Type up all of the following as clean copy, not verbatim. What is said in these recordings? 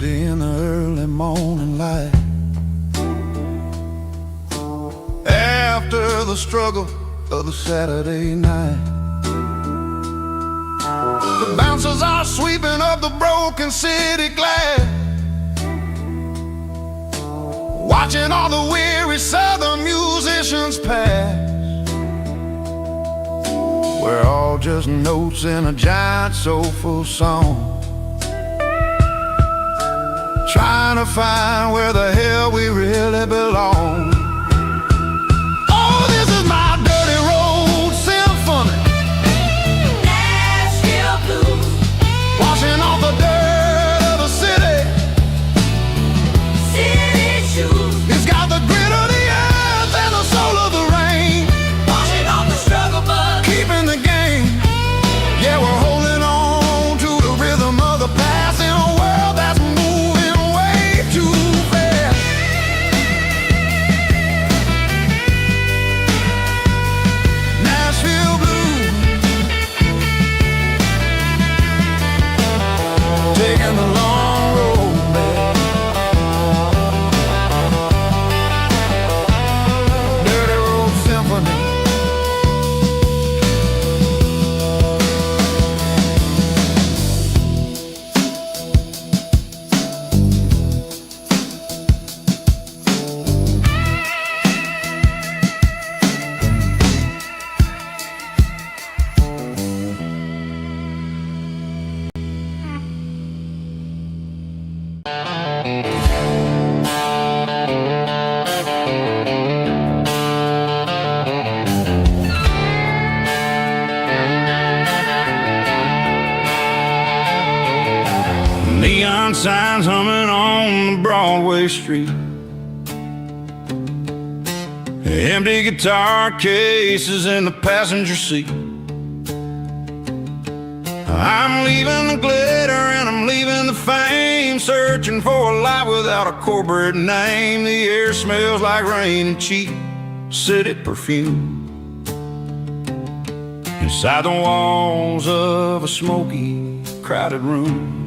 empty in the early morning light. After the struggle of the Saturday night, the bouncers are sweeping up the broken city glass, watching all the weary southern musicians pass. We're all just notes in a giant soulful song, trying to find where the hell we really belong. Oh, this is my dirty road symphony, Nashville blues, washing off the dirt of the city. city shoes, It's got the grit of the earth and the soul of the rain, washing off the struggle bug. keeping the game. Yeah, we're holding on to the rhythm of the past in a world that's moving way too fast. Nashville blues, taking the long road back. Dirty Road Symphony. Neon signs humming on the Broadway street, empty guitar cases in the passenger seat. I'm leaving the glitter and I'm leaving the fame, searching for a life without a corporate name. The air smells like rain and cheap city perfume inside the walls of a smoky, crowded room.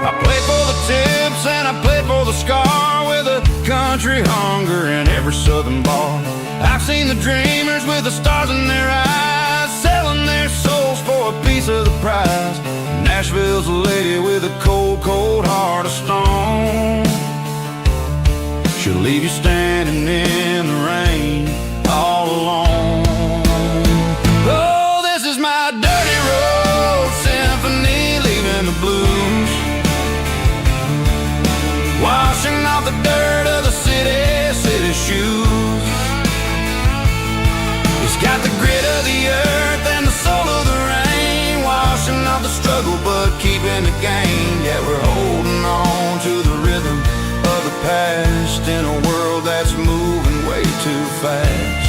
I played for the tips and I played for the scar, with a country hunger in every southern bar. I've seen the dreamers with the stars in their eyes, selling their souls for a piece of the prize. Nashville's a lady with a cold, cold heart of stone. She'll leave you standing in the rain all alone. Oh, this is my dirty road symphony, leaving the blues, washing off the dirt of the city shoes. It's got the grit of the earth and the soul of the rain, washing off the struggle but keeping the game. Yeah, we're holding on to the rhythm of the past in a world that's moving way too fast.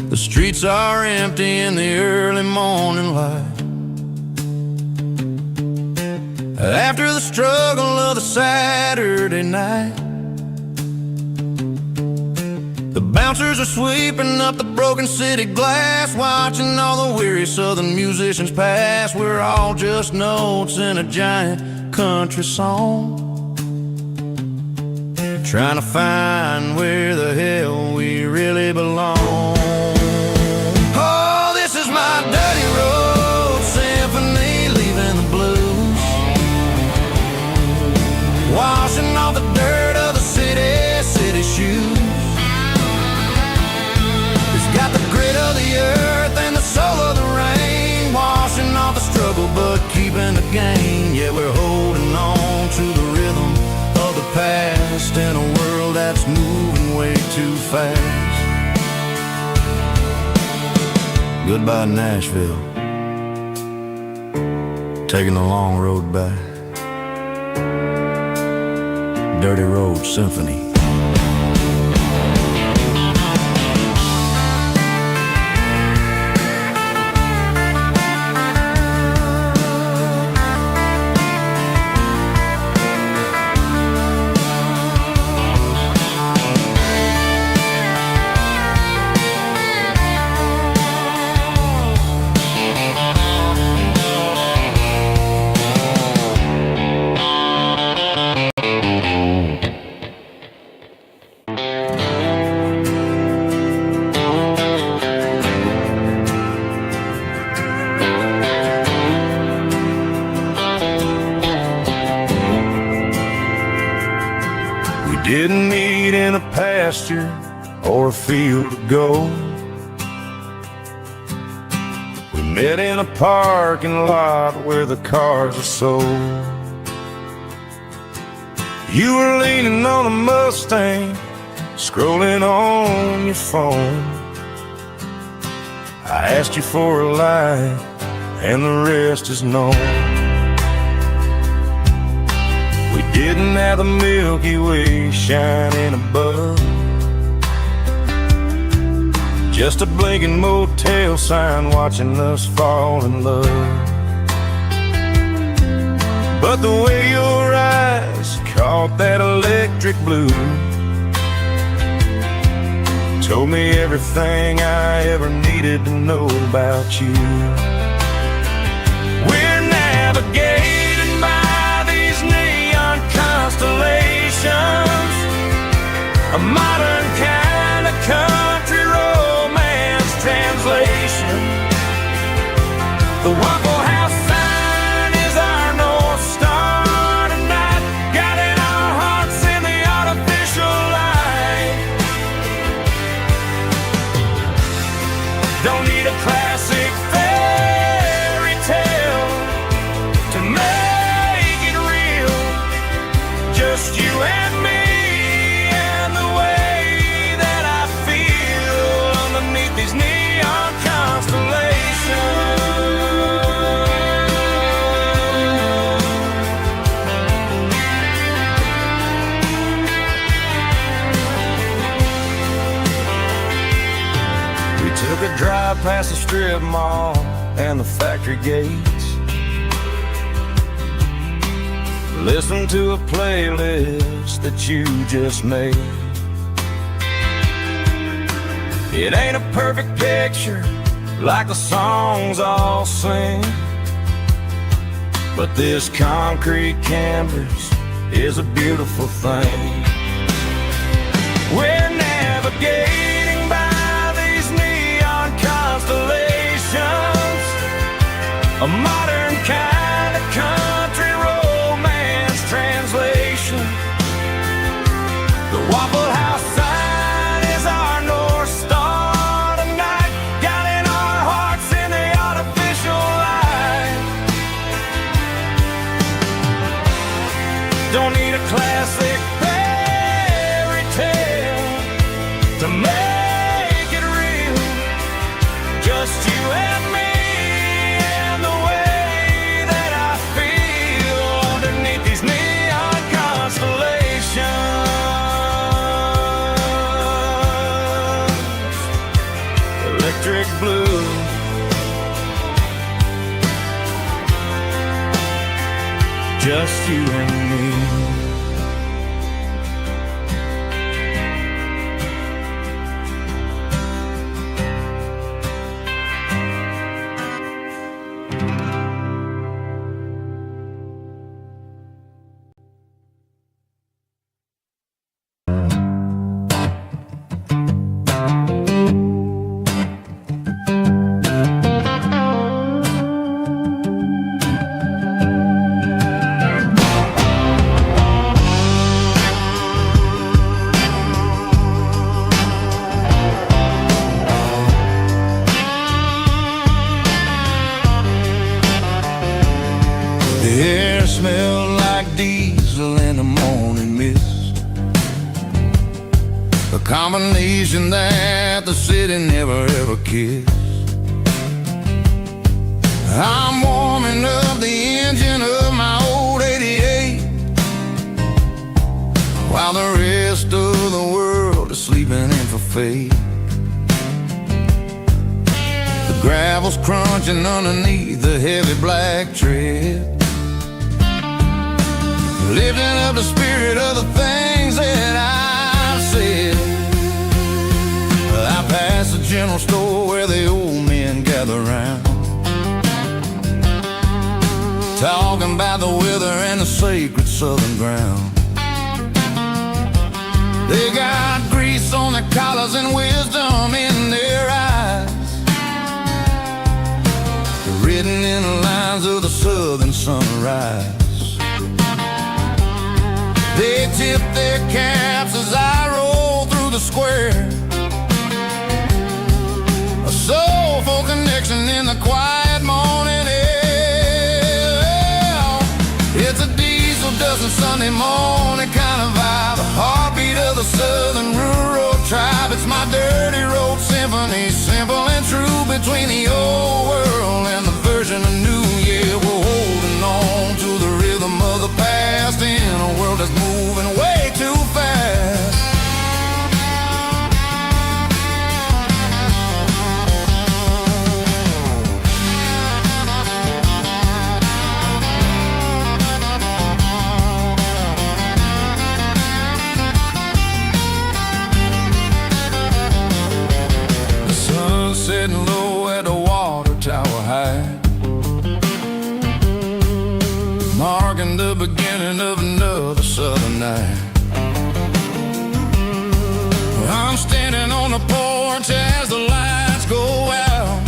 The streets are empty in the early morning light, after the struggle of the Saturday night. The bouncers are sweeping up the broken city glass, watching all the weary southern musicians pass. We're all just notes in a giant country song, trying to find where the hell we really belong. Oh, this is my dirty road symphony, leaving the blues, washing off the dirt of the city shoes. It's got the grit of the earth and the soul of the rain, washing off the struggle but keeping the game. Yeah, we're holding on to the rhythm of the past in a world that's moving way too fast. Goodbye, Nashville. taking the long road back. Dirty Road Symphony. Didn't meet in a pasture or a field to go. We met in a parking lot where the cars are sold. You were leaning on a Mustang, scrolling on your phone. I asked you for a light, and the rest is known. We didn't have the Milky Way shining above, just a blinking motel sign watching us fall in love. But the way your eyes caught that electric blue told me everything I ever needed to know about you. We're navigating by these neon constellations, a modern kind of country romance translation. The Waffle House sign is our North Star tonight, guiding our hearts in the artificial light. Don't need a classic fairy tale to make it real, just you and me and the way that I feel underneath these neon constellations. We took a drive past the strip mall and the factory gates, listened to a playlist that you just made. It ain't a perfect picture like the songs all sing, but this concrete canvas is a beautiful thing. We're navigating by these neon constellations, a modern kind of country romance translation. The Waffle House sign is our North Star tonight, guiding our hearts in the artificial light. Don't need a classic fairy tale to make it real, just you and me and the way that I feel underneath these neon constellations. Electric blue, just you and me. The air smelled like diesel in the morning mist, a combination that the city never ever kissed. I'm warming up the fate. The gravel's crunching underneath the heavy black tread, lifting up the spirit of the things that I said. I passed the general store where the old men gather round, talking about the weather and the sacred southern ground. They got grease on their collars and wisdom in their eyes, written in the lines of the southern sunrise. They tip their caps as I roll through the square, a soulful connection in the quiet morning air. It's a diesel dusting Sunday morning kind of vibe, the heartbeat of the southern rural tribe. It's my dirty road symphony, simple and true, between the old world and the version of new. Yeah, we're holding on to the rhythm of the past in a world that's moving way too fast. Sitting low at the water tower high, marking the beginning of another southern night. I'm standing on the porch as the lights go out,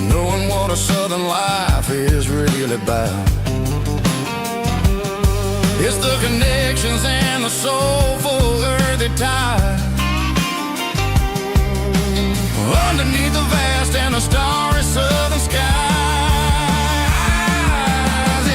knowing what a southern life is really about. It's the connections and the soulful earthy ties, underneath the vast and the starry southern skies.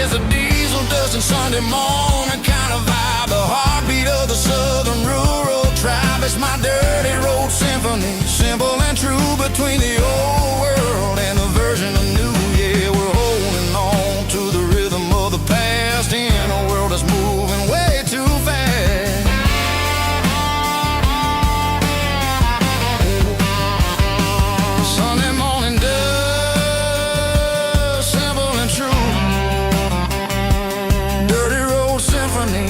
It's a diesel dusting Sunday morning kind of vibe, the heartbeat of the southern rural tribe. It's my dirty road symphony, simple and true, between the old world and the version of new. Yeah, we're holding on to the rhythm of the past in a world that's moving way too fast. Sunday morning dust, simple and true, dirty road symphony.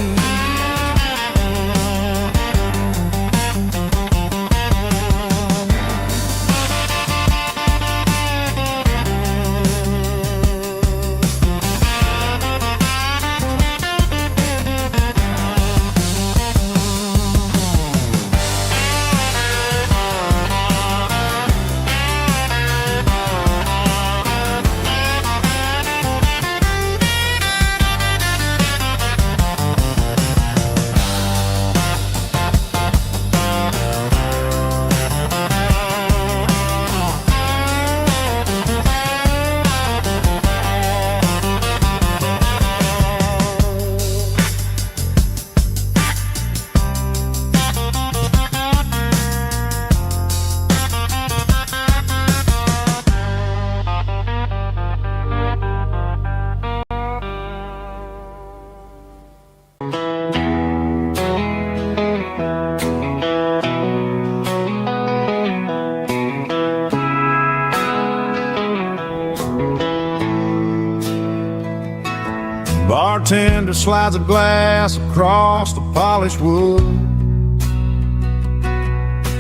Bartender slides a glass across the polished wood,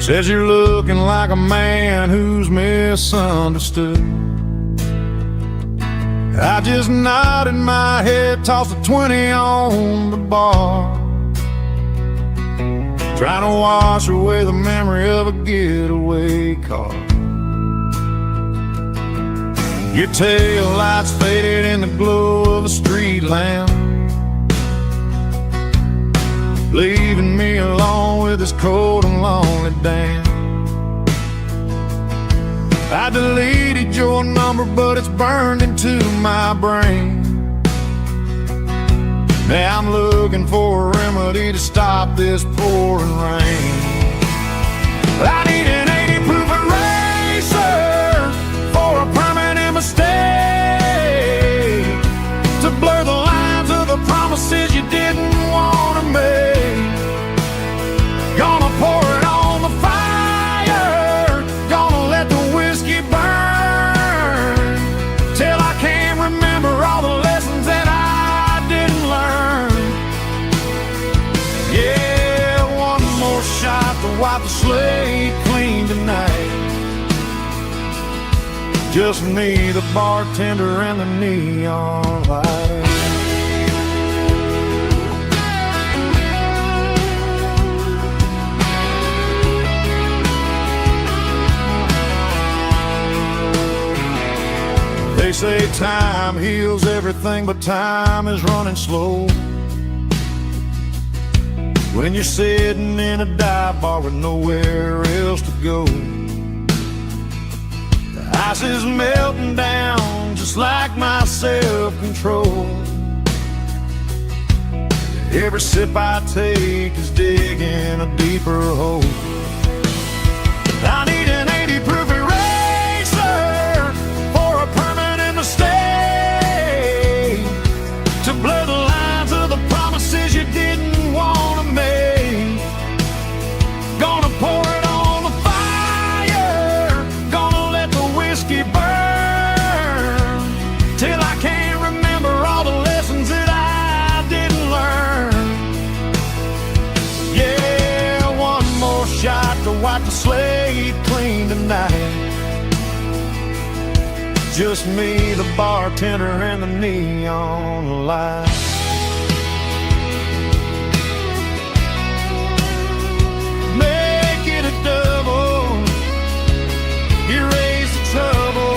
says you're looking like a man who's misunderstood. I just nodded my head, tossed a 20 on the bar, trying to wash away the memory of a getaway car. Your tail lights faded in the glow of a street lamp, leaving me alone with this cold and lonely damn. I deleted your number, but it's burned into my brain. Now I'm looking for a remedy to stop this pouring rain. I need an 80 proof eraser for a permanent mistake, to blur the lines of the promises you didn't want to make. Gone Just me, the bartender, and the neon light. They say time heals everything, but time is running slow. When you're sitting in a dive bar with nowhere else to go, the ice is melting down just like my self-control. Every sip I take is digging a deeper hole. I need an 80 proof eraser for a permanent mistake, to blur the lines of the promises you didn't want to make. Gonna pour it on the fire, gonna let the whiskey burn, till I can't remember all the lessons that I didn't learn. Yeah, one more shot to wipe the slate clean tonight. Just me, the bartender, and the neon light. Make it a double, erase the trouble.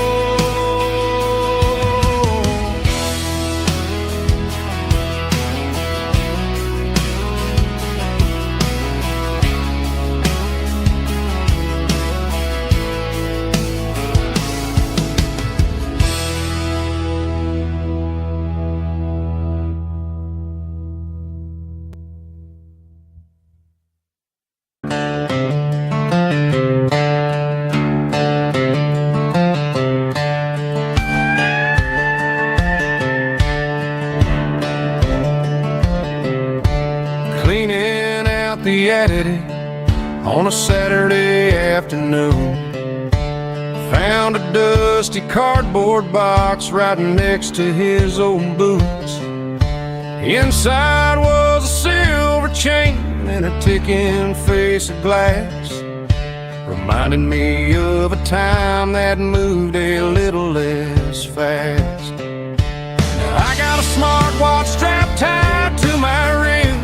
Cleaning out the attic on a Saturday afternoon, found a dusty cardboard box right next to his old boots. Inside was a silver chain and a ticking face of glass, reminding me of a time that moved a little less fast. Now I got a smartwatch strapped tied to my wrist,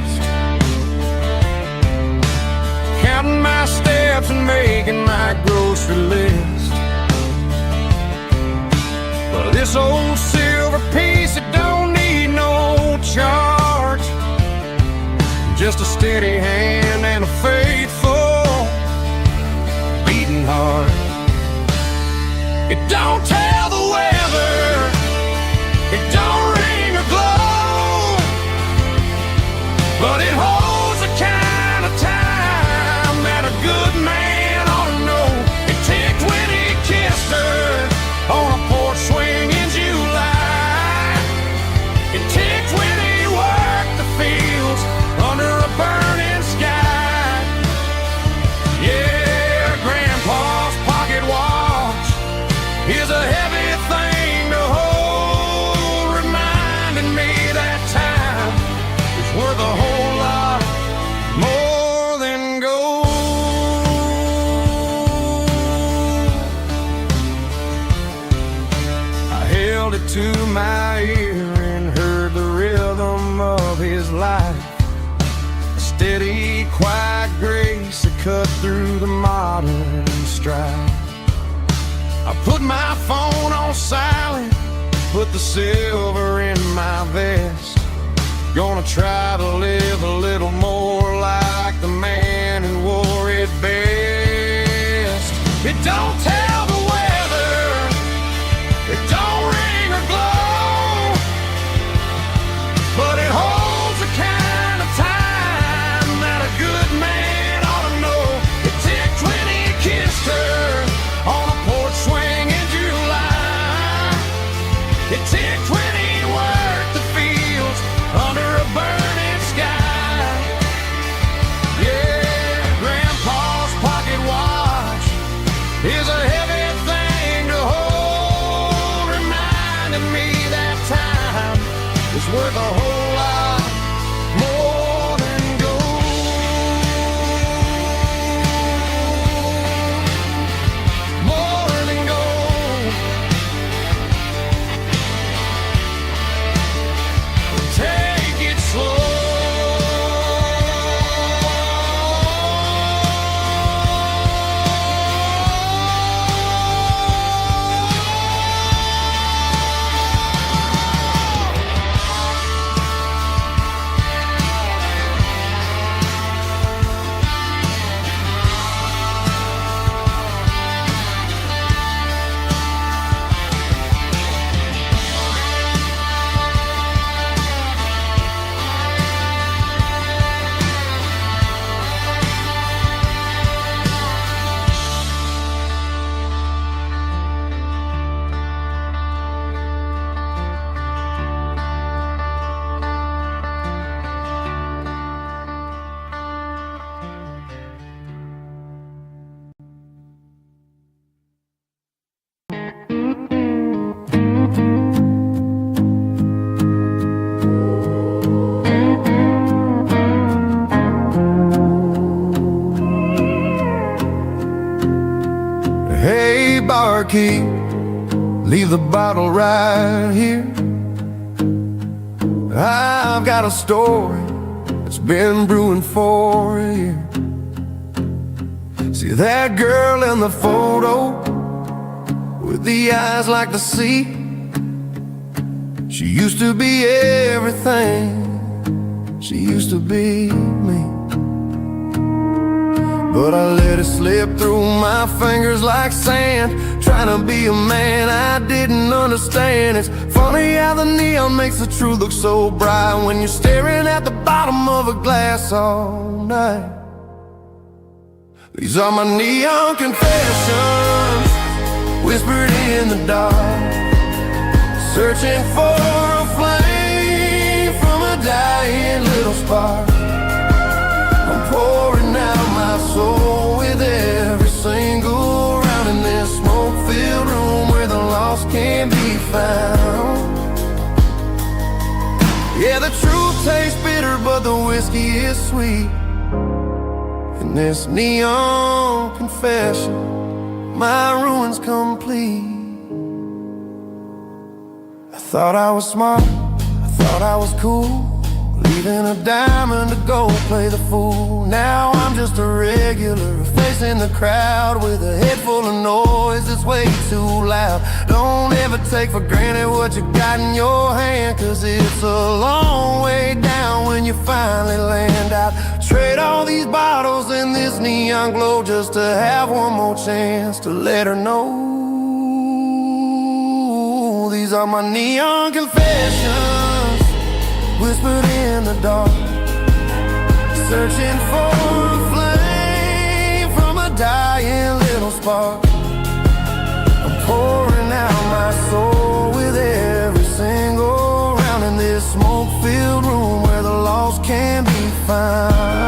counting my steps and making my grocery list. But this old silver piece, it don't need no charge, just a steady hand and a faithful beating heart. It don't tell the weather, it don't ring or glow, but it holds the kind of time that a good man ought to know. It ticked when he kissed her on a porch swing in July. It ticked when he worked the fields under a burning sky. Yeah, Grandpa's pocket watch is a heavy thing to hold, reminding me that time is worth a whole lot more than gold. I held it to my ear and heard the rhythm of his life, a steady, quiet grace that cut through the modern strife. I put my phone on silent, put the silver in my vest, gonna try to live a little more like the man who wore it best. It don't tell the weather, it don't ring or glow, but it holds the kind of time that a good man ought to know. It ticked when he kissed her on a porch swing in July. It ticked when he worked the fields under a burning sky. Yeah, Grandpa's pocket watch is a heavy thing to hold, reminding me that time is worth a whole lot more than gold. More than gold. key, leave the bottle right here. I've got a story that's been brewing for a year. See that girl in the photo with the eyes like the sea? She used to be everything, she used to be me. But I let it slip through my fingers like sand, trying to be a man I didn't understand. It's funny how the neon makes the truth look so bright when you're staring at the bottom of a glass all night. These are my neon confessions, whispered in the dark, searching for a flame from a dying little spark. I'm pouring out my soul with every single round in this smoke-filled room where the lost can't be found. Yeah, the truth tastes bitter, but the whiskey is sweet. In this neon confession, my ruin's complete. I thought I was smart, I thought I was cool, leaving a diamond to go play the fool. Now I'm just a regular, facing the crowd with a head full of noise that's way too loud. Don't ever take for granted what you got in your hand, cause it's a long way down when you finally land out. Trade all these bottles and this neon glow just to have one more chance to let her know. These are my neon confessions, whispered in the dark, searching for a flame from a dying little spark. I'm pouring out my soul with every single round in this smoke-filled room where the lost can be found.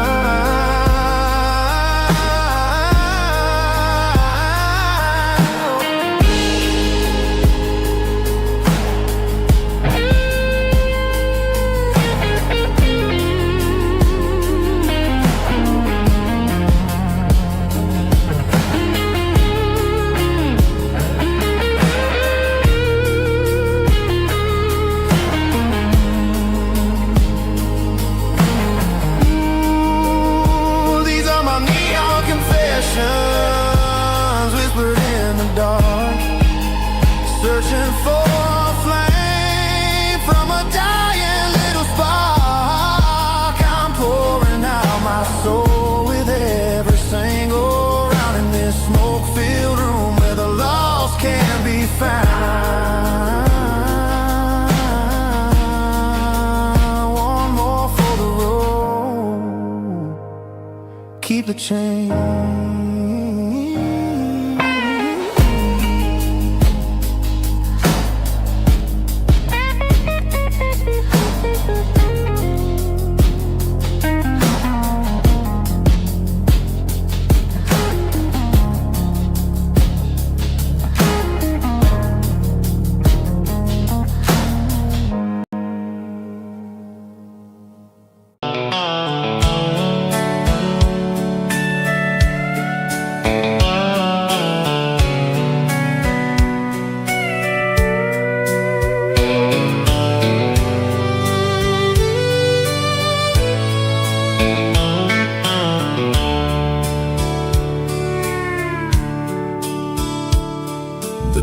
Whispered in the dark, searching for a flame from a dying little spark. I'm pouring out my soul with every single round in this smoke-filled room where the lost can't be found. One more for the road, keep the change.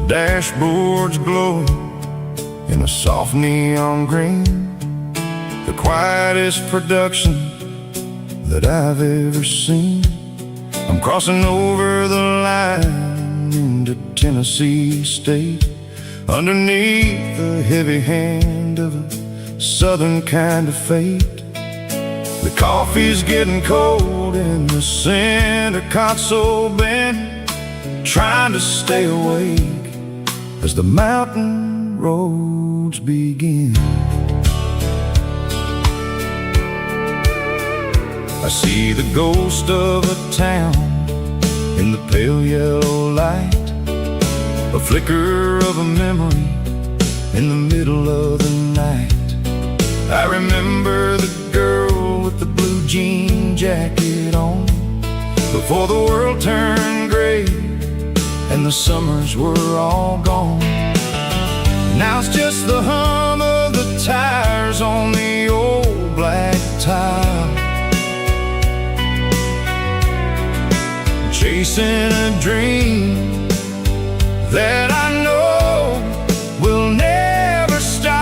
Dashboards glow in a soft neon green, the quietest production that I've ever seen. I'm crossing over the line into Tennessee State, underneath the heavy hand of a southern kind of fate. The coffee's getting cold in the center console bin, trying to stay awake as the mountain roads begin. I see the ghost of a town in the pale yellow light, a flicker of a memory in the middle of the night. I remember the girl with the blue jean jacket on, before the world turned gray and the summers were all gone. Now it's just the hum of the tires on the old black tile, chasing a dream that I know will never stop.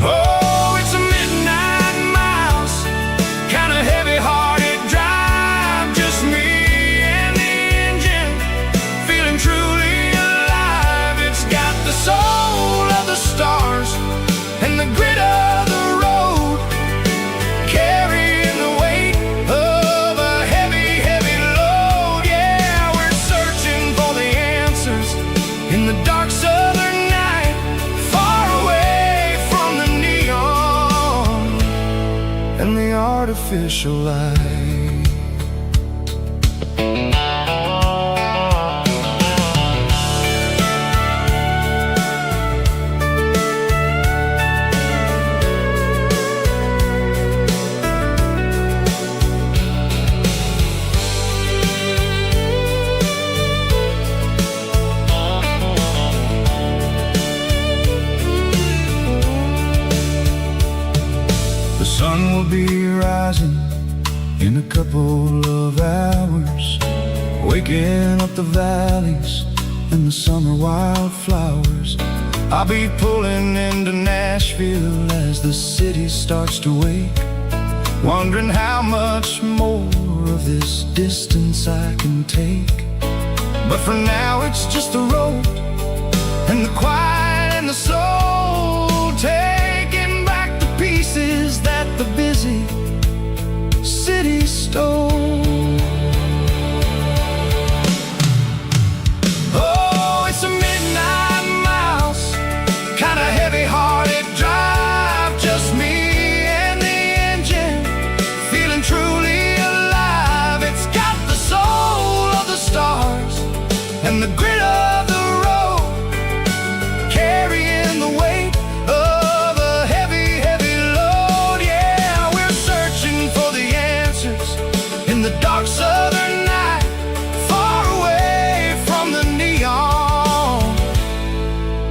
Oh, it's a midnight miles, kind of heavy-hearted drive, just me and the engine, feeling truly alive. It's got the soul of the stars and the grit of the road, carrying the weight of a heavy, heavy load. Yeah, we're searching for the answers in the dark southern night, far away from the neon and the artificial light. The sun will be rising in a couple of hours, waking up the valleys and the summer wildflowers. I'll be pulling into Nashville as the city starts to wake, wondering how much more of this distance I can take. But for now it's just the road and the quiet and the soul, taking back the pieces that the busy city stole. Oh, it's a midnight miles, kind of heavy-hearted drive, just me and the engine, feeling truly alive. It's got the soul of the stars and the grit of the road, carrying the weight of a heavy, heavy load. Yeah, we're searching for the answers in the dark southern night, far away from the neon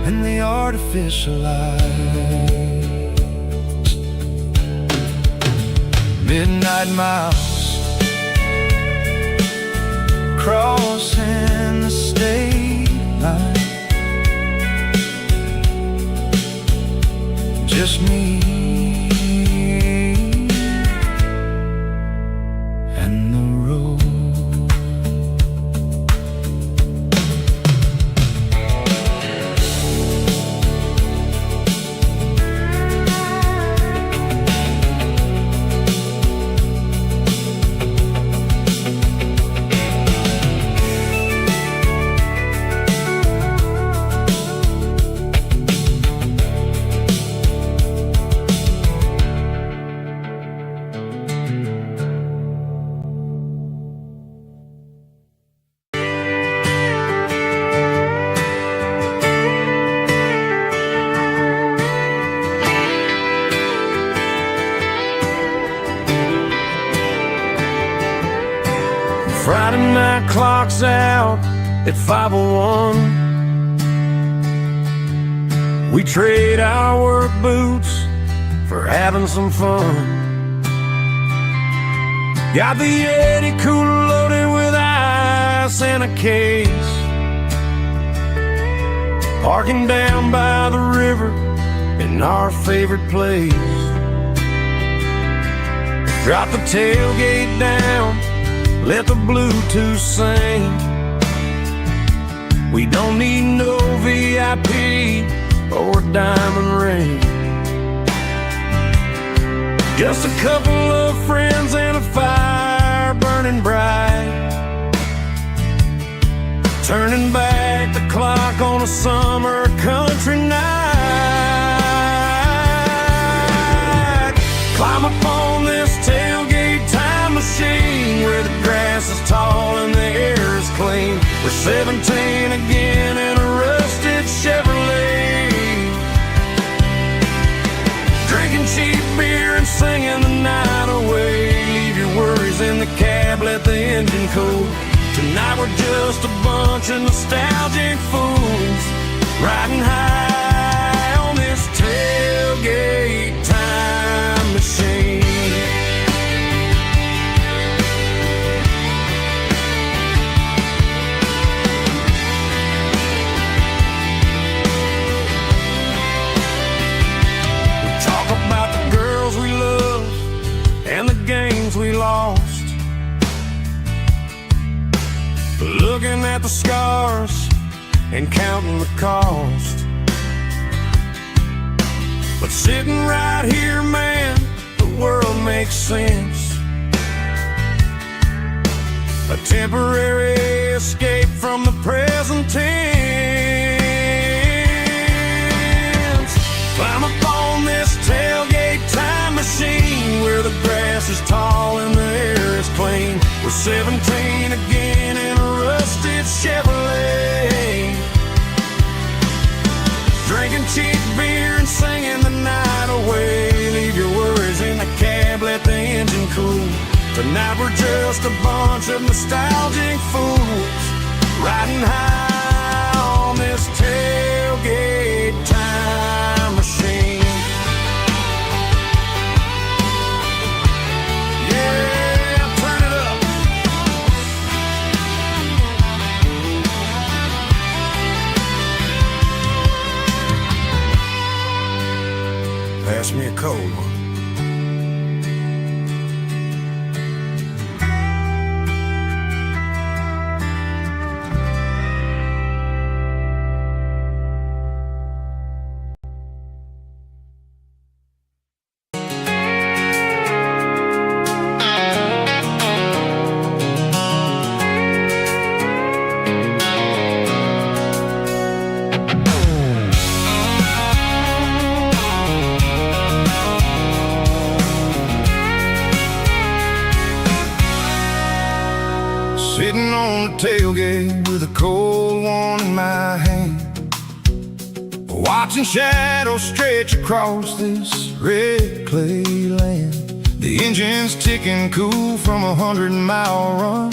and the artificial lights. Midnight miles, crossing the state line, just me and the road. Friday night clock's out at 5:01. We trade our work boots for having some fun. Got the Yeti cooler loaded with ice and a case, parking down by the river in our favorite place. Drop the tailgate down, let the Bluetooth sing. We don't need no VIP or diamond ring, just a couple of friends and a fire burning bright, turning back the clock on a summer country night. Climb up on this tailgate time machine where the grass is tall and the air is clean. We're 17 again in a rusted Chevrolet, drinking cheap beer and singing the night away. Leave your worries in the cab, let the engine cool. Tonight we're just a bunch of nostalgic fools riding high on this tailgate time machine. We talk about the girls we love and the games we lost, looking at the scars and counting the cost. But sitting right here, man, the world makes sense. A temporary escape from the present tense. Climb up on this tailgate time machine where the grass is tall and the air is clean. We're 17 again in a rusted Chevrolet, drinking cheap beer and singing the night away. Leave your worries in the cab, let the engine cool. Tonight we're just a bunch of nostalgic fools riding high on this tailgate time machine. Yeah, turn it up. Pass me a cold one. Sitting on the tailgate with a cold one in my hand, watching shadows stretch across this red clay land. The engine's ticking cool from a 100-mile run.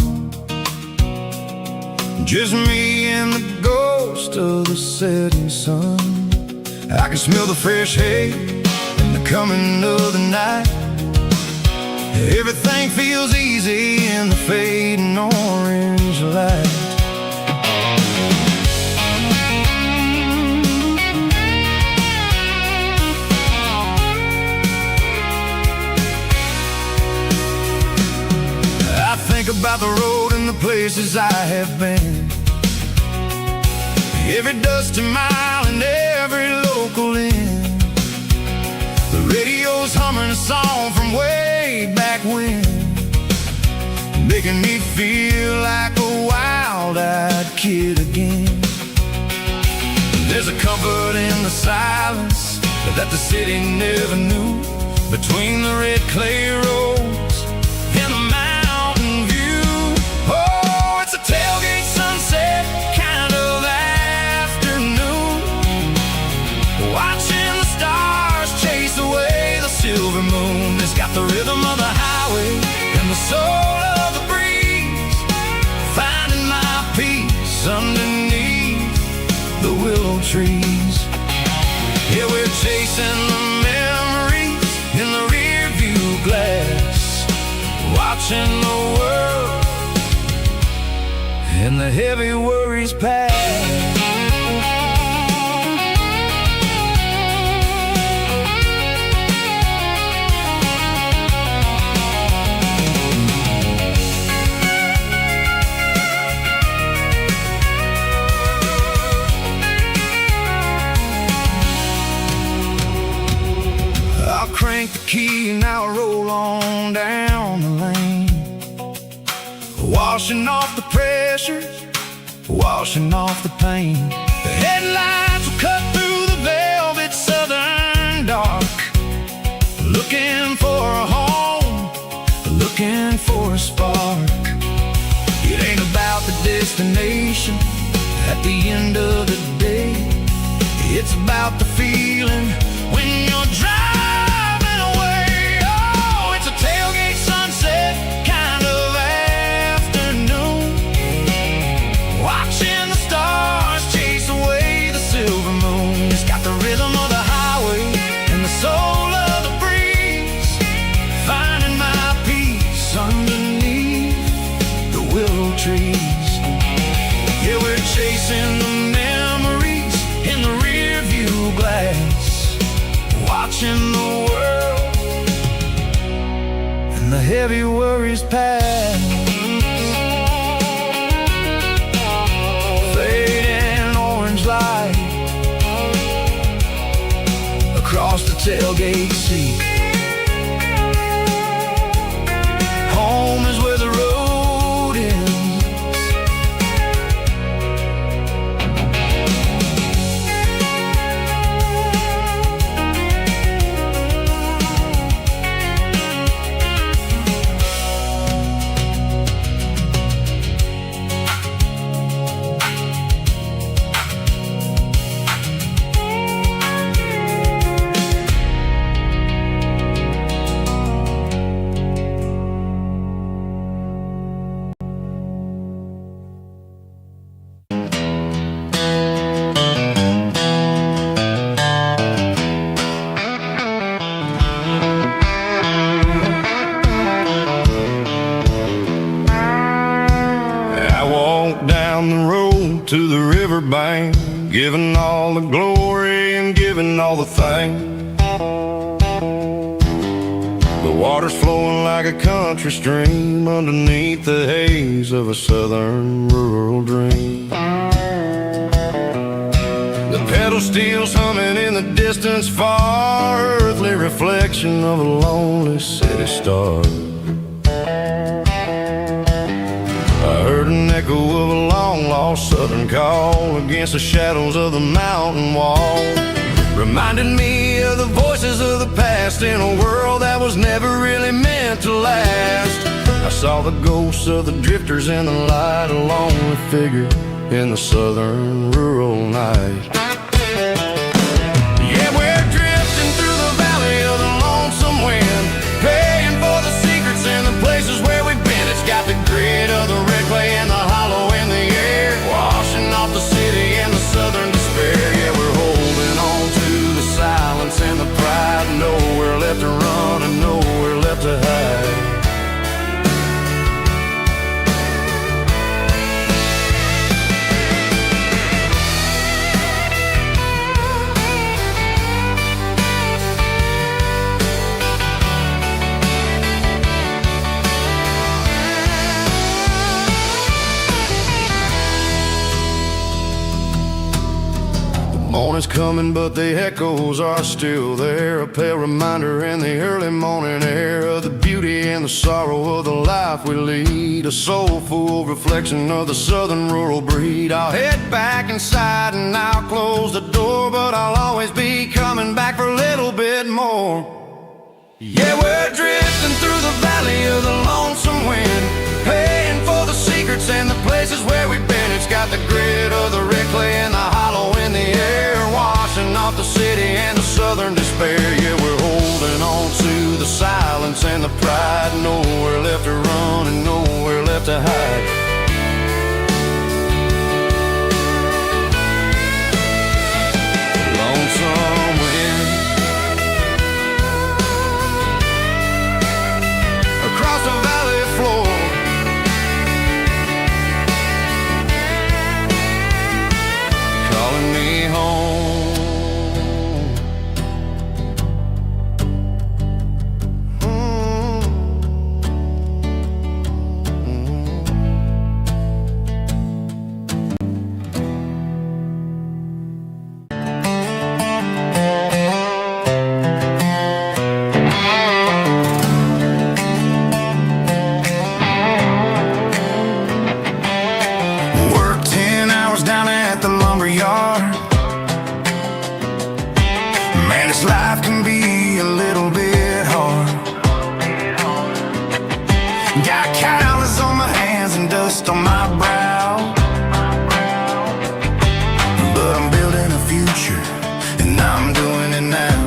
Just me and the ghost of the setting sun. I can smell the fresh hay and the coming of the night. Everything feels easy in the fading orange light. I think about the road and the places I have been, every dusty mile and every local inn. The radio's humming a song from way back when, making me feel like a wild-eyed kid again. There's a comfort in the silence that the city never knew, between the red clay roads and the mountain view. Oh, it's a tailgate sunset kind of afternoon, watching the stars chase away the silver moon. It's got the rhythm of the highway and the soul of the breeze, finding my peace underneath the willow trees. Yeah, we're chasing the memories in the rear view glass, watching the world and the heavy worries pass. Crank the key and I'll roll on down the lane, washing off the pressure, washing off the pain. The headlights will cut through the velvet southern dark, looking for a home, looking for a spark. It ain't about the destination at the end of the day, it's about the feeling when you're driving. Tailgate sunset kind of afternoon, heavy worries past. Fading orange light across the tailgate seat. Home is where the road ends. Down the road to the riverbank, giving all the glory and giving all the thanks. The water's flowing like a country stream underneath the haze of a southern rural dream. The pedal steel's humming in the distance far, earthly reflection of a lonely city star. I heard an echo of a long-lost southern call against the shadows of the mountain wall. Reminded me of the voices of the past in a world that was never really meant to last. I saw the ghosts of the drifters in the light, a lonely figure in the southern rural night. Yeah, we're drifting through the valley of the lonesome wind, paying for the secrets and the places where we've been. It's got the grit of the red clay and the hollow in the air, washing off the city and the southern despair. Yeah, we're holding on to the silence and the pride, nowhere left to run and nowhere left to hide. Morning's coming, but the echoes are still there, a pale reminder in the early morning air of the beauty and the sorrow of the life we lead, a soulful reflection of the southern rural breed. I'll head back inside and I'll close the door, but I'll always be coming back for a little bit more. Yeah, we're drifting through the valley of the lonesome wind, paying for the secrets and the places where we've been. It's got the grit of the red clay and the hollow in the air, washing off the city and the southern despair. Yeah, we're holding on to the silence and the pride, nowhere left to run and nowhere left to hide. Lonesome wind across the valley floor, calling me home. Work 10 hours down at the lumber yard. Man, this life can be a little bit hard. Got calluses on my hands and dust on my brow, but I'm building a future and I'm doing it now.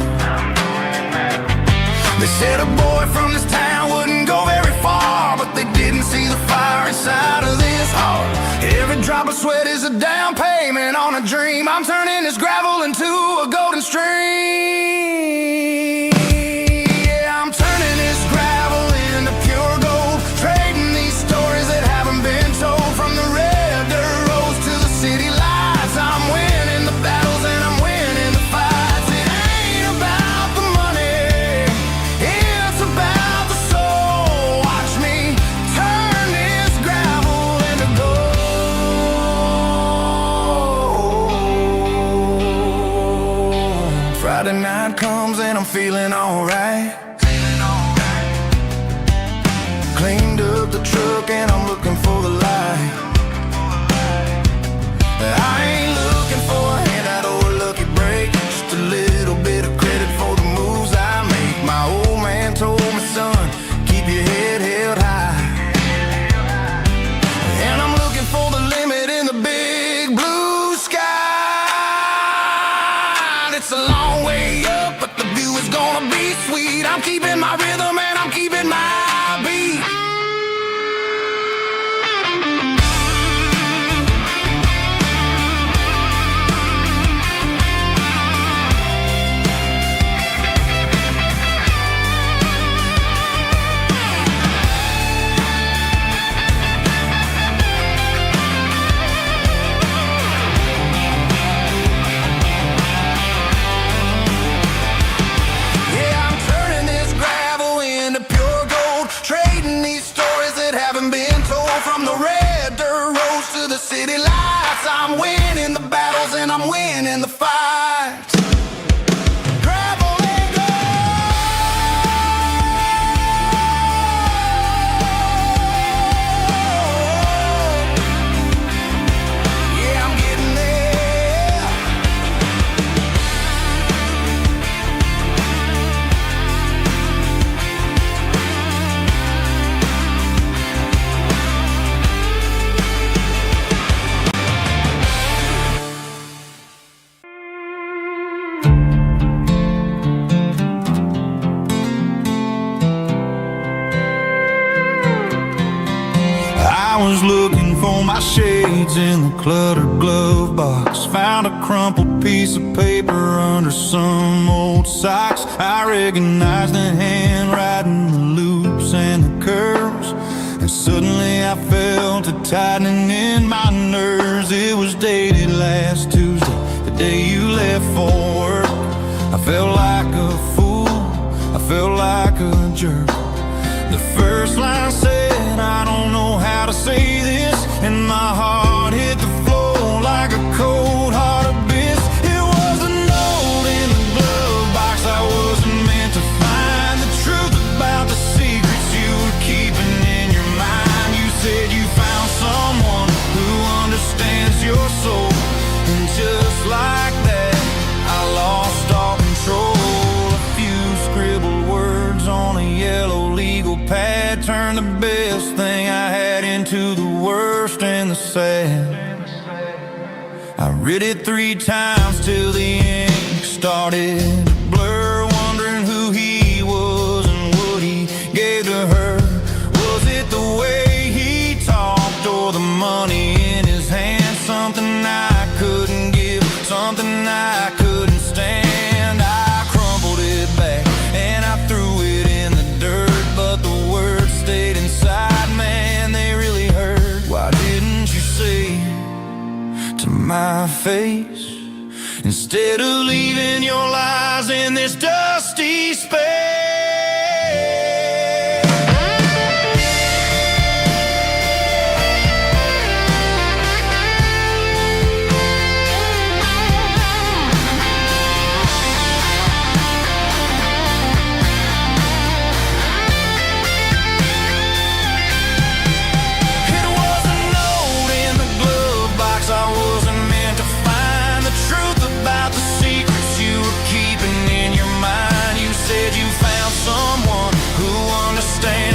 They said a boy from this town wouldn't go very far, but they didn't see the fire inside of this heart. Every drop of sweat is a down payment on a dream. I'm turning this gravel into a golden stream. Yeah, I'm turning this gravel into pure gold, trading these stories that haven't been told. From the red dirt roads to the city lights, I'm winning the battles and I'm winning the fights. It ain't about the money, it's about the soul. comes and I'm feeling alright. Cleaned up the truck and I'm looking for the light. I ain't looking for a handout or a lucky break, just a little bit of credit for the moves I make. My old man told me, son, keep your head held high. And I'm looking for the limit in the big blue sky. It's a long way up, but the view is gonna be sweet. I'm keeping my rhythm and I'm keeping my beat. From the red dirt roads to the city lights, I'm winning the battles and I'm winning the fights. Gravel and gold. Yeah, I'm getting there. I was looking for my shades in the cluttered glove box. Found a crumpled piece of paper under some old socks. I recognized the handwriting, the loops and the curves, and suddenly I felt a tightening in my nerves. It was dated last Tuesday, the day you left for work. I felt like a fool, I felt like a jerk. The first line said, I don't know how to say this, and my heart hit the floor like a cold heart abyss. It was a note in the glove box I wasn't meant to find. The truth about the secrets you were keeping in your mind. You said you found someone who understands your soul, and just like that, I lost all control. A few scribbled words on a yellow legal pad turned the best thing I had into the worst and the sad. I read it 3 times till the ink started to blur, wondering who he was and what he gave to her. Was it the way he talked or the money in his hand? Something I couldn't give, something I couldn't stand. I crumpled it back and I threw it in the dirt, but the words stayed inside, man, they really hurt. Why didn't you say to my face, instead of leaving your lies in this dusty space?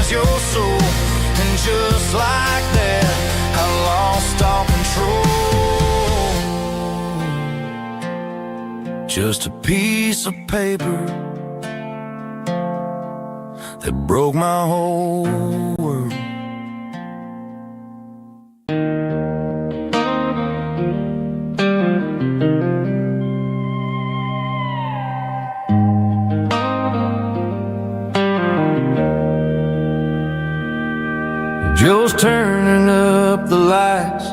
Your soul, and just like that, I lost all control. Just a piece of paper that broke my whole world. Joe's turning up the lights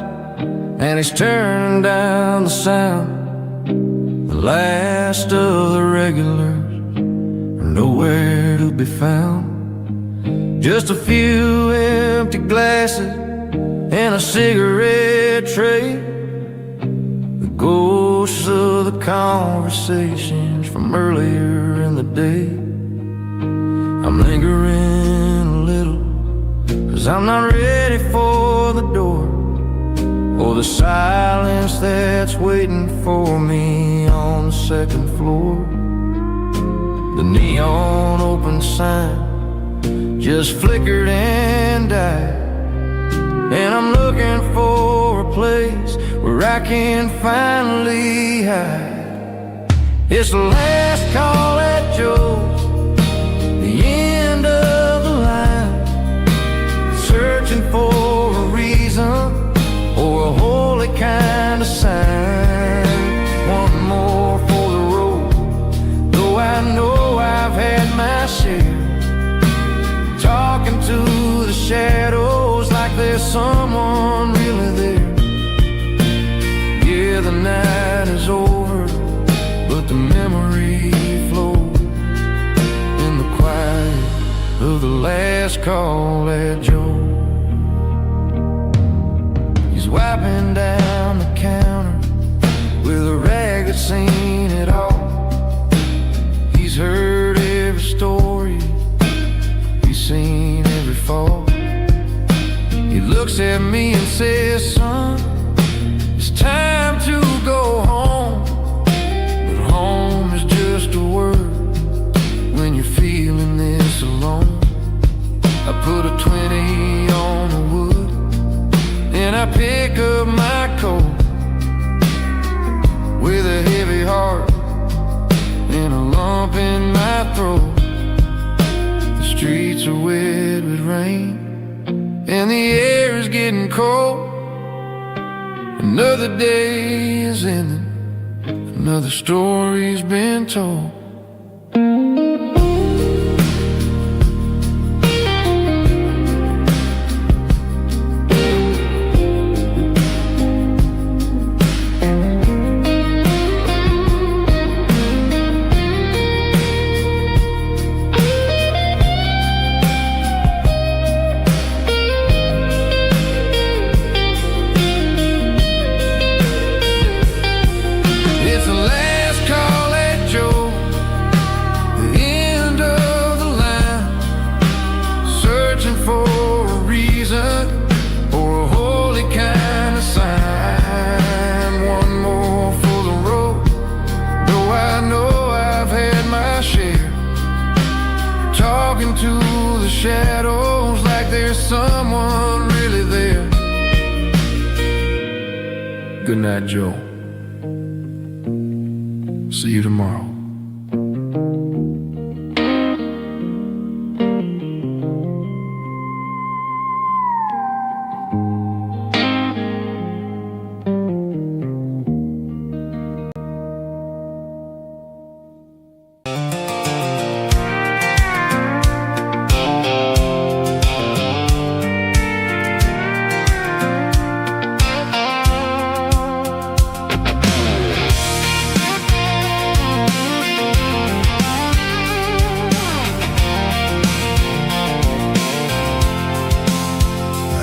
and he's turning down the sound. The last of the regulars are nowhere to be found. Just a few empty glasses and a cigarette tray. The gold ghosts of the conversations from earlier in the day. I'm lingering a little, 'cause I'm not ready for the door, or the silence that's waiting for me on the second floor. The neon open sign just flickered and died, and I'm looking for a place where I can finally hide. It's the last call at Joe's, the end of the line, searching for a reason or a holy kind of sign. One more for the road, though I know I've had my share, talking to the shadows like there's someone really there. Yeah, the night is over, but the memory flows in the quiet of the last call at Joe. He's wiping down the counter with a rag that's seen it all. He's heard every story, he's seen every fall. He looks at me and says, son, it's time to go home. But home is just a word when you're feeling this alone. I put a 20 on the wood, and I pick up my coat with a heavy heart and a lump in my throat. The streets are wet with rain, and the air is getting cold. Another day is ending, another story's been told. To the shadows like there's someone really there. Good night, Joe. See you tomorrow.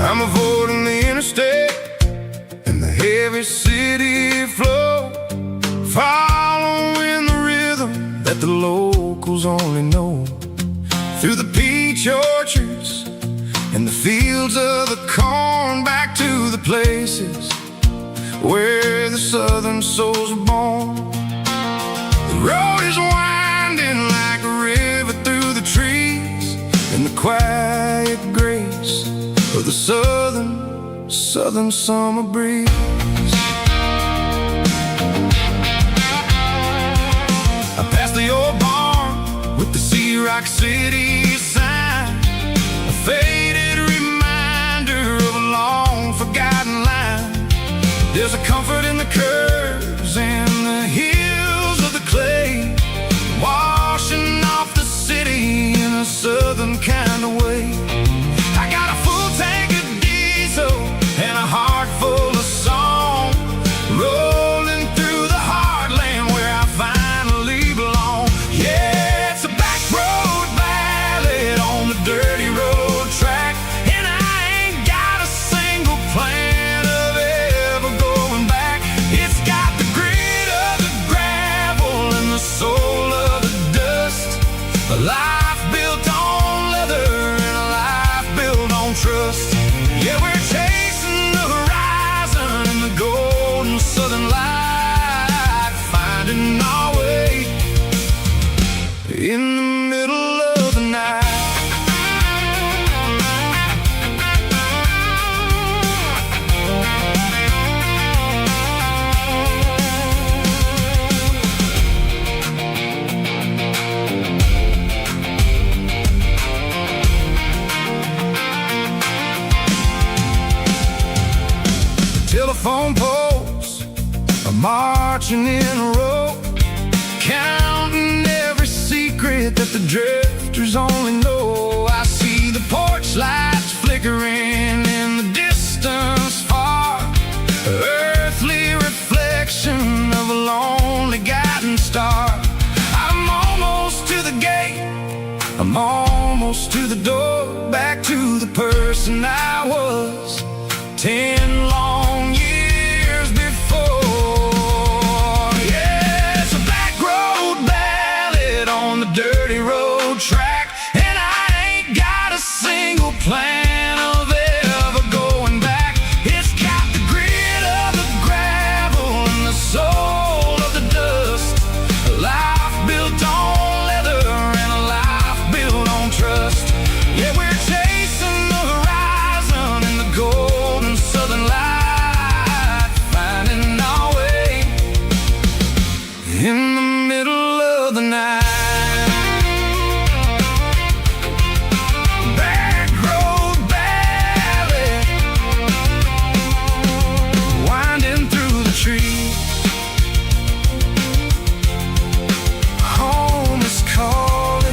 I'm avoiding the interstate and the heavy city flow, following the rhythm that the locals only know. Through the peach orchards and the fields of the corn, back to the places where the southern souls are born. The road is winding like a river through the trees, and the quiet grace of the southern summer breeze. I passed the old barn with the Sea Rock City sign, a faded reminder of a long forgotten line. There's a comfort in the curves and the hills of the clay, washing off the city in a southern kind of way. I got a full tank of diesel and a heart full of song, rolling through the heartland where I finally belong. Yeah, it's a back road ballad on the dirty road track, and I ain't got a single plan of ever going back. It's marching in a row, counting every secret that the drifters only know. I see the porch lights flickering in the distance far, earthly reflection of a lonely guiding star. I'm almost to the gate, I'm almost to the door, back to the person I was 10 long years before. Yeah, it's a back road ballad on the dirty road track, and I ain't got a single plan of ever going back. It's got the grit of the gravel and the soul of the dust, a life built on leather and a life built on trust. Yeah, we're chasing the horizon in the golden southern light, finding our way in the middle of the night. Back road ballad, winding through the trees. Home is calling.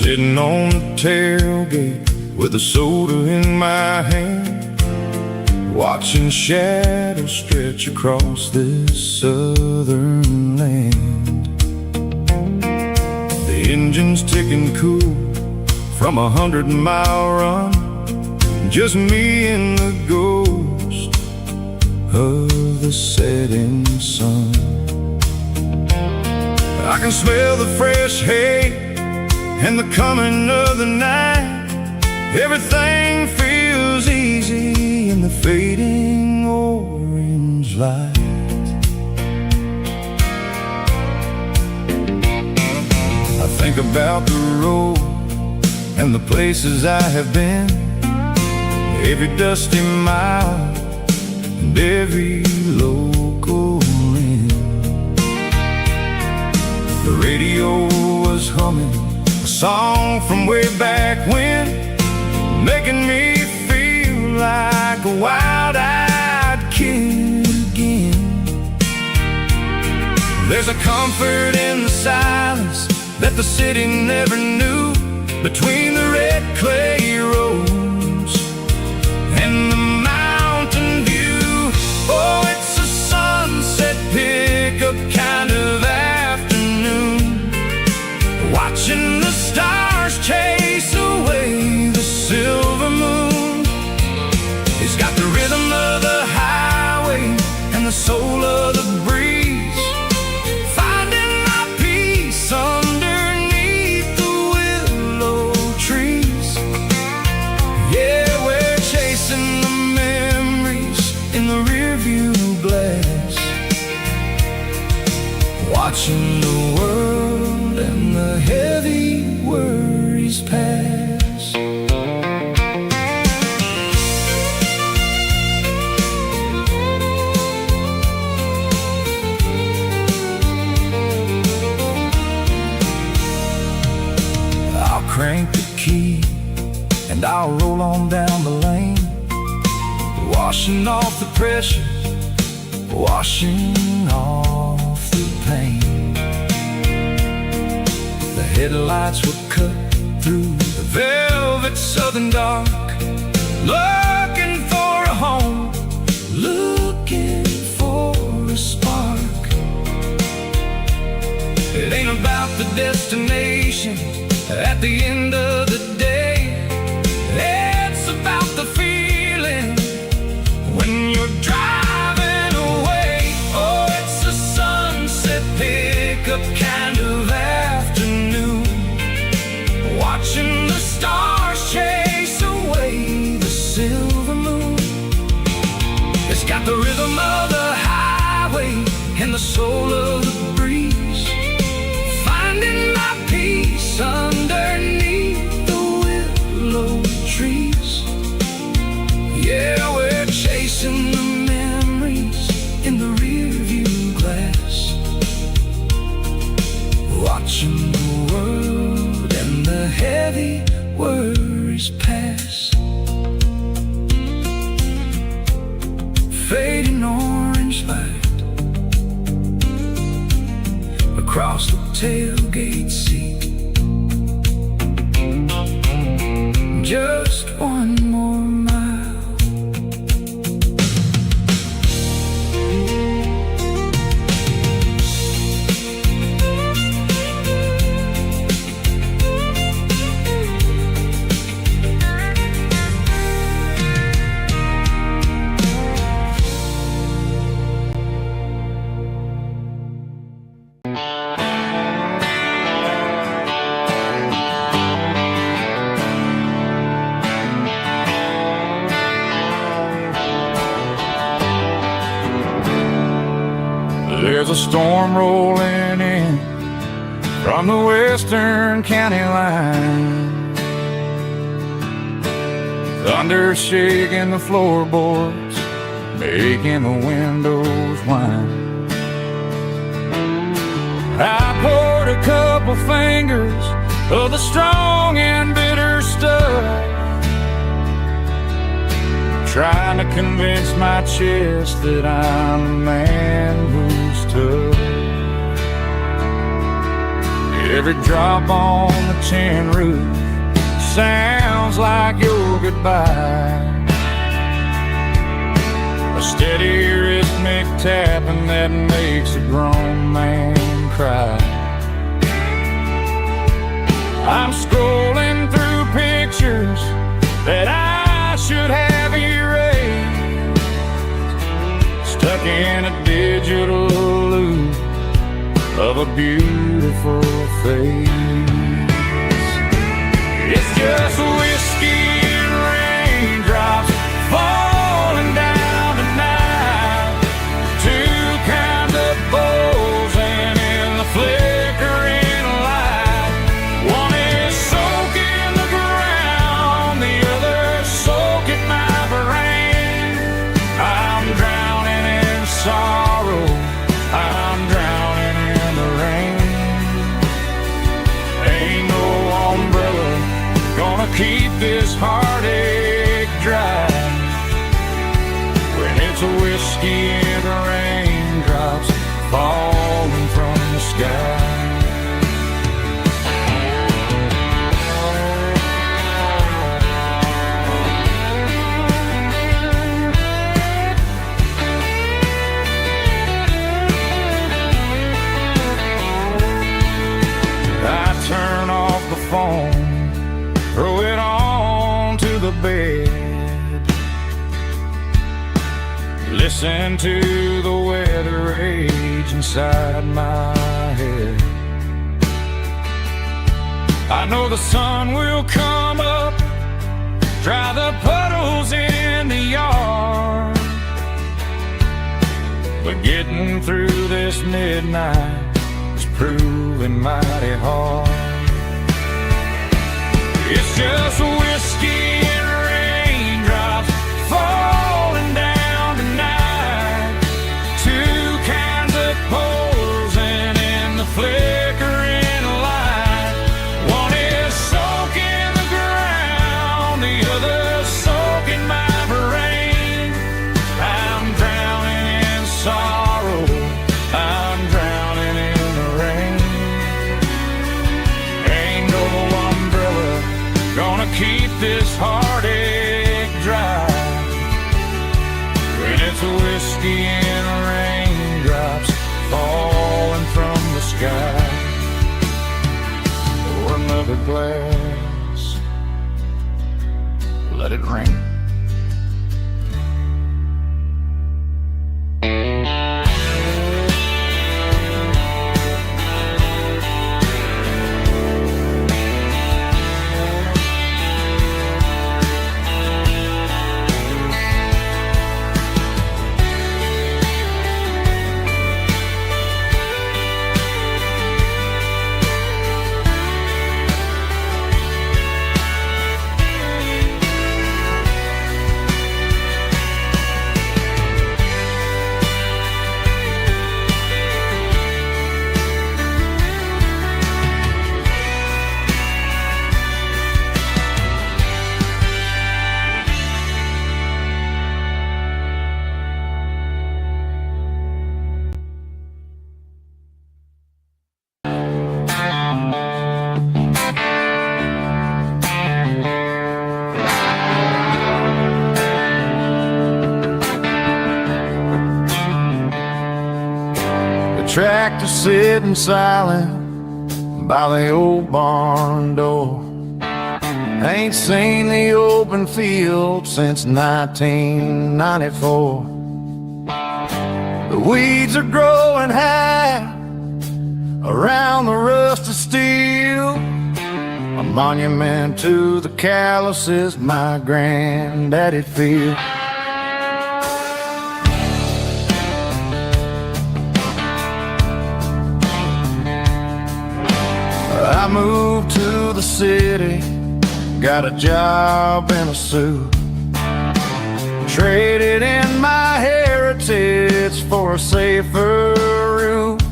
Sitting on the tailgate with a soda in my hand, watching shadows stretch across this southern land. The engine's ticking cool from 100-mile run, just me and the ghost of the setting sun. I can smell the fresh hay and the coming of the night. Everything feels easy in the fading orange light. I think about the road and the places I have been, every dusty mile and every local inn. The radio was humming a song from way back when, making me feel like a wild-eyed kid again. There's a comfort in the silence that the city never knew, between the red clay roads and the mountain view. Oh, it's a sunset pickup kind of afternoon, watching the stars chase away the silver moon. He's got the rhythm of the highway and the soul of the breeze, finding my peace underneath the willow trees. Yeah, we're chasing the memories in the rearview glass, watching the world and the heavy worries pass. I'll crank the key and I'll roll on down the lane, washing off the pressure, washing off the pain. The headlights will cut through the velvet southern dark, looking for a home, looking for a spark. It ain't about the destination at the end of the day, it's about the feeling Erasing the memories in the rearview glass, watching the world and the heavy worries pass. Fading orange light across the tailgate seat. Just one more mile. There's a storm rolling in from the western county line, thunder shaking the floorboards, making the windows whine. I poured a couple fingers of the strong and bitter stuff, trying to convince my chest that I'm the man who's tough. Every drop on the tin roof sounds like your goodbye, a steady rhythmic tapping that makes a grown man cry. I'm scrolling through pictures that I should have erased, stuck in a digital loop of a beautiful face. It's just whiskey and raindrops falling down tonight, two kinds of bowls and in the flickering light. One is soaking the ground, the other soaking my brain. I'm drowning in sorrow, I'm drowning in the rain. Ain't no umbrella gonna keep this heartache dry when it's a whiskey and the raindrops falling from the sky. I turn off the phone, throw it on to the bed, listen to the weather rage inside my head. I know the sun will come up, dry the puddles in the yard, but getting through this midnight is proving mighty hard. It's just whiskey and raindrops falling down tonight, two kinds of pours and in the flickering light. One is soaking the ground, the other soaking my brain. I'm drowning in sorrow, I'm drowning in the rain. Ain't no umbrella gonna keep this heartache dry when it's a whiskey and raindrops falling from the sky. Pour another glass, let it rain. tractor sitting silent by the old barn door. Ain't seen the open field since 1994. The weeds are growing high around the rusted steel, a monument to the calluses my granddaddy feel. I moved to the city, got a job in a suit, traded in my heritage for a safer route.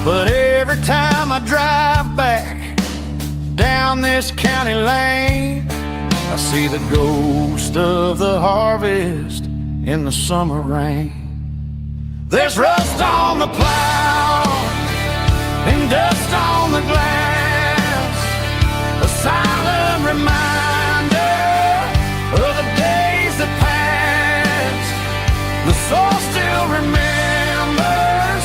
But every time I drive back down this county lane, I see the ghost of the harvest in the summer rain. There's rust on the plow and dust on the glass, a silent reminder of the days that passed. The soul still remembers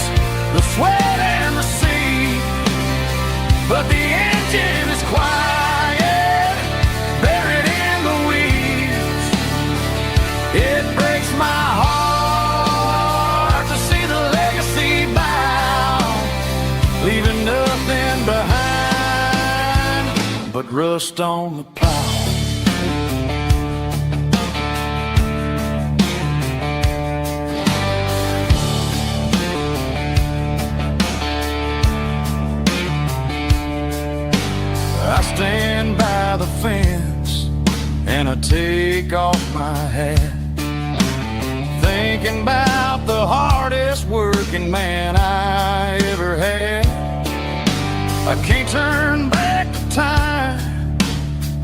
the sweat and the sea, but the engine is quiet, buried in the weeds. It breaks my heart to see the legacy bow, leaving nothing behind but rust on the plow. I stand by the fence and I take off my hat, thinking about the hardest working man I ever had. I can't turn back the time,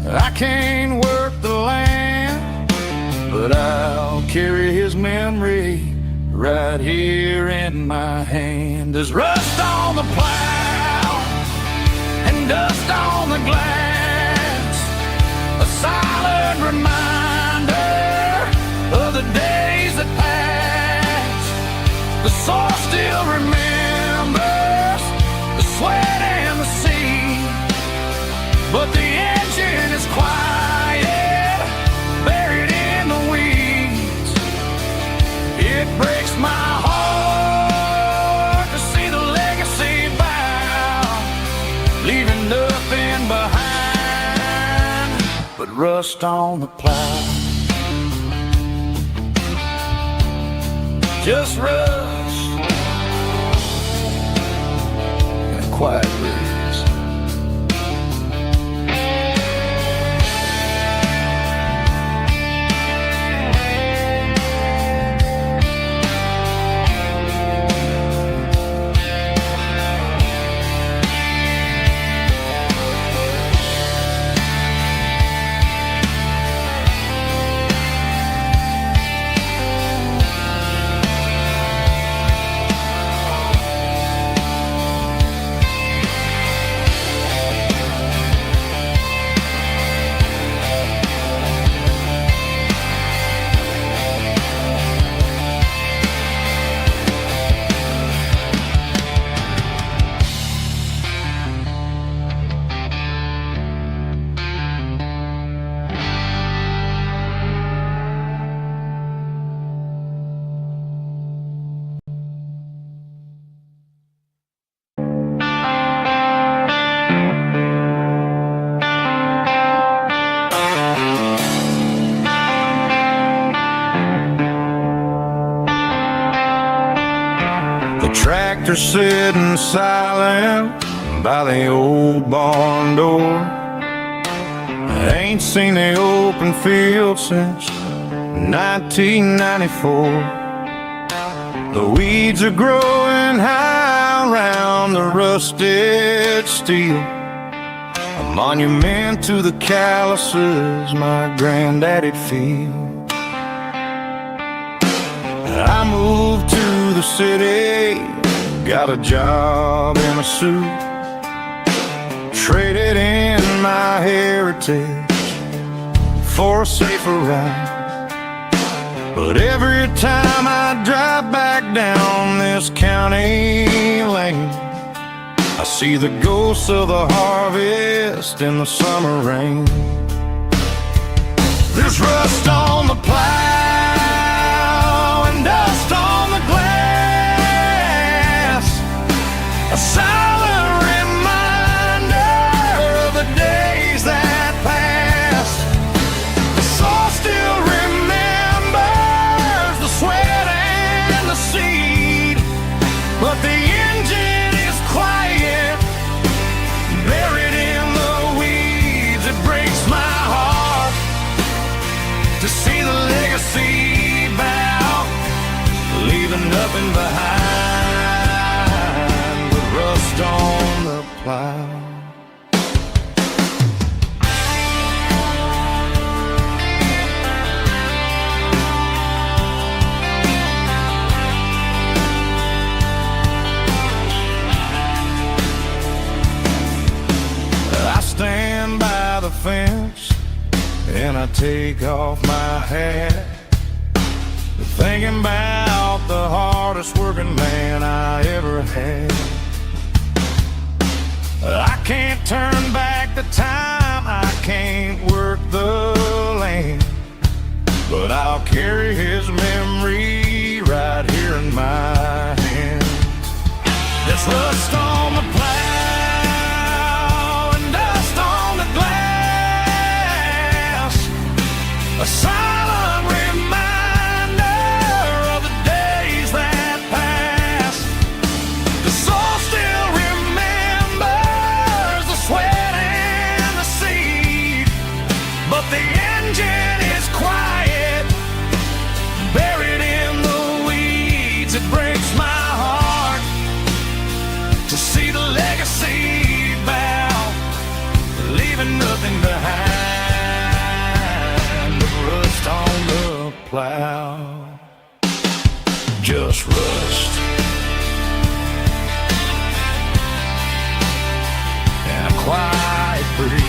I can't work the land, but I'll carry his memory right here in my hand. There's rust on the plow and dust on the glass, a silent reminder of the days that passed. The soul still remembers the sweat and the sea, but the engine is quiet, buried in the weeds. It breaks my heart to see the legacy bow, leaving nothing behind but rust on the plow. Just rust and a quiet breeze. Tractor sitting silent by the old barn door. I ain't seen the open field since 1994. The weeds are growing high around the rusted steel, a monument to the calluses my granddaddy feel. I moved to the city, got a job in a suit, traded in my heritage for a safer ride. But every time I I drive back down this county lane, I see the ghosts of the harvest in the summer rain. There's rust on the plow and dust on the glass, a silent reminder of the days that passed. The soul still remembers the sweat and the seed, but the engine is quiet, buried in the weeds. It breaks my heart to see the legacy bow, leaving nothing behind but rust on the plow. I stand by the fence and I take off my hat, thinking about the hardest working man I ever had. I can't turn back the time, I can't work the land, but I'll carry his memory right here in my hand. There's rust on the plow and dust on the glass, a silent reminder of the days that passed. The soul still remembers the sweat and the seed, but the engine is quiet, buried in the weeds. It breaks my heart to see the legacy bow, leaving nothing behind but rust on the plow. Just rust and a quiet breeze.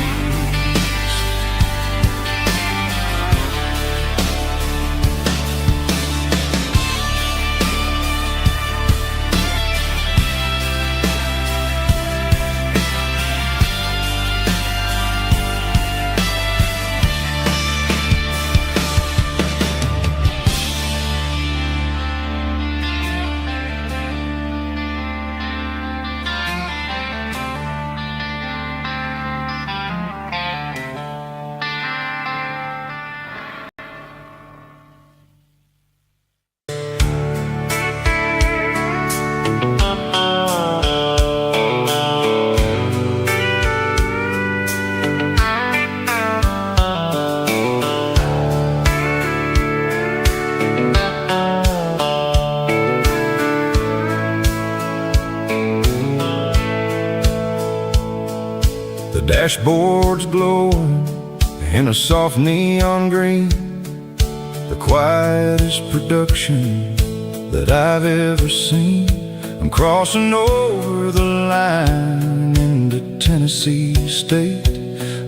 The dashboard's glowing in a soft neon green, the quietest production that I've ever seen. I'm crossing over the line into Tennessee State,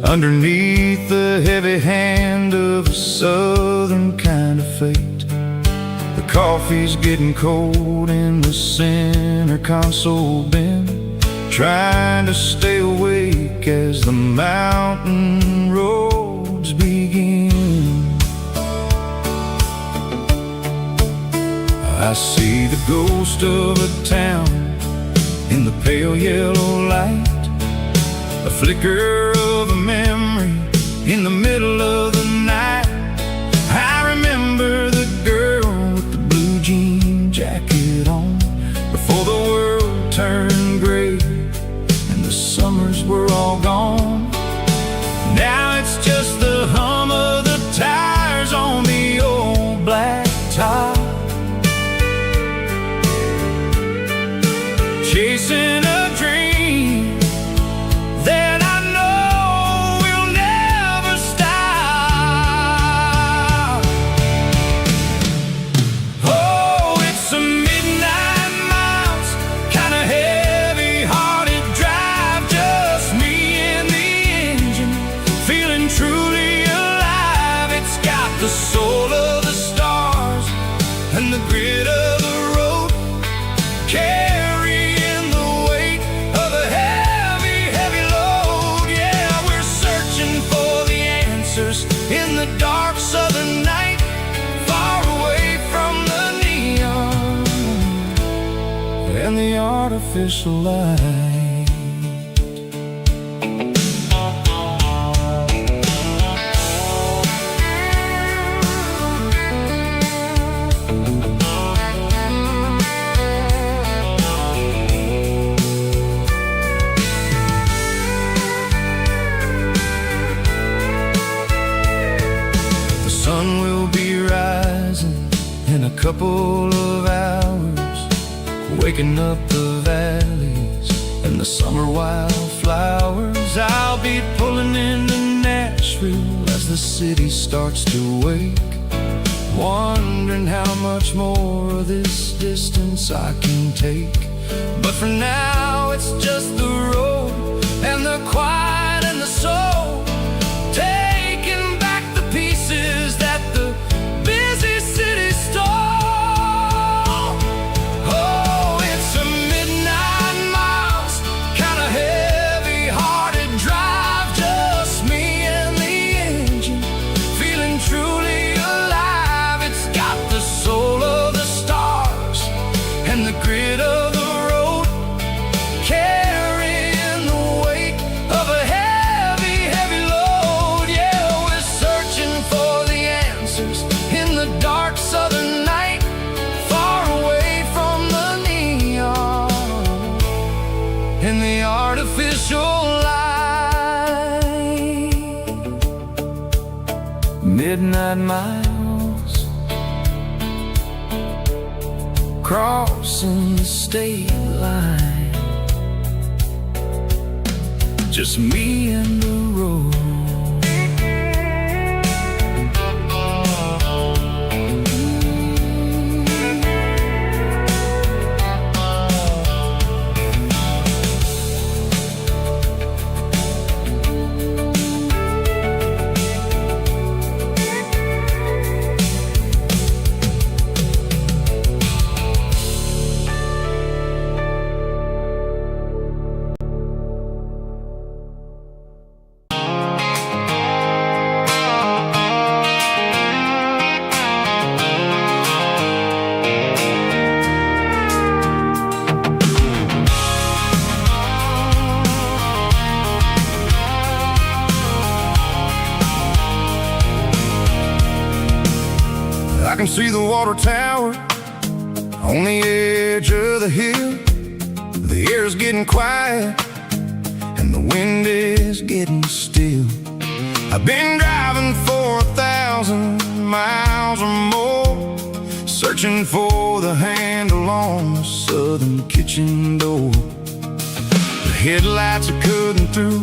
underneath the heavy hand of a southern kind of fate. The coffee's getting cold in the center console bin, trying to stay awake as the mountain roads begin. I see the ghost of a town in the pale yellow light, a flicker of a memory in the middle of the night. I remember the girl with the blue jean jacket on, before the world turned gray and the summers were all gone. Now it's just the hum of the tires on the old black top, chasing a dream that I know will never stop. Oh, it's a midnight miles, kinda heavy-hearted drive, just me and the engine, feeling truly alive. It's got the soul of the stars artificial light. The sun will be rising in a couple of hours, waking up the valleys and the summer wildflowers. I'll be pulling into Nashville as the city starts to wake, wondering how much more of this distance I can take. But for now it's just the road and the quiet and the soul, taking back the pieces that the busy city stole. Oh, it's a midnight miles, kinda heavy-hearted drive, just me and the engine, feeling truly alive. It's got the soul of the stars and the grit of the road, carrying the weight of a heavy, heavy load. Yeah, we're searching for the answers in the dark southern night, far away from the neon and the artificial light. Midnight miles, crossing the state line, just me and the road. I can see the water tower on the edge of the hill. The air's getting quiet and the wind is getting still. I've been driving for 1,000 miles or more, searching for the handle on the southern kitchen door. The headlights are cutting through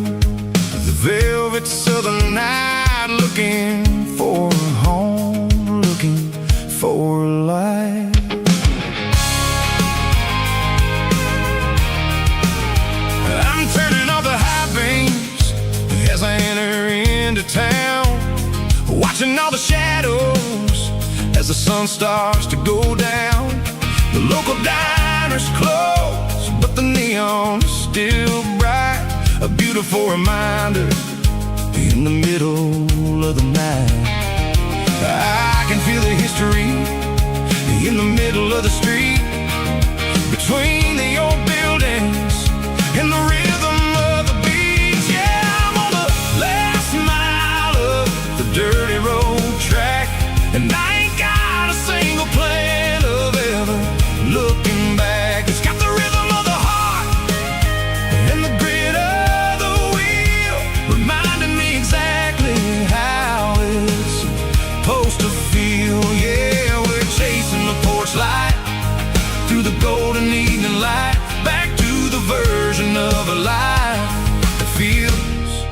the velvet southern night, looking for a home, looking for a life. I'm turning off the high beams as I enter into town, watching all the shadows as the sun starts to go down. The local diner's closed, but the neon is still bright, a beautiful reminder in the middle of the night. I can feel the history in the middle of the street, between the old buildings and the rhythm of the beat. Yeah, I'm on the last mile of the dirty road track, and I ain't got a single plan of ever looking back. It's got the rhythm of the heart and the grit of the wheel, reminding me exactly how it's supposed to feel. Yeah, we're chasing the porch light through the golden evening light, back to the version of a life that feels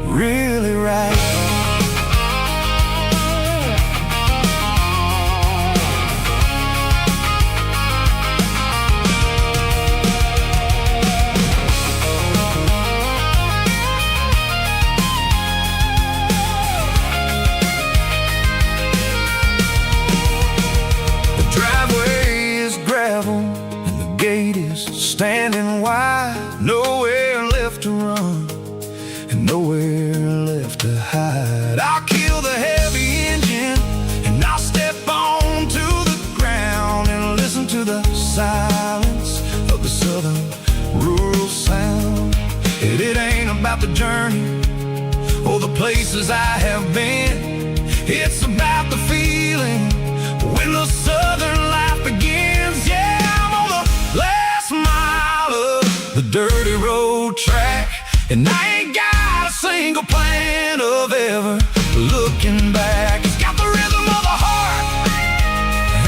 really right. Standing wide, nowhere left to run and nowhere left to hide. I'll kill the heavy engine and I'll step onto the ground and listen to the silence of the southern about the journey or the places I have been. It's about the feeling when the southern life begins. Yeah, I'm on the last mile of the dirty road track, and I ain't got a single plan of ever looking back. It's got the rhythm of the heart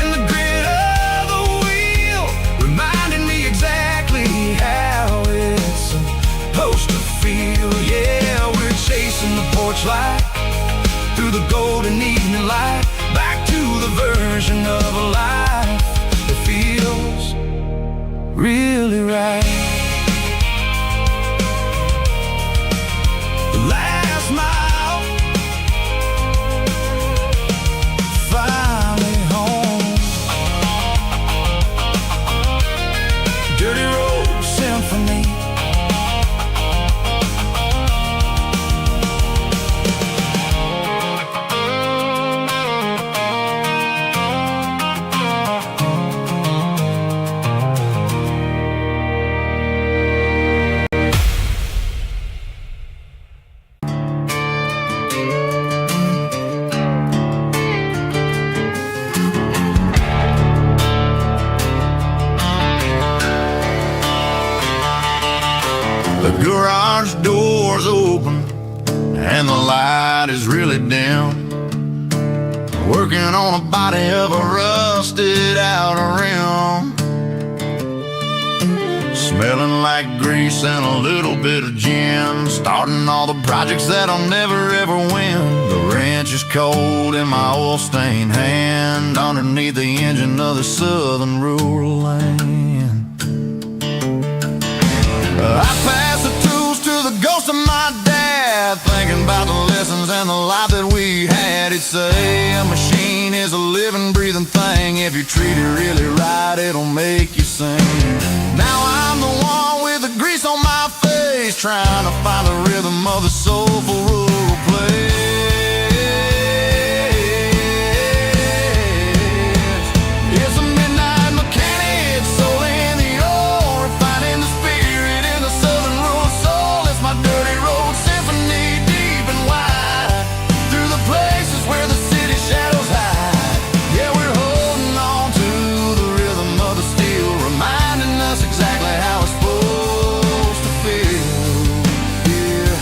and the grit of the wheel, reminding me exactly how it's supposed to feel. Yeah, we're chasing the porch light through the golden evening light, back to the version of a life that feels really right. The last mile, finally home. Dirty Road Symphony. The garage door's open and the light is really dim. Working on a body of a rusted out rim, smelling like grease and a little bit of gin. Starting all the projects that I'll never ever win. The wrench is cold in my oil-stained hand, underneath the engine of the southern rural land. I pass the tools to the ghost of my dad, thinking about the lessons and the life that we had. He'd say a machine is a living, breathing thing. If you treat it really right, it'll make you sing. Now I'm the one with the grease on my face, trying to find the rhythm of the soulful rural place. It's a midnight mechanic, soul in the ore, refining the spirit in the southern rural soul. It's my dirty road symphony, deep and wide, through the places where the city shadows hide. Yeah, we're holding on to the rhythm of the steel, reminding us exactly how it's supposed to feel. Yeah.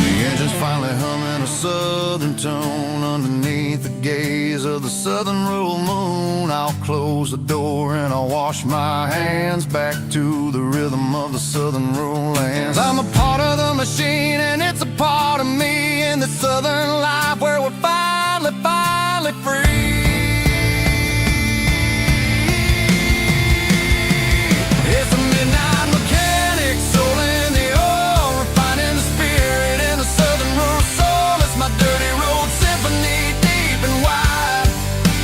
The engine's finally humming a southern tone underneath the gaze of the southern rural moon. I'll close the door and I'll wash my hands, back to the rhythm of the southern rural lands. I'm a part of the machine and it's a part of me, in the southern life where we're finally free. It's a midnight mechanic, soul in the ore, refining the spirit in the southern rural soul. It's my dirty road symphony, deep and wide,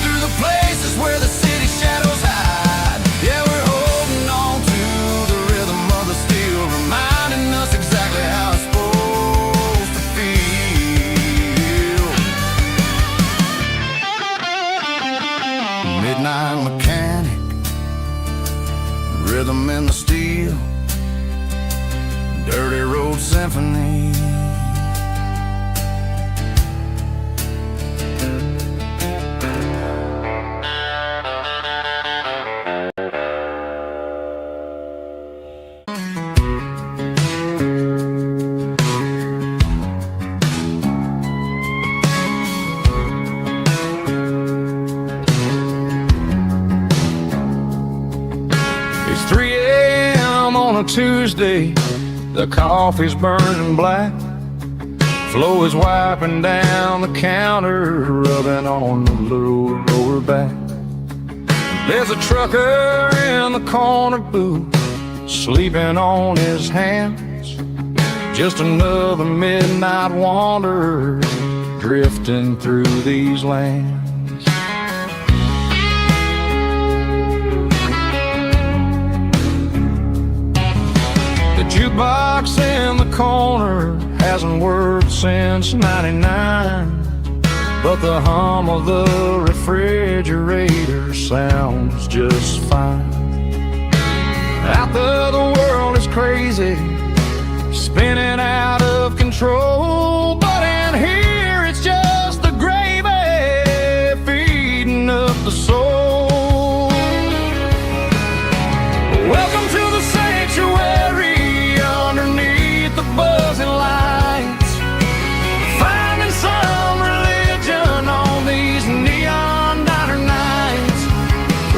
through the places where the city shadows hide. Yeah, we're holding on to the rhythm of the steel, reminding us exactly how it's supposed to feel. Midnight mechanic, rhythm in the steel, dirty road symphony. It's 3 a.m. on a Tuesday, the coffee's burning black. Flo is wiping down the counter, rubbing on the little lower back. There's a trucker in the corner booth, sleeping on his hands. Just another midnight wanderer, drifting through these lands. The jukebox in the corner hasn't worked since '99, but the hum of the refrigerator sounds just fine. Out there the world is crazy, spinning out of control, but in here it's just the gravy feeding up the soul. Welcome to the sanctuary underneath the buzzing lights, finding some religion on these neon diner nights,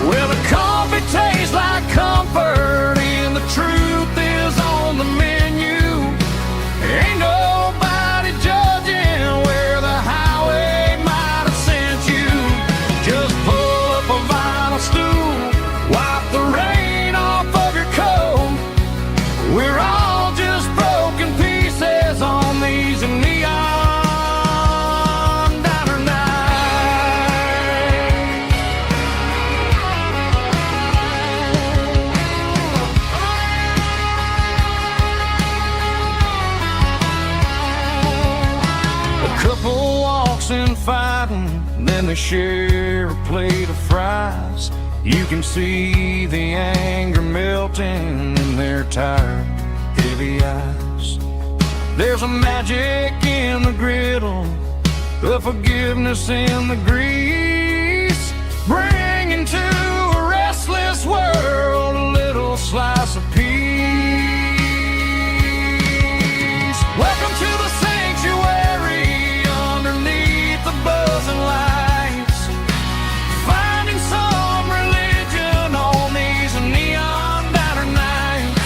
where the coffee tastes like comfort and the truth is on the menu. Ain't nobody judging where the highway might have sent you. Just pull up a vinyl stool, wipe the rain off of your coat. We're all just broken pieces on these neon diner nights. A couple walks in fighting, then they share a plate of fries. You can see the anger melting in their tired, heavy eyes. There's a magic in the griddle, a forgiveness in the grease, bringing to a restless world a little slice of peace. Welcome to the sanctuary underneath the buzzing lights, finding some religion on these neon diner nights,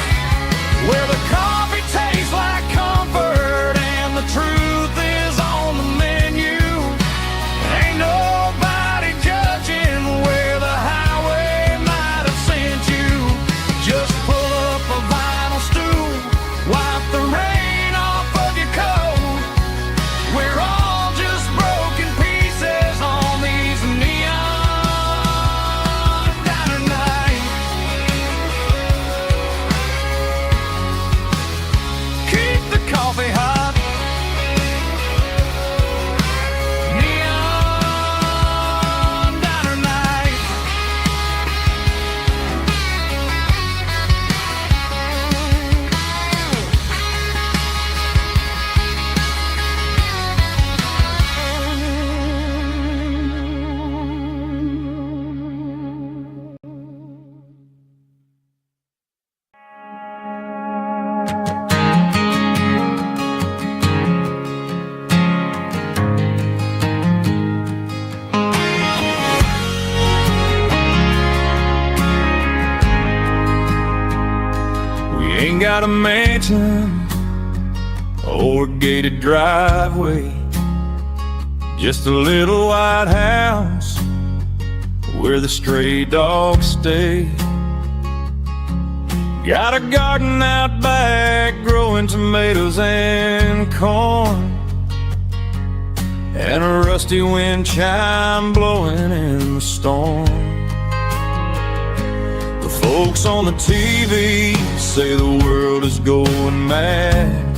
where the coffee tastes like comfort and the truth is on the menu. Ain't nobody judging where the highway might have sent you. Just pull up a vinyl stool, wipe the rain off of your coat. We're all just broken pieces on these neon diner nights. Keep the coffee hot. Neon diner nights. We ain't got a mansion or a gated driveway, just a little white house where the stray dogs stay. Got a garden out back growing tomatoes and corn, and a rusty wind chime blowing in the storm. The folks on the TV say the world is going mad,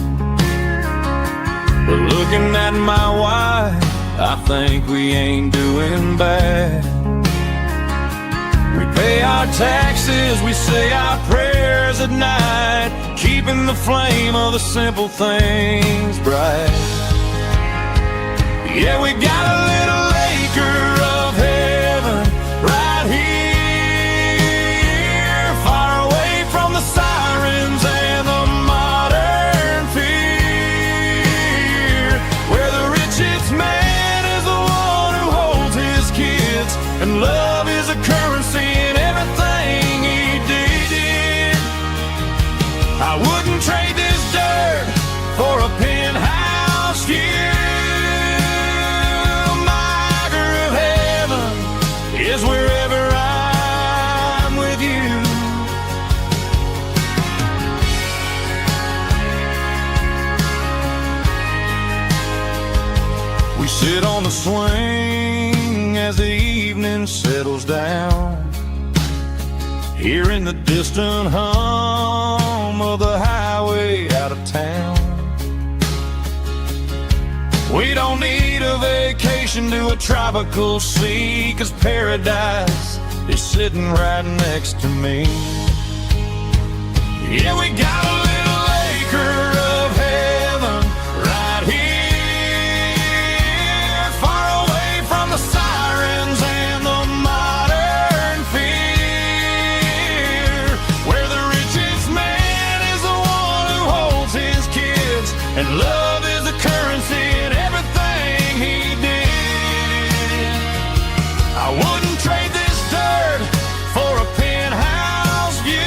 but looking at my wife, I think we ain't doing bad. We pay our taxes, we say our prayers at night, keeping the flame of the simple things bright. Yeah, we got a little acre of heaven right here, far away from the sirens and the modern fear, where the richest man is the one who holds his kids, and love is a currency in everything he did. I wouldn't trade this dirt for a penthouse view. Is wherever I'm with you. We sit on the swing as the evening settles down, hearing the distant hum of the highway out of town. We don't need a vacation to a tropical sea, 'cause paradise is sitting right next to me. Yeah, we got a little acre of heaven right here, far away from the sirens and the modern fear, where the richest man is the one who holds his kids, and love is the currency in everything he did. I wouldn't trade this dirt for a penthouse view.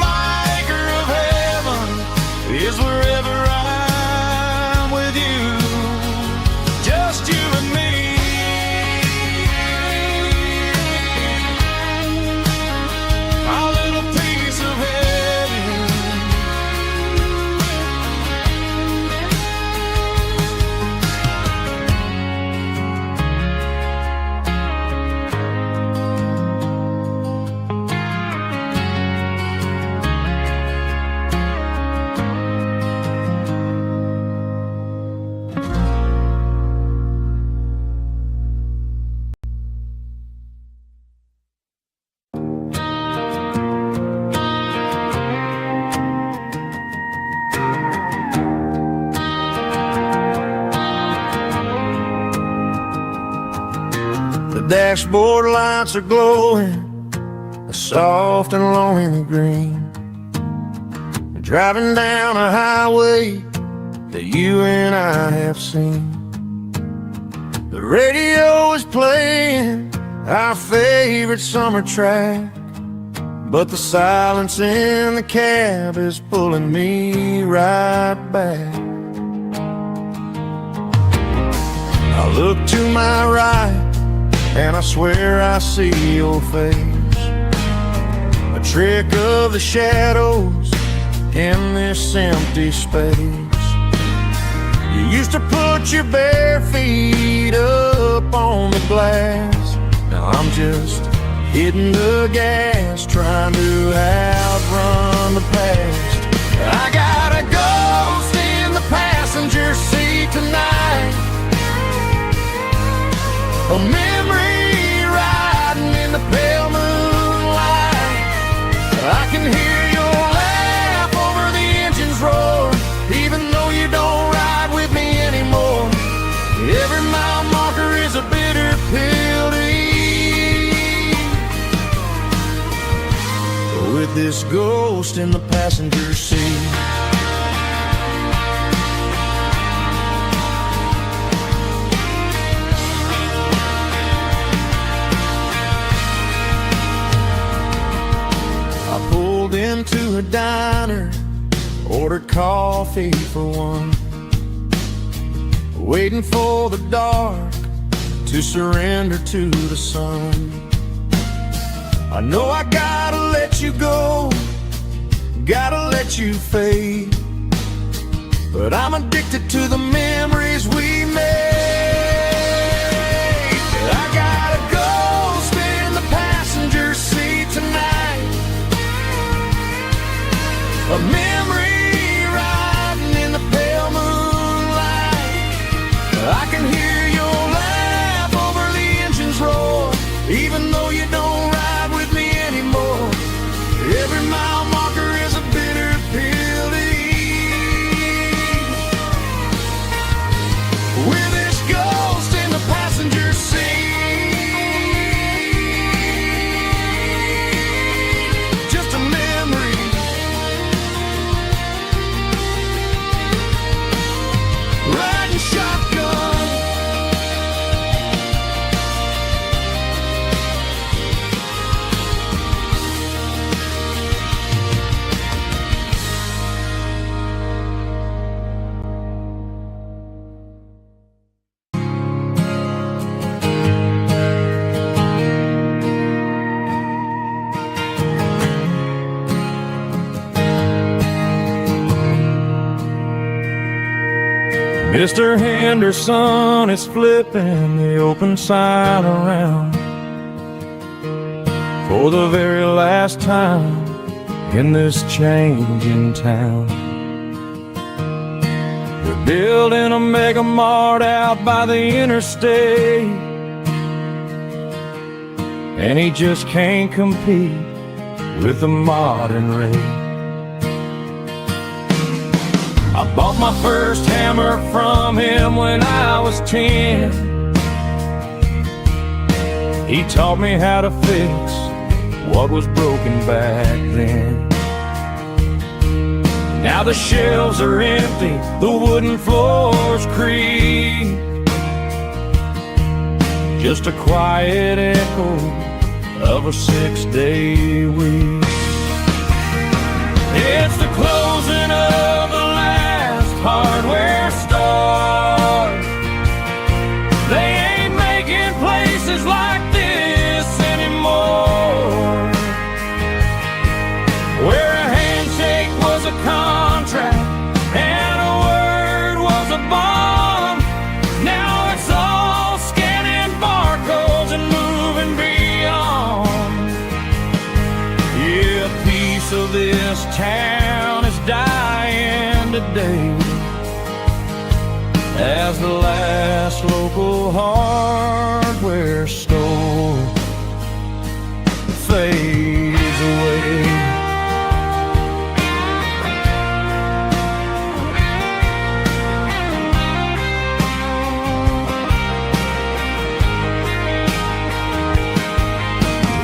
My acre of heaven is wherever I'm with you, just you and me. My little piece of heaven. The dashboard lights are glowing a soft and lonely green. Driving down a highway that you and I have seen. The radio is playing our favorite summer track, but the silence in the cab is pulling me right back. I look to my right and I swear I see your face, a trick of the shadows in this empty space. You used to put your bare feet up on the glass. Now I'm just hitting the gas, trying to outrun the past. I got a ghost in the passenger seat tonight, a memory riding in the pale moonlight. I can hear your laugh over the engine's roar, even though you don't ride with me anymore. Every mile marker is a bitter pill to eat, with this ghost in the passenger seat. Into a diner, ordered coffee for one, waiting for the dark to surrender to the sun. I know I gotta let you go, gotta let you fade, but I'm addicted to the memories we made. I got a ghost in the passenger seat tonight, a memory riding in the pale moonlight. I can hear your laugh over the engine's roar, even though you don't ride with me anymore. Every mile marker is a bitter pill to eat, with this ghost in the passenger seat. Just a memory, riding shotgun. Mr. Henderson is flipping the open sign around. for the very last time in this changing town. They're building a mega mart out by the interstate, and he just can't compete with the modern rate. I bought my first hammer from him when I was 10. He taught me how to fix what was broken back then. Now the shelves are empty, the wooden floors creak, just a quiet echo of a 6-day week. It's the closing of the last hardware store. They ain't making places like this anymore, where a handshake was a contract and a word was a bond. Now it's all scanning barcodes and moving beyond. Yeah, a piece of this town is dying today as the last local hardware store fades away.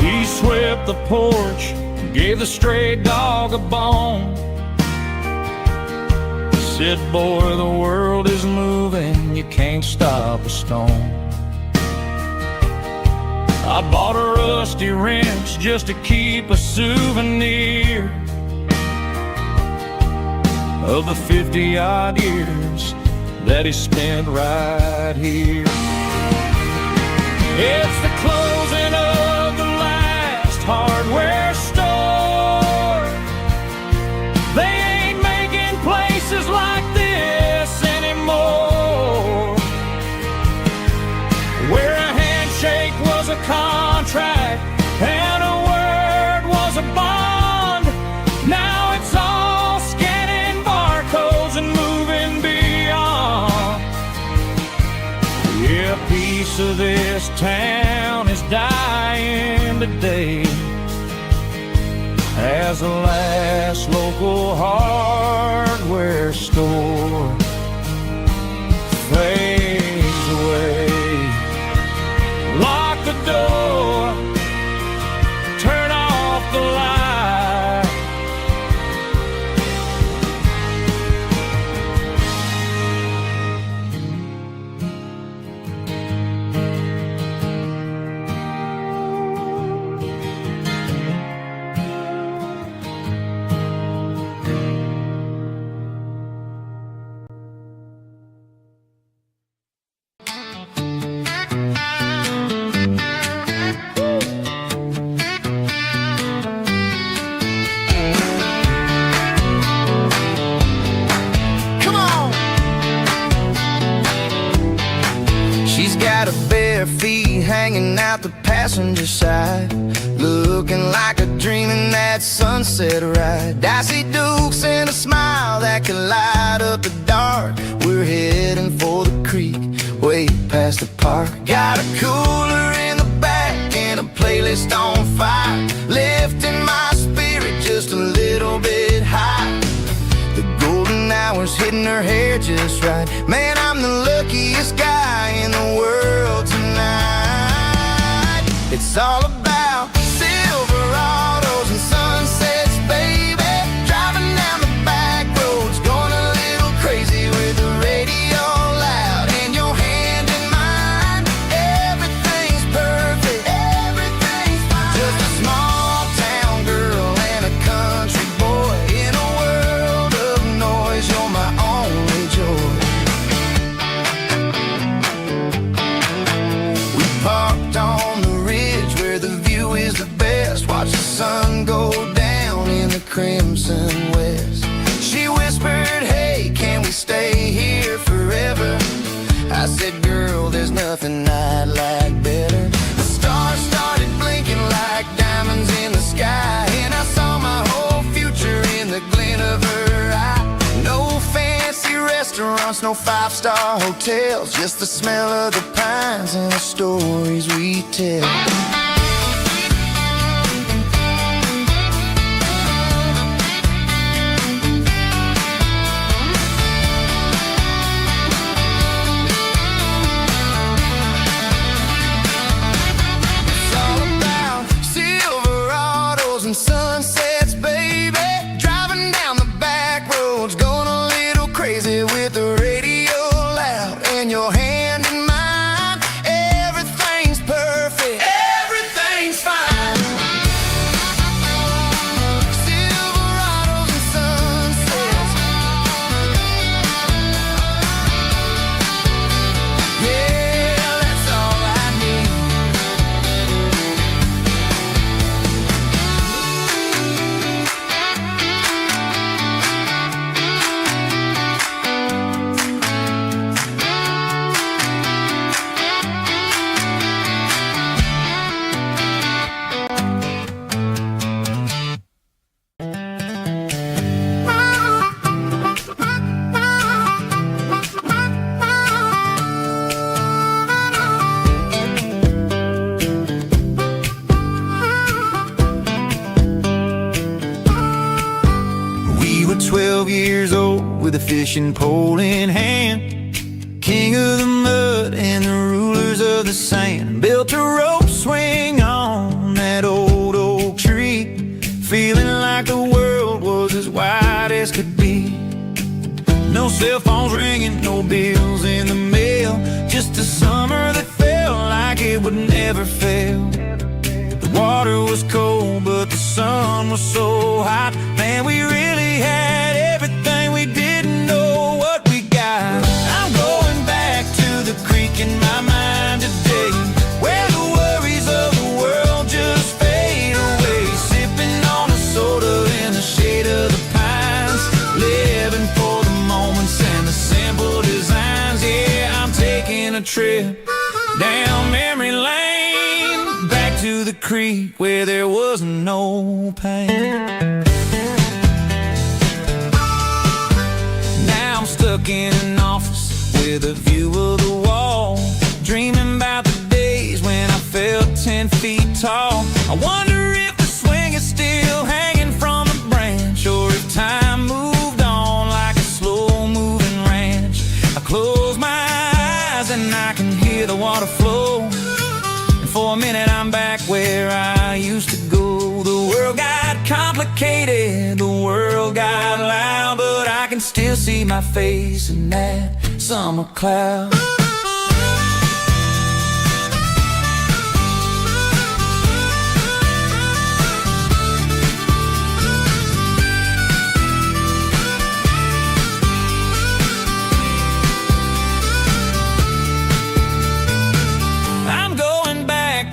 He swept the porch, gave the stray dog a bone, said, boy, the world is moving, you can't stop a stone. I bought a rusty wrench just to keep a souvenir of the 50-odd years that he spent right here. It's the closing of the last hardware store. They ain't making places like this anymore, where a handshake was a contract and a word was a bond. Now it's all scanning barcodes and moving beyond. Yeah, a piece of this town is dying today as the last local hardware store fades away. Lock the door, turn off the light. Feet hanging out the passenger side, looking like a dream in that sunset ride. Dicey dukes and a smile that can light up the dark. We're heading for the creek, way past the park. Got a cooler in the back and a playlist on fire, lifting my spirit just a little bit high. The golden hour's hitting her hair just right. Man, I'm the luckiest guy in the world tonight. It's all about Silverados and sunsets, baby. Driving down the back roads, going a little crazy with the radio loud and your hand in mine. Everything's perfect, everything's fine. Just a small town girl and a country boy in a world of noise. You're my only joy. We parked on the ridge where the view is the best. Watch the sun go down in the crimson west. She whispered, hey, can we stay here forever? I said, girl, there's nothing I'd like better. The stars started blinking like diamonds restaurants, no five-star hotels, just the smell of the pines and the stories we tell. And sunsets, baby, driving down the back roads, going a little crazy with the radio loud and your hand in mine. Everything's perfect, everything's fine. Silverados and sunsets, yeah, that's all I need. We were 12 years old with a fishing pole in hand, king of the mud and the rulers of the sand. Built a rope swing on that old oak tree, feeling like the world was as wide as could be. No cell phones ringing, no bills in the mail, just a summer that felt like it would never fail. The water was cold, but the sun was so hot. Man, we really had everything, we didn't know what we got. I'm going back to the creek in my mind today, where the worries of the world just fade away. Sipping on a soda in the shade of the pines, living for the moments and the simple designs. Yeah, I'm taking a trip down memory lane, back to the creek where there was no pain. Now I'm stuck in an office with a view of the wall, dreaming about the days when I felt 10 feet tall. I wonder if the swing is still hanging from the branch, or if time moved on like a slow-moving ranch. I close my eyes and I can hear the water flow, and for a minute I'm back where I used to go. The world got complicated, the world got loud, but I can still see my face in that summer cloud.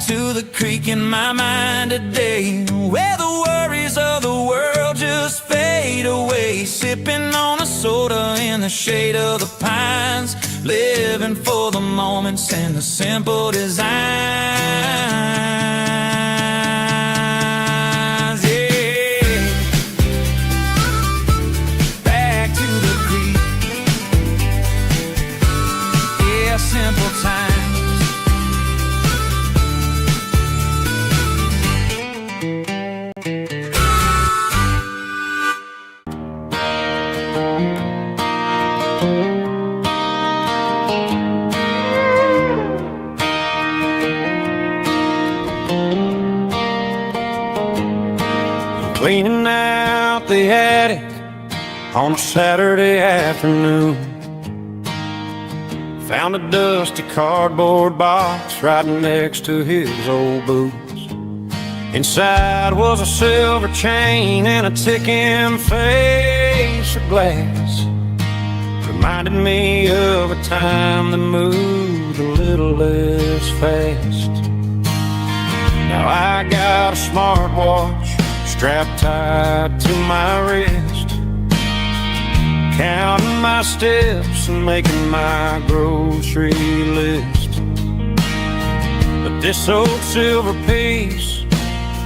To the creek in my mind today, where the worries of the world just fade away. Sipping on a soda in the shade of the pines, living for the moments and the simple designs. Yeah, back to the creek. Yeah, simple times. Cleaning out the attic on a Saturday afternoon, found a dusty cardboard box right next to his old boots. Inside was a silver chain and a ticking face of glass, reminded me of a time that moved a little less fast. Now I got a smartwatch strapped tight to my wrist, counting my steps and making my grocery list. But this old silver piece,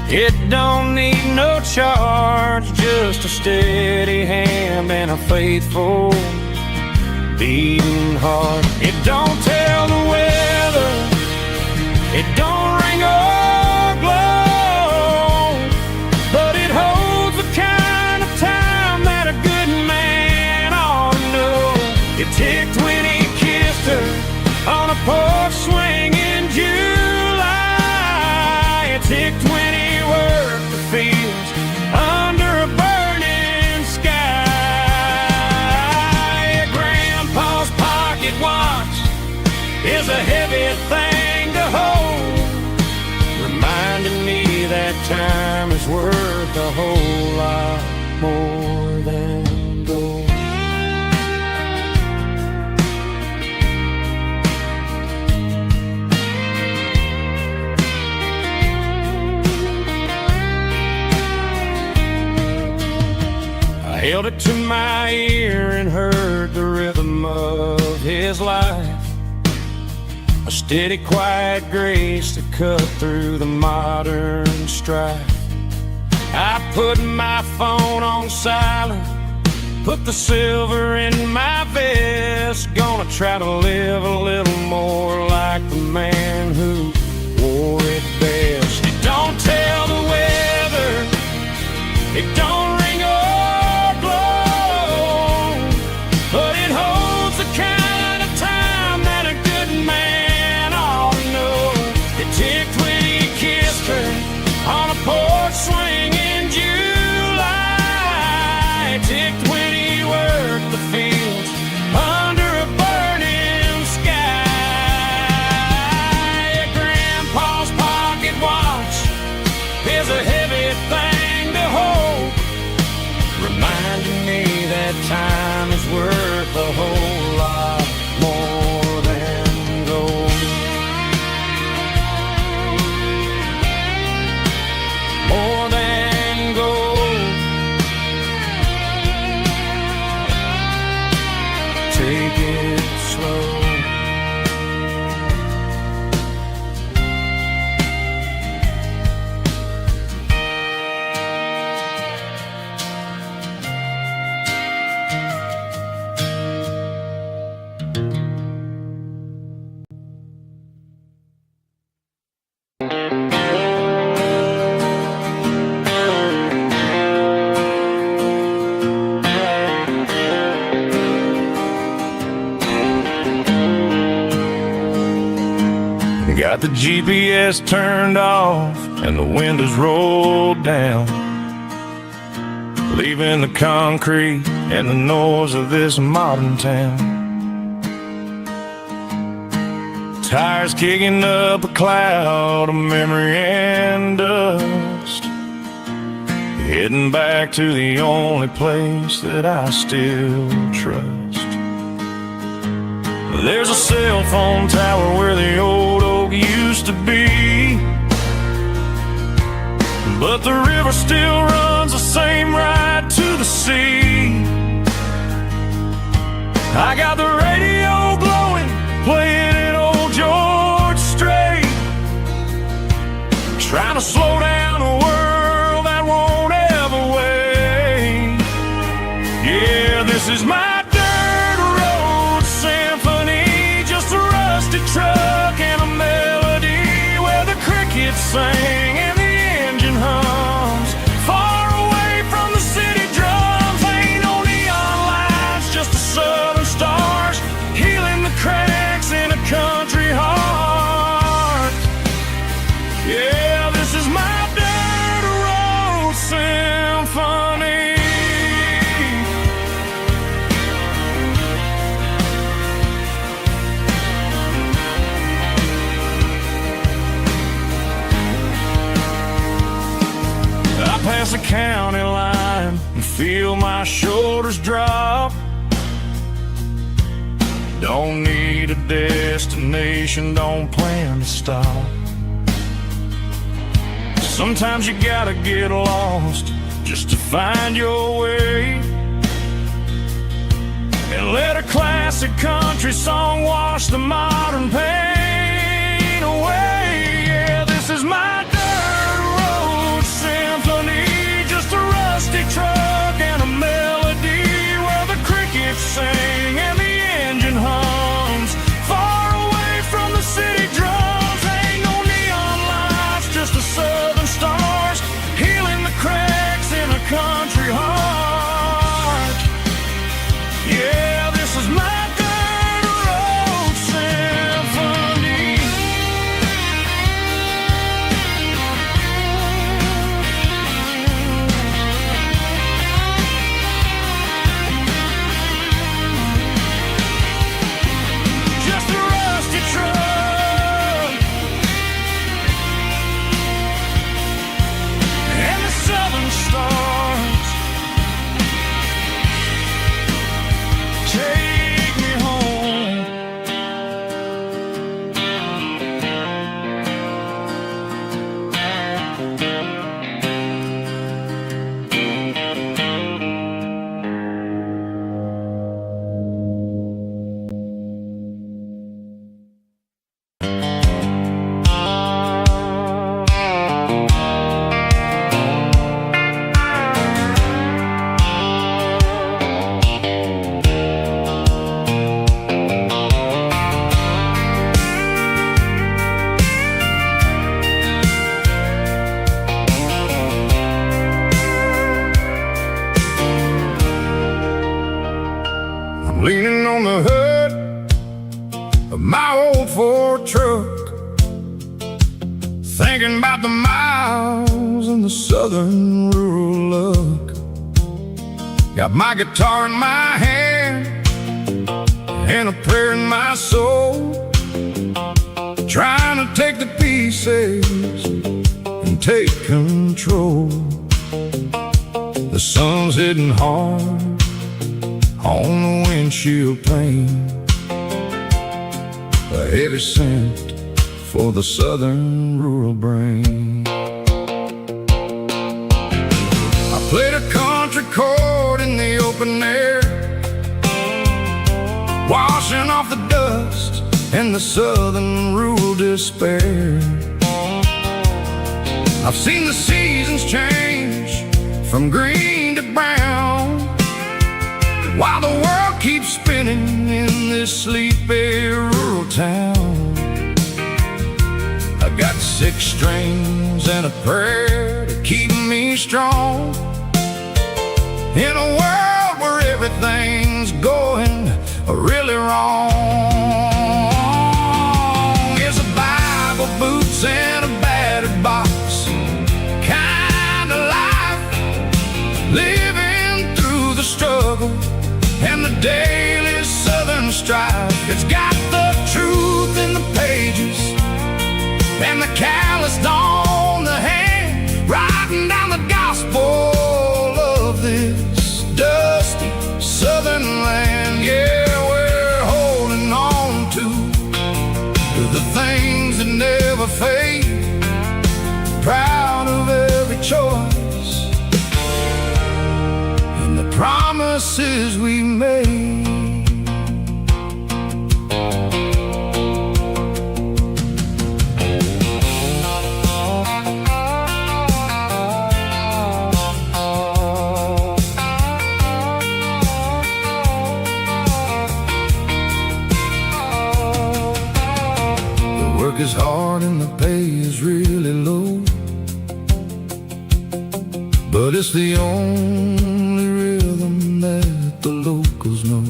it don't need no charge, just a steady hand and a faithful beating heart. It don't tell the weather, it don't ring or glow, but it holds the kind of time that a good man ought to know. It ticked when he kissed her on a porch swing in July. It ticked when he worked the fields under a burning sky. Grandpa's pocket watch is a heavy thing to hold, reminding me that time is worth a whole lot more than gold. I held it to my ear and heard the rhythm of his life, a steady, quiet grace that cut through the modern strife. I put my phone on silent, put the silver in my vest. Gonna try to live a little more like the man who wore it best. It don't tell the weather, it don't ring or glow, but it holds the kind of time that a good man ought to know. It ticked when he kissed her on a porch swing in July. It ticked when he worked the fields under a burning sky. Grandpa's pocket watch is a heavy thing to hold, reminding me that time is worth a whole lot more than gold. More than gold. Take it slow. Got the GPS turned off and the windows rolled down, leaving the concrete and the noise of this modern town. Tires kicking up a cloud of memory and dust, heading back to the only place that I still trust. There's a cell phone tower where the old oak used to be, but the river still runs the same right to the sea. I got the radio glowing, playing it old George Strait, trying to slow down a world that won't ever wait. Yeah, this is my dirt road symphony, just a rusty truck and a melody where the crickets sing and the engine hums. Far away from the city drums, ain't no neon lights, just the southern stars healing the cracks in a country heart. Yeah, this is my dirt road symphony. I pass the county line and feel my shoulders drop. Don't need a destination, don't plan to stop. Sometimes you gotta get lost just to find your way, and let a classic country song wash the modern pain away. Yeah, this is my dirt road symphony, just a rusty truck and a melody where the crickets sing and the truck, thinking about the miles and the southern rural look. Got my guitar in my hand and a prayer in my soul, trying to take the pieces and take control. The sun's hitting hard on the windshield pane, a heavy scent for the southern rural brain. I played a country chord in the open air, washing off the dust and the southern rural despair. I've seen the seasons change from green to brown, while the world keeps spinning in this sleepy rural town. I got 6 strings and a prayer to keep me strong, in a world where everything's going really wrong. It's a Bible, boots, and a battered box kind of life, living through the struggle and the daily southern strife. It's got the truth in the pages and the calloused on the hand, writing down the gospel of this dusty southern land. Yeah, we're holding on to the things that never fade, proud of every choice and the promises we made. Is hard and the pay is really low, but it's the only rhythm that the locals know.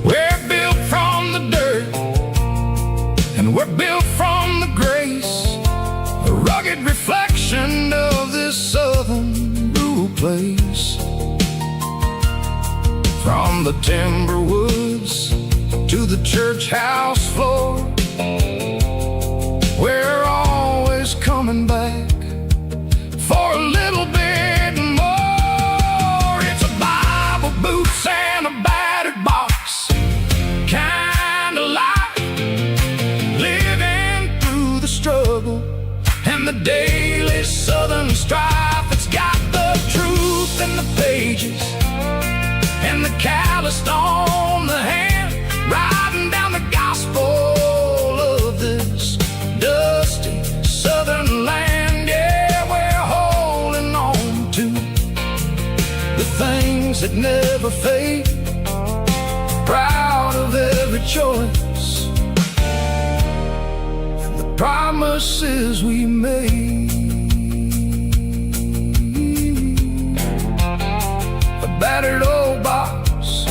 We're built from the dirt and we're built from the grace, a rugged reflection of this southern rural place. From the timber woods to the church house floor, we're always coming back for a little bit more. It's a Bible, boots, and a battered box kind of life, living through the struggle and the daily southern strife. It's got the truth in the pages and the calloused on the hand, writing down the gospel of this dusty southern land. Yeah, we're holding on to the things that never fade, proud of every choice and the promises we made. A battered old box,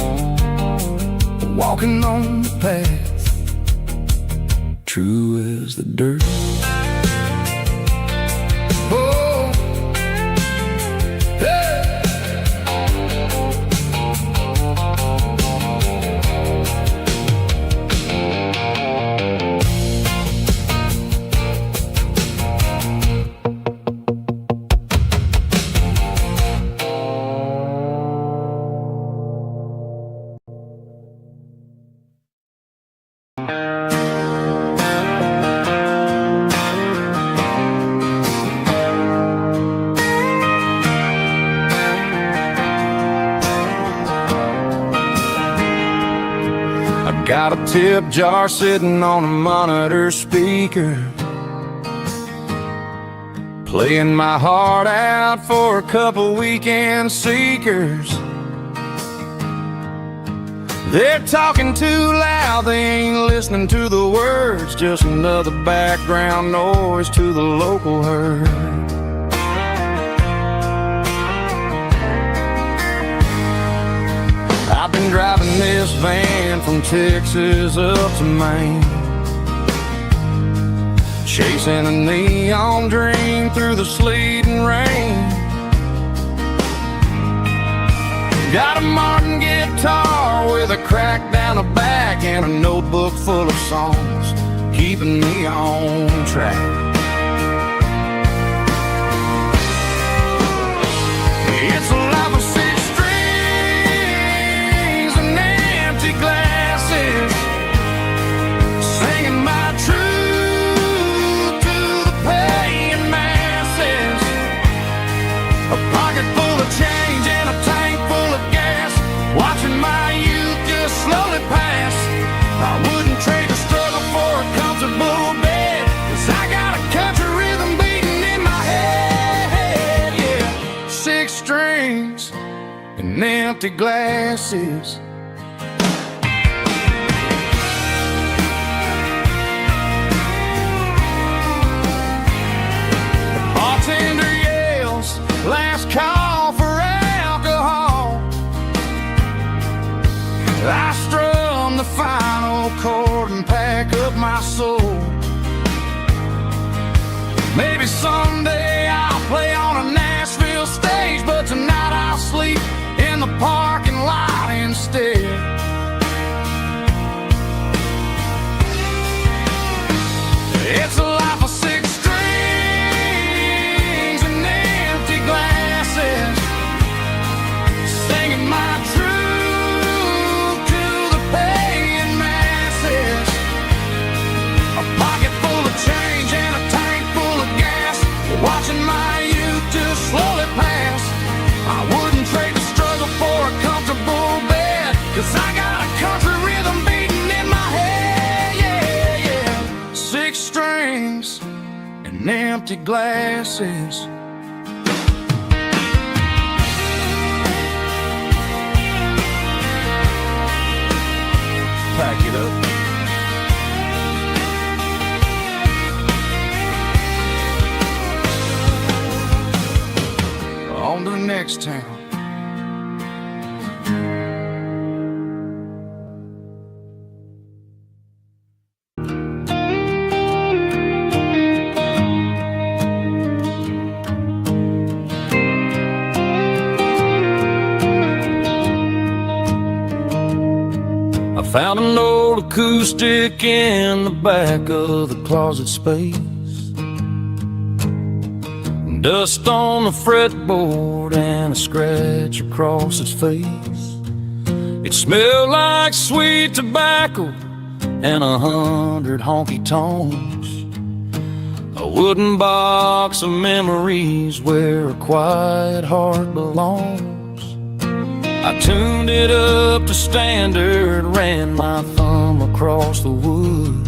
walking on the path, true as the dirt. Oh, hey. Got a tip jar sitting on a monitor speaker, playing my heart out for a couple weekend seekers. They're talking too loud, they ain't listening to the words, just another background noise to the local herd. I've been driving this van from Texas up to Maine, chasing a neon dream through the sleet and rain. Got a Martin guitar with a crack down the back and a notebook full of songs keeping me on track. It's a life of six strings and empty glasses, singing my truth to the paying masses. A pocket full of change and a tank full of gas, watching my youth just slowly pass. I wouldn't trade the struggle for a comfortable bed, 'cause I got a country rhythm beating in my head, yeah. Six strings and empty glasses. The bartender yells, last call for alcohol. I strum the final chord and pack up my soul. Maybe someday I'll play on a Nashville stage, but tonight I'll sleep in the parking lot instead. It's a life of six strings and empty glasses, singing my truth to the paying masses. A pocket full of change and a tank full of gas, watching my youth just slowly pass. I wouldn't trade the struggle for a comfortable bed, 'cause I got a country rhythm beating in my head, yeah, yeah. Six strings and empty glasses. Pack it up. On to the next town. I found an old acoustic in the back of the closet space. Dust on the fretboard and a scratch across its face. It smelled like sweet tobacco and 100 honky-tonks. A wooden box of memories where a quiet heart belongs. I tuned it up to standard, ran my thumb across the wood,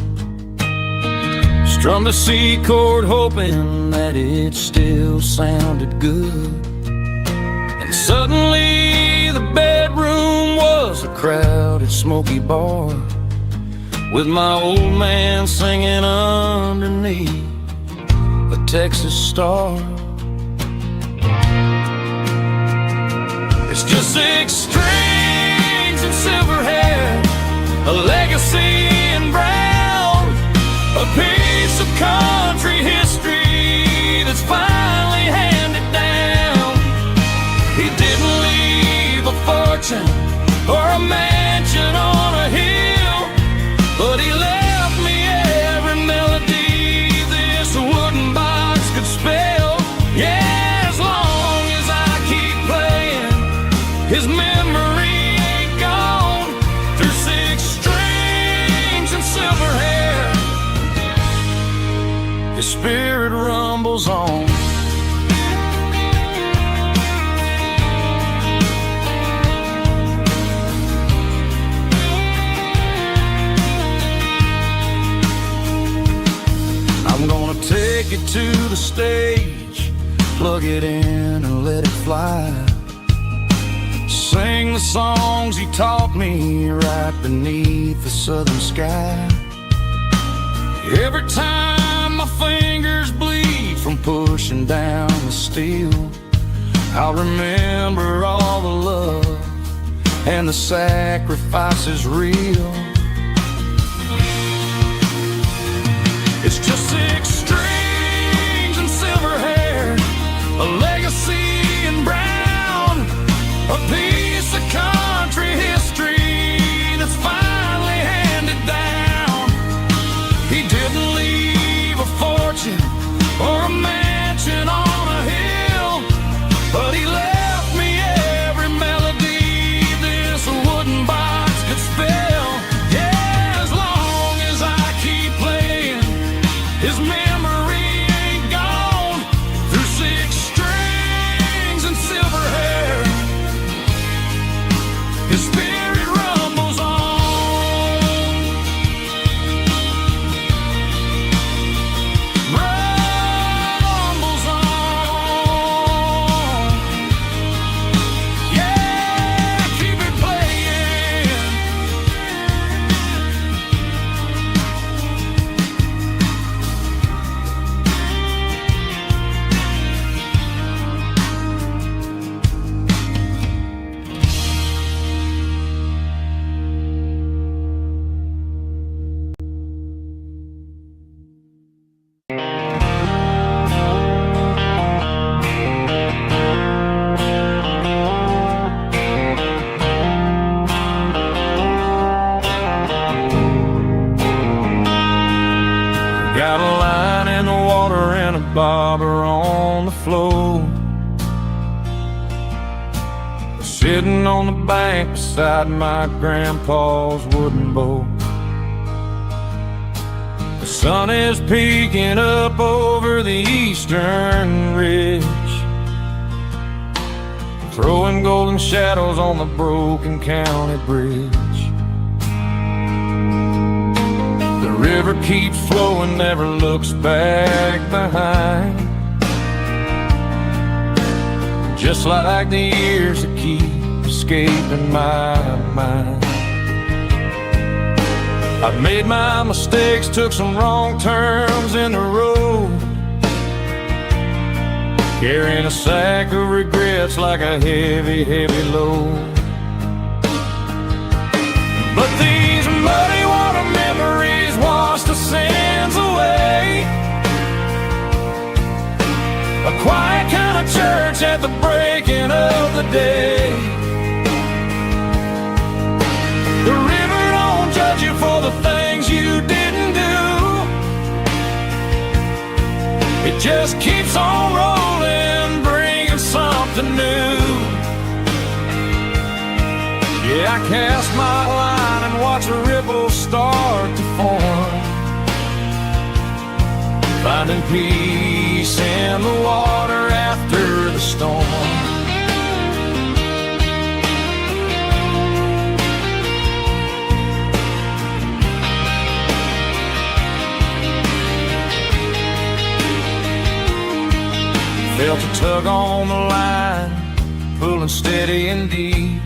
strummed a C chord hoping that it still sounded good. And suddenly the bedroom was a crowded smoky bar, with my old man singing underneath a Texas star. It's just six strings and silver hair, a legacy in brown, a piece of country history that's finally handed down. He didn't leave a fortune or a mansion on a hill, but he left me every melody this wooden box could spell. Yeah, as long as I keep playing, his memory ain't gone. Through six strings and silver hair, his spirit rumbles on. I'm gonna take it to the stage, plug it in and let it fly. Sing the songs he taught me right beneath the southern sky. Every time my fingers bleed from pushing down the steel, I'll remember all the love and the sacrifice is real. It's just six strings didn't leave a fortune or a mansion on a hill, but he left me every melody this wooden box could spell. Yeah, as long as I keep playing, his memory ain't gone. Through 6 strings and silver hair, his spirit rumbles on. Rumbles on. Yeah, keep it playing. Got a line in the water and a bobber on the floor, sitting on the bank beside my grandpa's wooden boat. The sun is peeking up over the eastern ridge, throwing golden shadows on the broken county bridge. The river keeps flowing, never looks back behind, just like the years that keep escaping my mind. I've made my mistakes, took some wrong turns in the road, carrying a sack of regrets like a heavy, heavy load. But these muddy water memories wash the sins away. A quiet kind of church at the breaking of the day. The river don't judge you for the things you didn't do. It just keeps on rolling, bringing something new. Yeah, I cast my line and watch a ripple start to form, finding peace in the water after the storm. Felt a tug on the line, pulling steady and deep.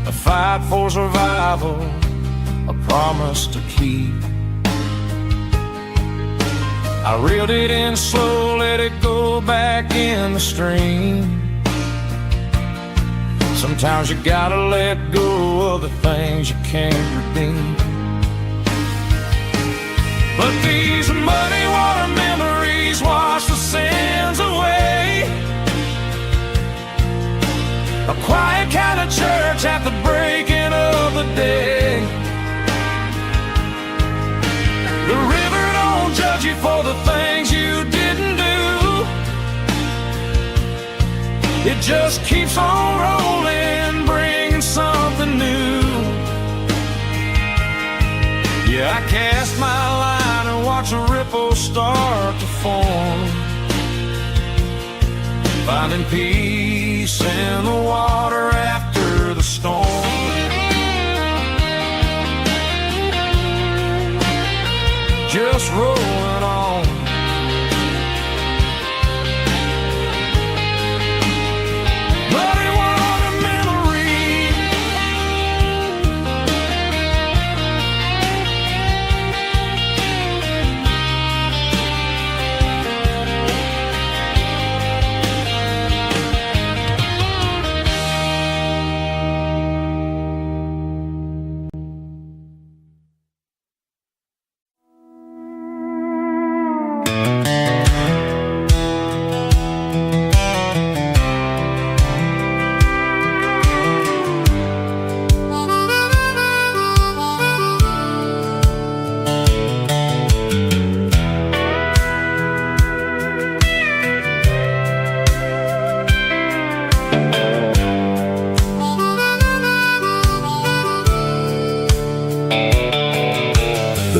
A fight for survival, a promise to keep. I reeled it in slow, let it go back in the stream. Sometimes you gotta let go of the things you can't redeem. But these muddy water memories wash the sins away. A quiet kind of church at the breaking of the day. The river don't judge you for the things you didn't do. It just keeps on rolling, bringing something new. Yeah, I cast my line and watch a ripple start to form, finding peace in the water after the storm. Just rolling on. Muddy water memory.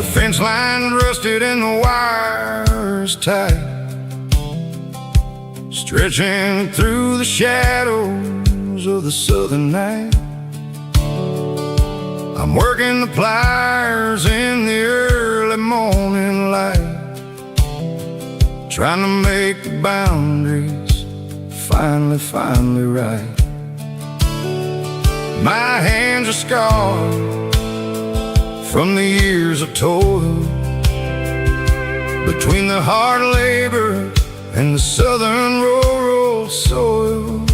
The fence line rusted and the wires tight, stretching through the shadows of the southern night. I'm working the pliers in the early morning light, trying to make the boundaries finally right. My hands are scarred from the years of toil, between the hard labor and the southern rural soil.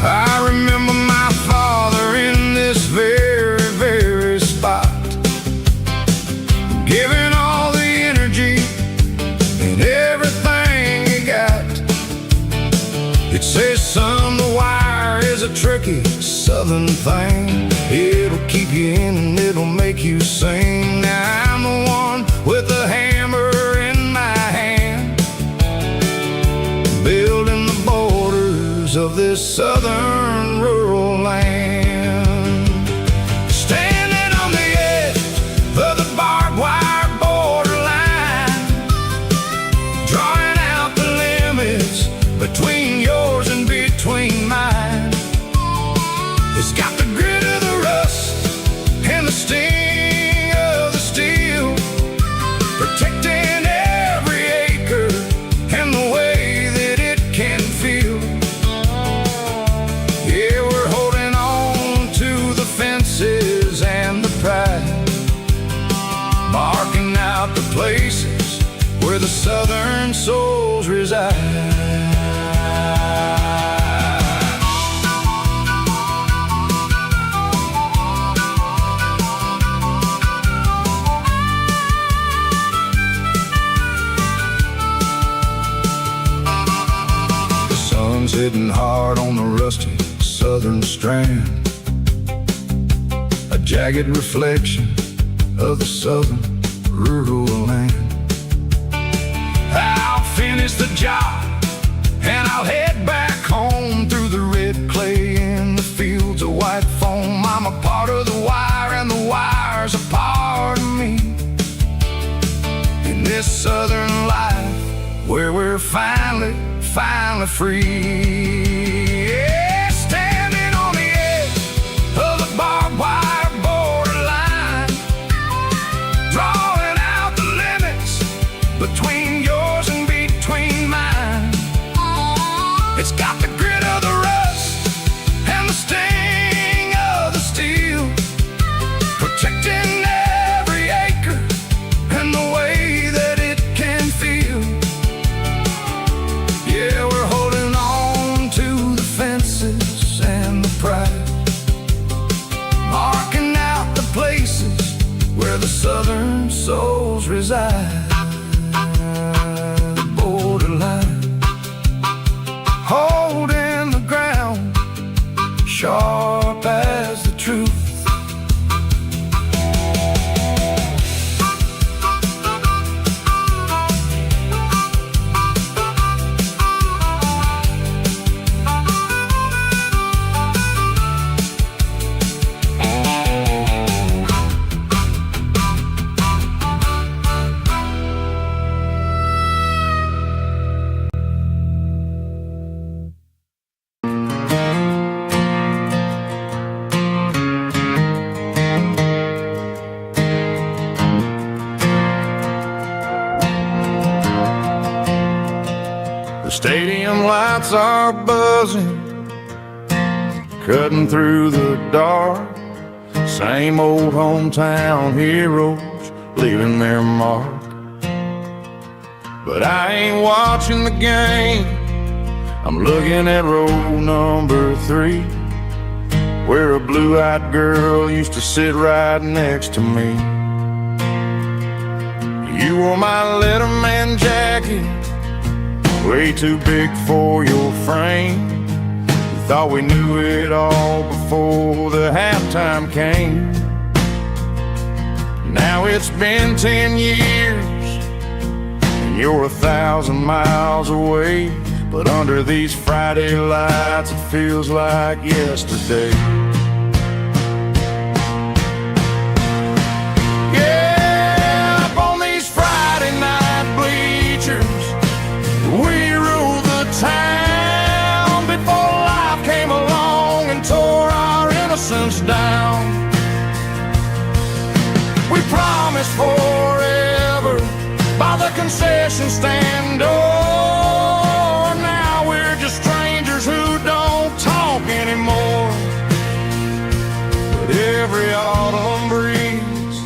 I remember my father in this very spot, giving all the energy and everything he got. It says, son, the wire is a tricky southern thing. It'll keep you in and it'll make you sing. Now I'm the one with the hammer in my hand, building the borders of this southern rural land. Standing on the edge of the barbed wire borderline, drawing out the limits between yours and between mine. It's got the grit of the rust and the sting of the steel, protecting every acre and the way that it can feel. Yeah, we're holding on to the fences and the pride, marking out the places where the southern souls reside. Hitting hard on the rusty southern strand, a jagged reflection of the southern rural land. I'll finish the job and I'll head back home through the red clay in the fields of white foam. I'm a part of the wire and the wire's a part of me, in this southern life where we're finally free. Yeah, standing on the edge of the barbed wire borderline, drawing out the limits between yours and between mine. It's got the grit of the rust and the sting of the steel, protecting every acre and the way that it can feel. Yeah, we're holding on to the fences and the pride, marking out the places where the southern souls reside. The borderline, holding the ground, sharp as the truth. Stadium lights are buzzing, cutting through the dark. Same old hometown heroes leaving their mark. But I ain't watching the game, I'm looking at row number 3, where a blue-eyed girl used to sit right next to me. You wore my Letterman jacket, way too big for your frame. We thought we knew it all before the halftime came. Now it's been 10 years and you're 1,000 miles away, but under these Friday lights it feels like yesterday. Yeah, up on these Friday night bleachers, we ruled the town before life came along and tore our innocence down. We promised forever by the concession stand door. Now we're just strangers who don't talk anymore. But every autumn breeze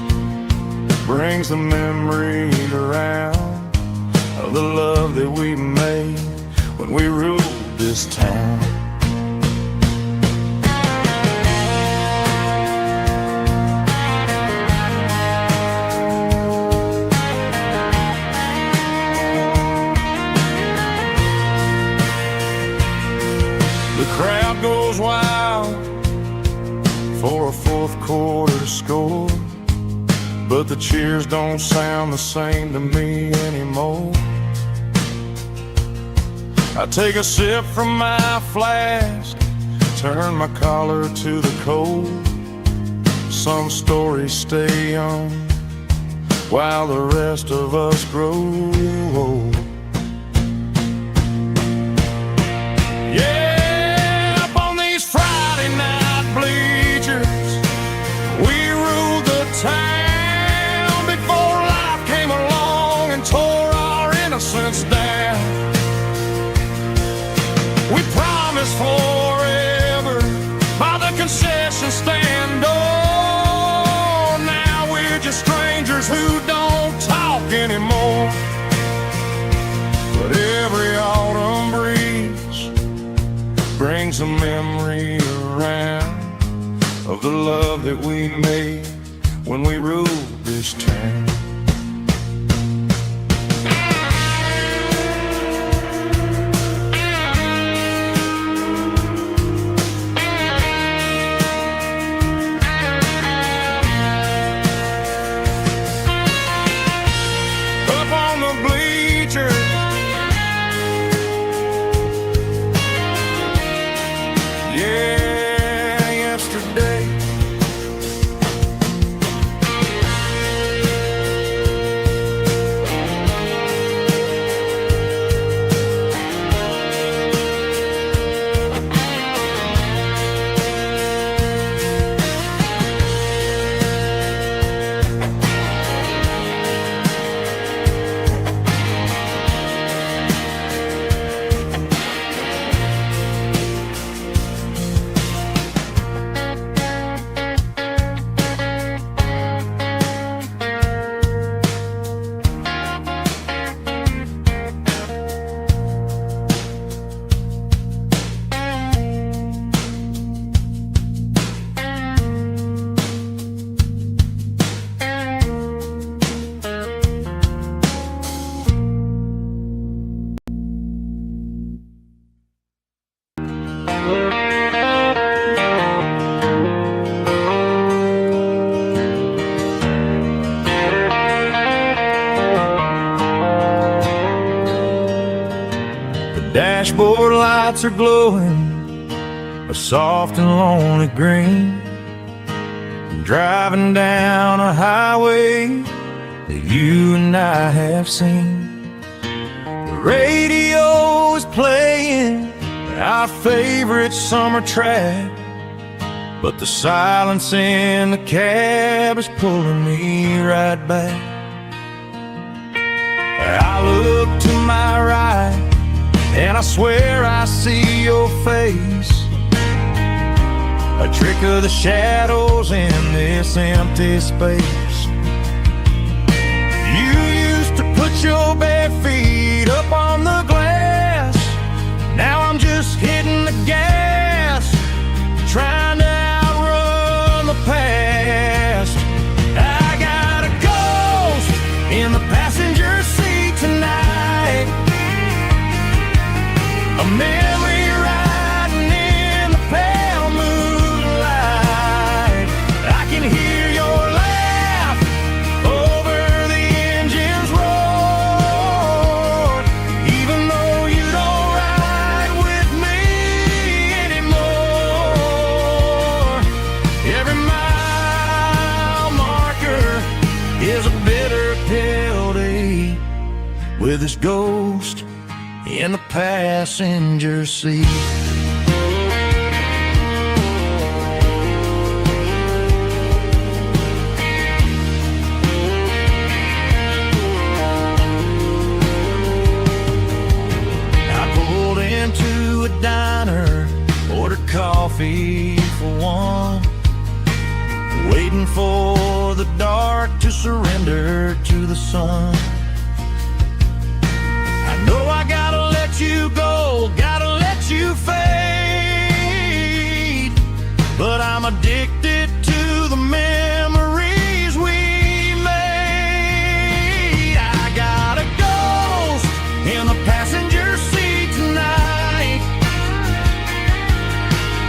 brings the memories around of the love that we made when we ruled this town. The crowd goes wild for a fourth quarter score, but the cheers don't sound the same to me anymore. I take a sip from my flask, turn my collar to the cold. Some stories stay young while the rest of us grow old. Town before life came along and tore our innocence down. We promised forever by the concession stand door. Now we're just strangers who don't talk anymore. But every autumn breeze brings a memory around of the love that we made when we ruled this town. Up on the bleachers, yeah, yesterday. Dashboard lights are glowing a soft and lonely green. Driving down a highway that you and I have seen. The radio is playing our favorite summer track, but the silence in the cab is pulling me right back. I look to my right and I swear I see your face, a trick of the shadows in this empty space. You used to put your bare feet up on the glass. Now I'm just hitting the gas, trying to outrun the past. I got a ghost in the passenger seat tonight, a memory riding in the pale moonlight. I can hear your laugh over the engine's roar. with his ghost in the passenger seat. Into a diner, ordered coffee for one, waiting for the dark to surrender to the sun. I know I gotta let you go, gotta let you fade, but I'm addicted to the memories we made. I got a ghost in the passenger seat tonight,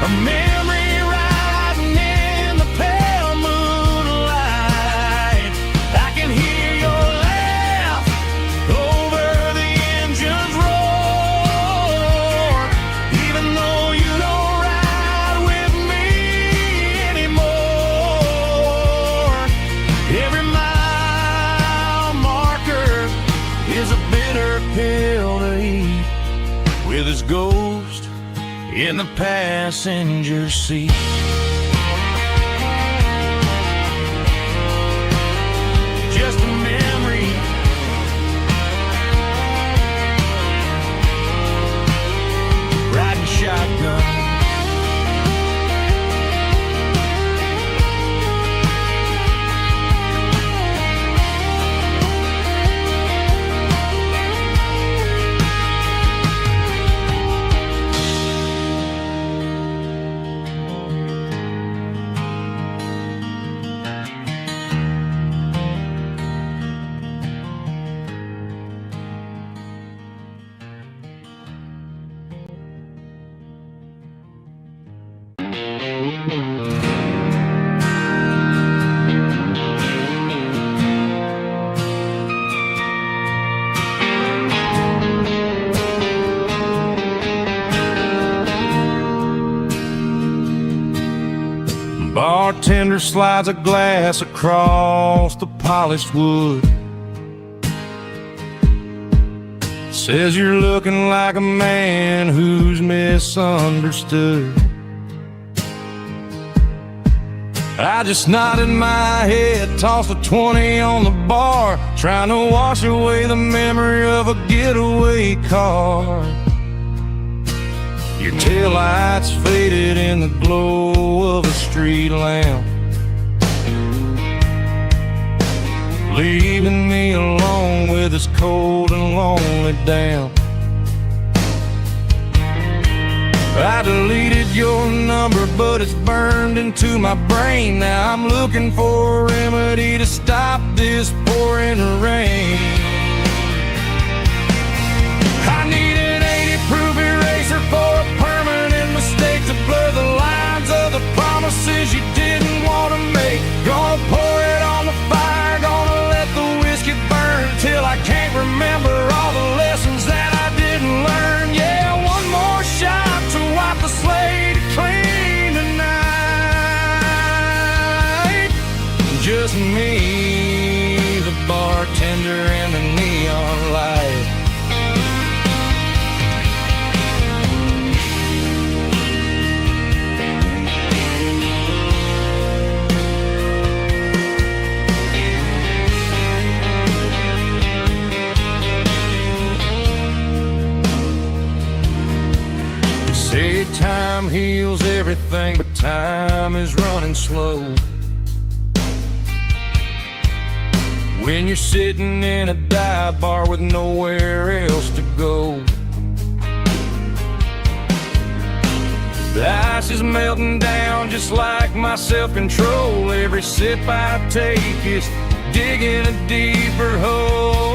a memory riding in the pale moonlight. I can hear your laugh over the engine's roar, even though you don't ride with me anymore. Every mile marker is a bitter pill to eat, with his ghost in the passenger seat. Just a memory, riding shotgun. Bartender slides a glass across the polished wood, says you're looking like a man who's misunderstood. I just nodded my head, tossed a 20 on the bar, trying to wash away the memory of a getaway car. Your taillights faded in the glow of a street lamp, leaving me alone with this cold and lonely damp. I deleted your number, but it's burned into my brain. Now I'm looking for a remedy to stop this pouring rain. I need an 80-proof eraser for a permanent mistake, to blur the lines of the promises you didn't want to make. Gonna pour it on the fire, gonna let the whiskey burn till I can't remember all the lessons that I didn't learn. Yeah, one more shot to wipe the slate clean tonight. Just me, the bartender, and the neon light. Say time heals everything, but time is running slow. When you're sitting in a dive bar with nowhere else to go, the ice is melting down just like my self-control. Every sip I take is digging a deeper hole.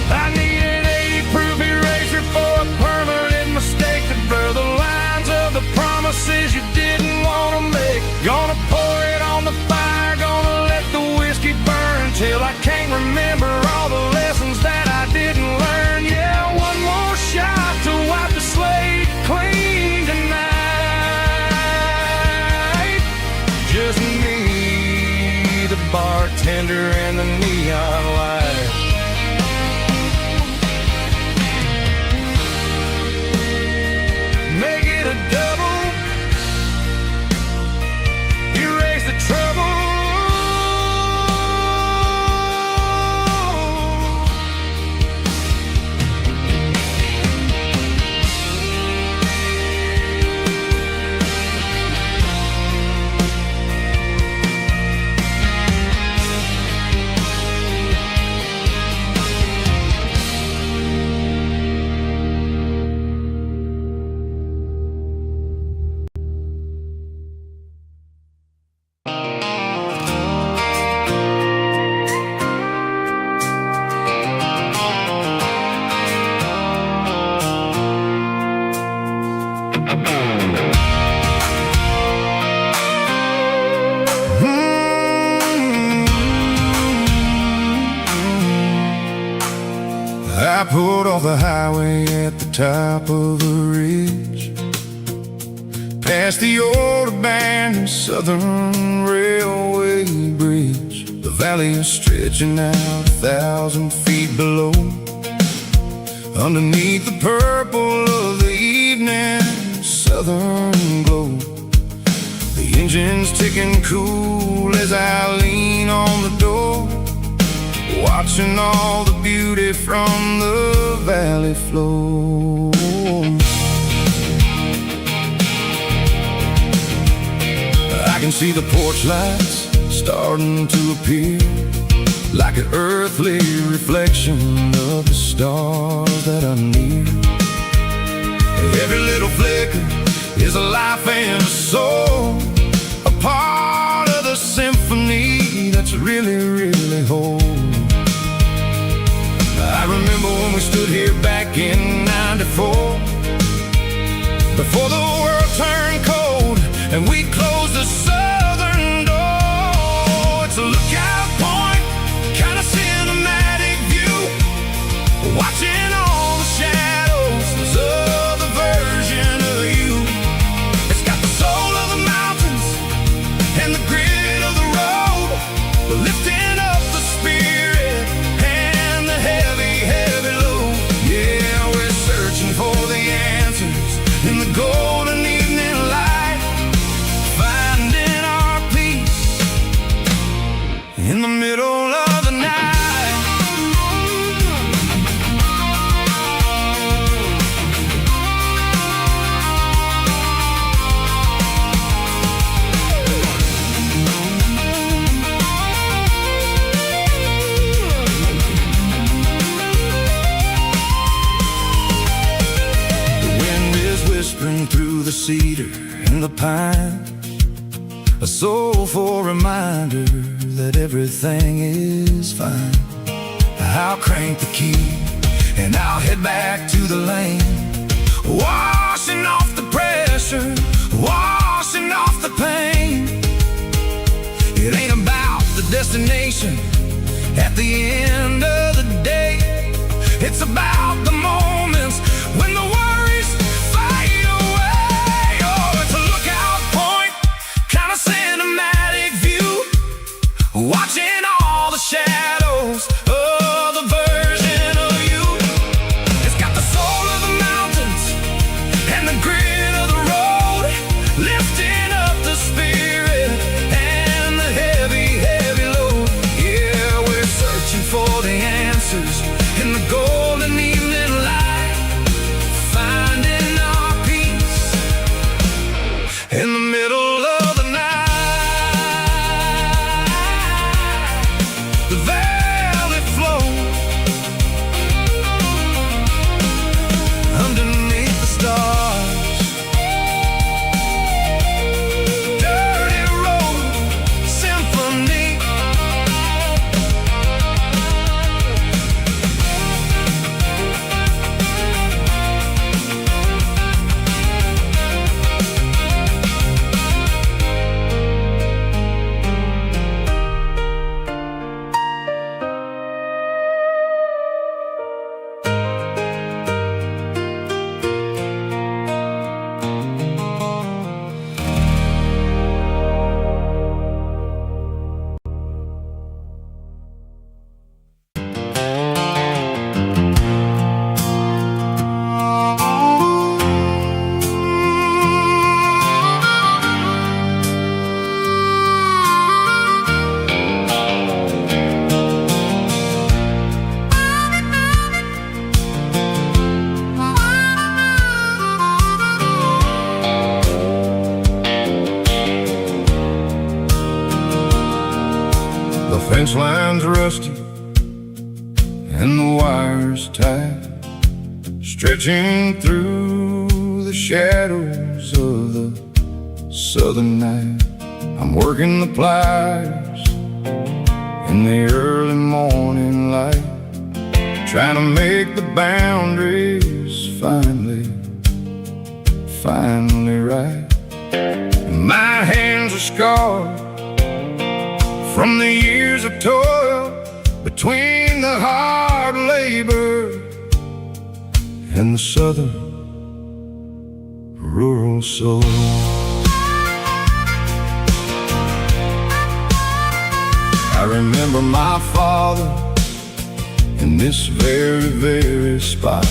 I need an 80-proof eraser for a permanent mistake, to blur the lines of the promises you didn't want to make. Gonna pour it on the fire, gonna let the whiskey burn till I can't remember all the lessons that I didn't learn. Yeah, one more shot to wipe the slate clean tonight. Just me, the bartender, and the neon light. pulled off the highway at the top of a ridge, past the old abandoned Southern Railway bridge. The valley is stretching out 1,000 feet below, underneath the purple of the evening southern glow. The engine's ticking cool as I lean on the door, watching all the beauty from the valley flow. I can see the porch lights starting to appear, like an earthly reflection of the stars that are near. Every little flicker is a life and a soul, a part of the symphony that's really, really whole. I remember when we stood here back in '94, before the world turned cold and we closed the southern door. It's a lookout point, kind of cinematic view, watching all the shadows of the version of you. It's got the soul of the mountains and the grit of the road, lifting up the spirit and the heavy, heavy load. Yeah, we're searching for the answers in the golden evening light, finding our peace in the middle of the night. Whispering through the cedar and the pine, a soulful reminder that everything is fine. I'll crank the key and I'll head back to the lane, washing off the pressure, washing off the pain. It ain't about the destination at the end of the day, it's about the moments when the worries fade away. Oh, it's a lookout point, kind of cinematic view, watching all the shadows of the version of you. It's got the soul of the mountains and the grit of the road, lifting up the spirit and the heavy, heavy load. Yeah, we're searching for the answers in the golden evening light, finding our peace in the middle of the night. The valley flow underneath the stars. Dirty Road Symphony. The fence line's rusty and the wires tight, stretching through the shadows of the southern night. I'm working the pliers in the early morning light, trying to make the boundaries finally right. My hands are scarred from the years of toil, between the hard labor and the southern rural soul. I remember my father in this very, very spot,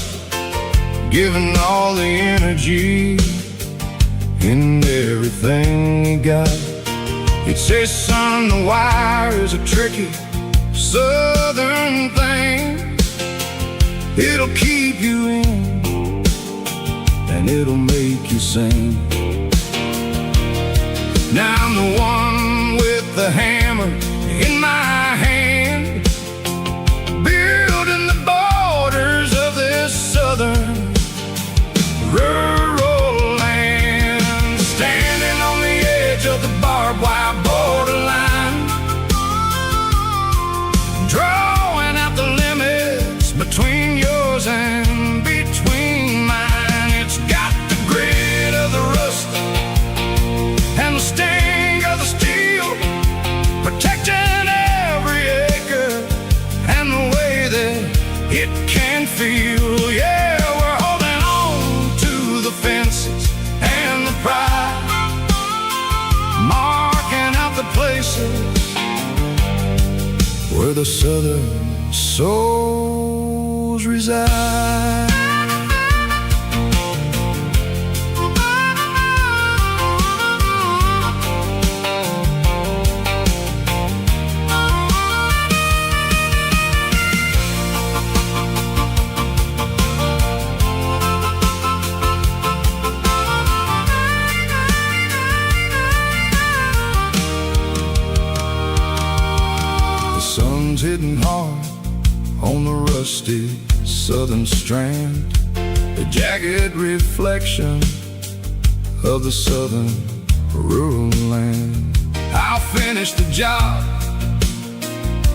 giving all the energy in everything he got. He'd say, son, the wire is a tricky southern thing. It'll keep you in and it'll make you sing. Now I'm the one with the hammer in my hand, building the borders of this southern rural land, standing on the edge of the barbed wire borderline, drawing out the limits between yours and between mine. It's got the grit of the rust and the sting of the steel, protecting every acre and the way that it can feel. Yeah, we're holding on to the fences and the pride, marking out the places where the southern souls reside. Hitting hard on the rusty southern strand, the jagged reflection of the southern rural land. I'll finish the job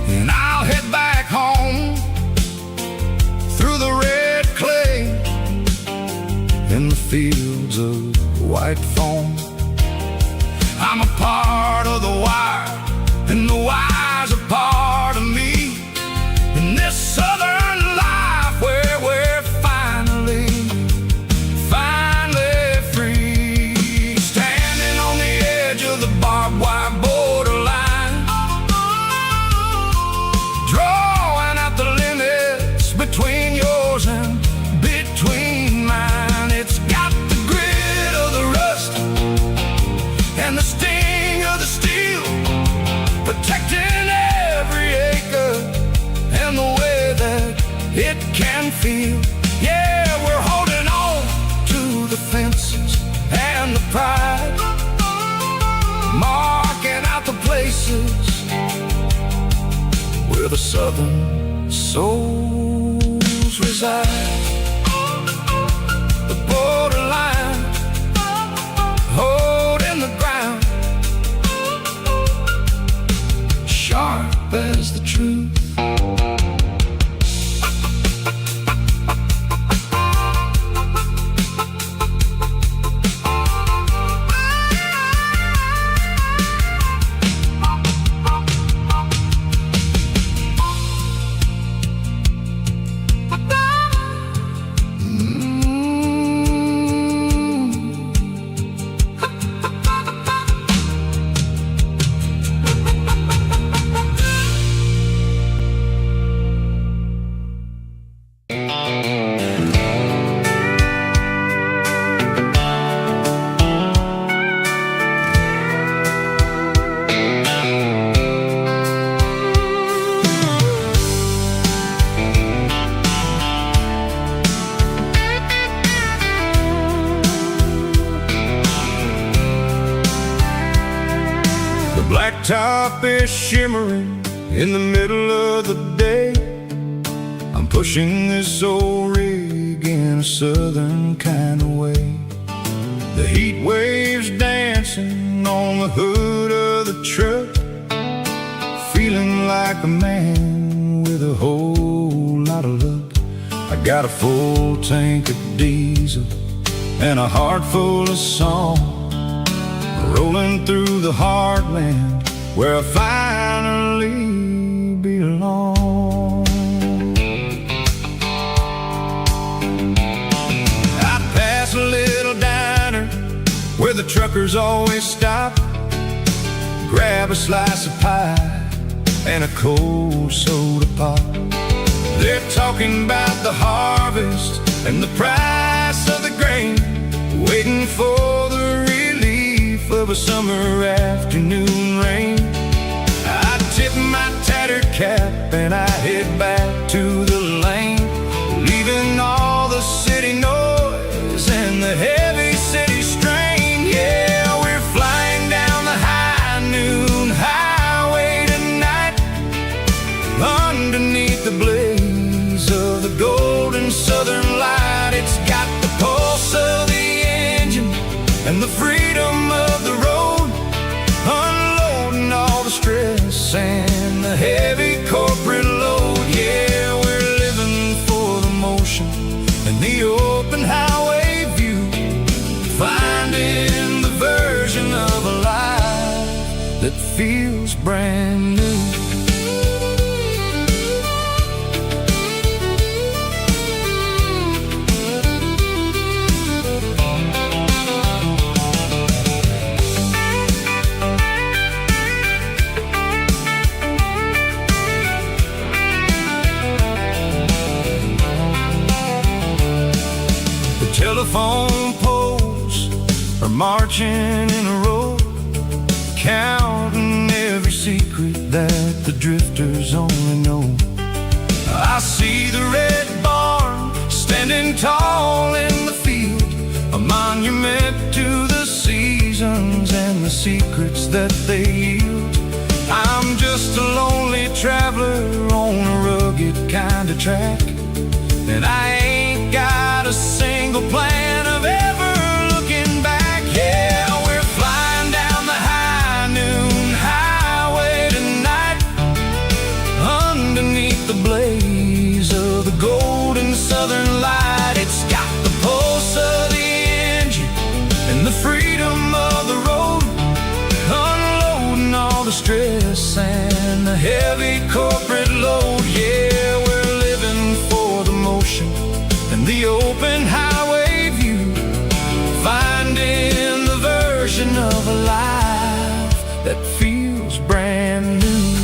and I'll head back home through the red clay in the fields of white foam. I'm a part of the wire and the wire's a part of me in this southern life where we're finally free, standing on the edge of the barbed wire borderline, drawing out the limits between yours and between mine. It's got the grit of the rust and the sting of the steel, protecting every acre and the way that it can feel. Yeah, we're holding on to the fences and the pride, marking out the places where the southern souls reside. The borderline, holding the ground, sharp as the truth. Blacktop is shimmering in the middle of the day. I'm pushing this old rig in a southern kind of way. The heat waves dancing on the hood of the truck, feeling like a man with a whole lot of luck. I got a full tank of diesel and a heart full of song, rolling through the heartland where I finally belong. truckers always stop, grab a slice of pie and a cold soda pop. They're talking about the harvest and the price of the grain, waiting for the relief of a summer afternoon rain. I tip my tattered cap and I head back to the lane, leaving all the city noise and the heavy city strain. Yeah, we're flying down the high noon highway tonight, underneath the blaze of the golden southern light. It's got the pulse of the engine and the freedom of the road, unloading all the stress and the heavy corporate load. Yeah, we're living for the motion and the open highway view, finding the version of a life that feels brand new. Telephone poles are marching in a row, counting every secret that the drifters only know. I see the red barn standing tall in the field, a monument to the seasons and the secrets that they yield. I'm just a lonely traveler on a rugged kind of track, and I ain't got a single plan of ever looking back. Yeah, we're flying down the high noon highway tonight, underneath the blaze of the golden southern light. It's got the pulse of the engine and the freedom of the road, unloading all the stress and the heavy corporate load. Yeah, we're living for the motion and the open highway view, finding the version of a life that feels brand new.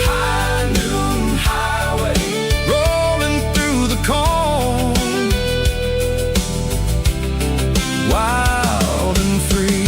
High noon highway, rolling through the corn, wild and free.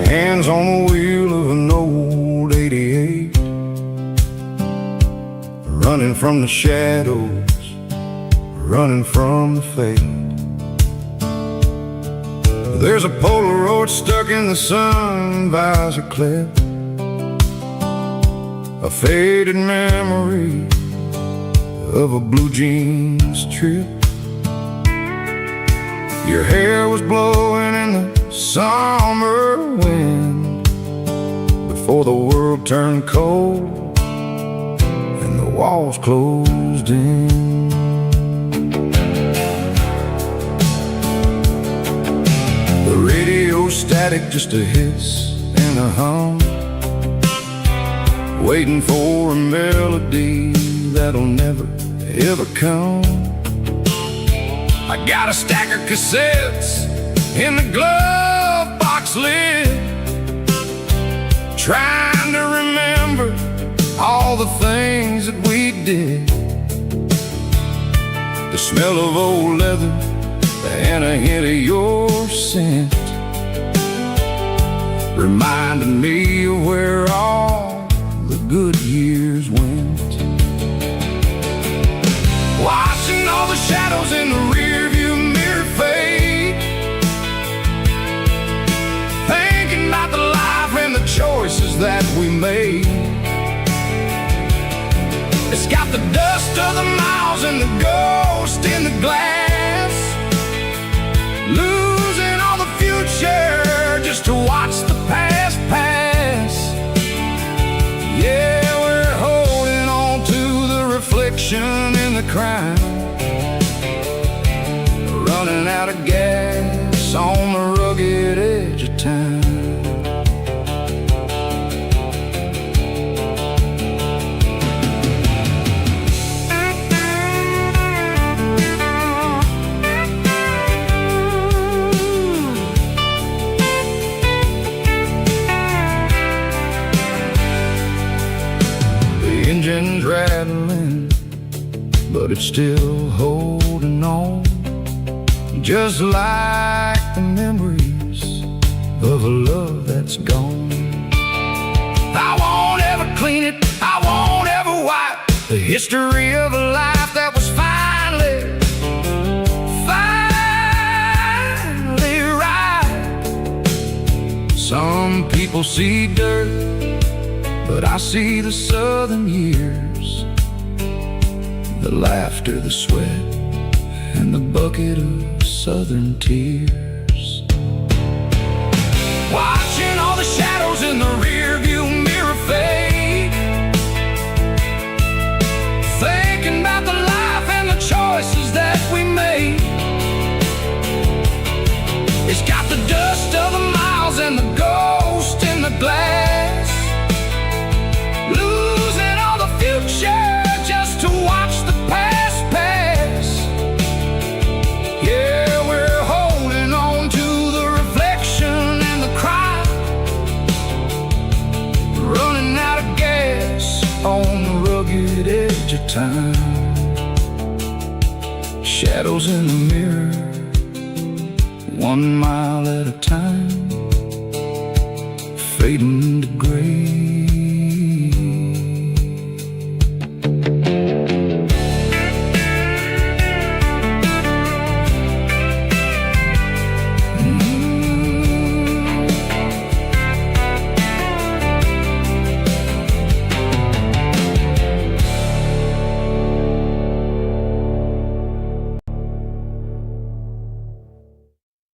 Hands on the wheel of an old 88, running from the shadows, running from the fate. There's a Polaroid stuck in the sun visor clip, a faded memory of a blue jeans trip. Your hair was blowing in the summer wind before the world turned cold and the walls closed in. The radio static, just a hiss and a hum, waiting for a melody that'll never ever come. I got a stack of cassettes in the glove box lid, trying to remember all the things that we did. The smell of old leather and a hint of your scent reminded me of where all the good years went. Watching all the shadows in the rearview mirror fade, thinking about the life and the dust of the miles and the ghost in the glass, losing all the future just to watch the past pass. Yeah, we're holding on to the reflection in the crime, running out of gas on the rugged edge of time. The engine's rattling, but it's still holding on, just like the memories of a love that's gone. I won't ever clean it, I won't ever wipe the history of a life that was finally right. Some people see dirt, but I see the southern years, the laughter, the sweat, and the bucket of southern tears. Watching all the shadows in the rearview mirror fade, thinking about the life and the choices that we made. It's got the dust of the miles and the ghost in the glass, losing all the future just to watch the past pass. Yeah, we're holding on to the reflection and the cry, running out of gas on the rugged edge of time. Shadows in the mirror, 1 mile at a time, fading to gray.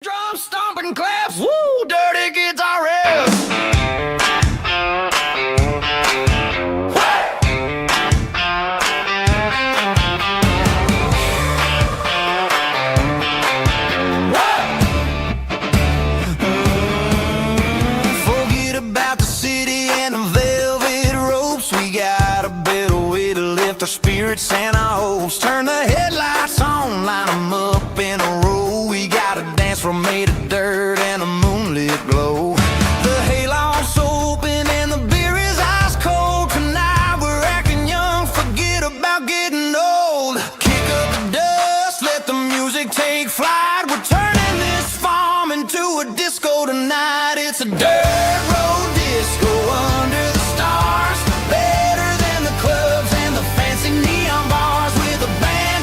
Drum stomping claps, woo, dirty guitar riffs. Forget about the city and the velvet ropes. We got a better way to lift our spirits and our hopes. Turn the headlights on, line them up in a row. We got a dance floor made of dirt and a moonlit glow. The hayloft's open and the beer is ice cold. Tonight we're acting young, forget about getting old. Kick up the dust, let the music take flight. We're turning this farm into a disco tonight. It's a dirt road disco under the stars, better than the clubs and the fancy neon bars, with a band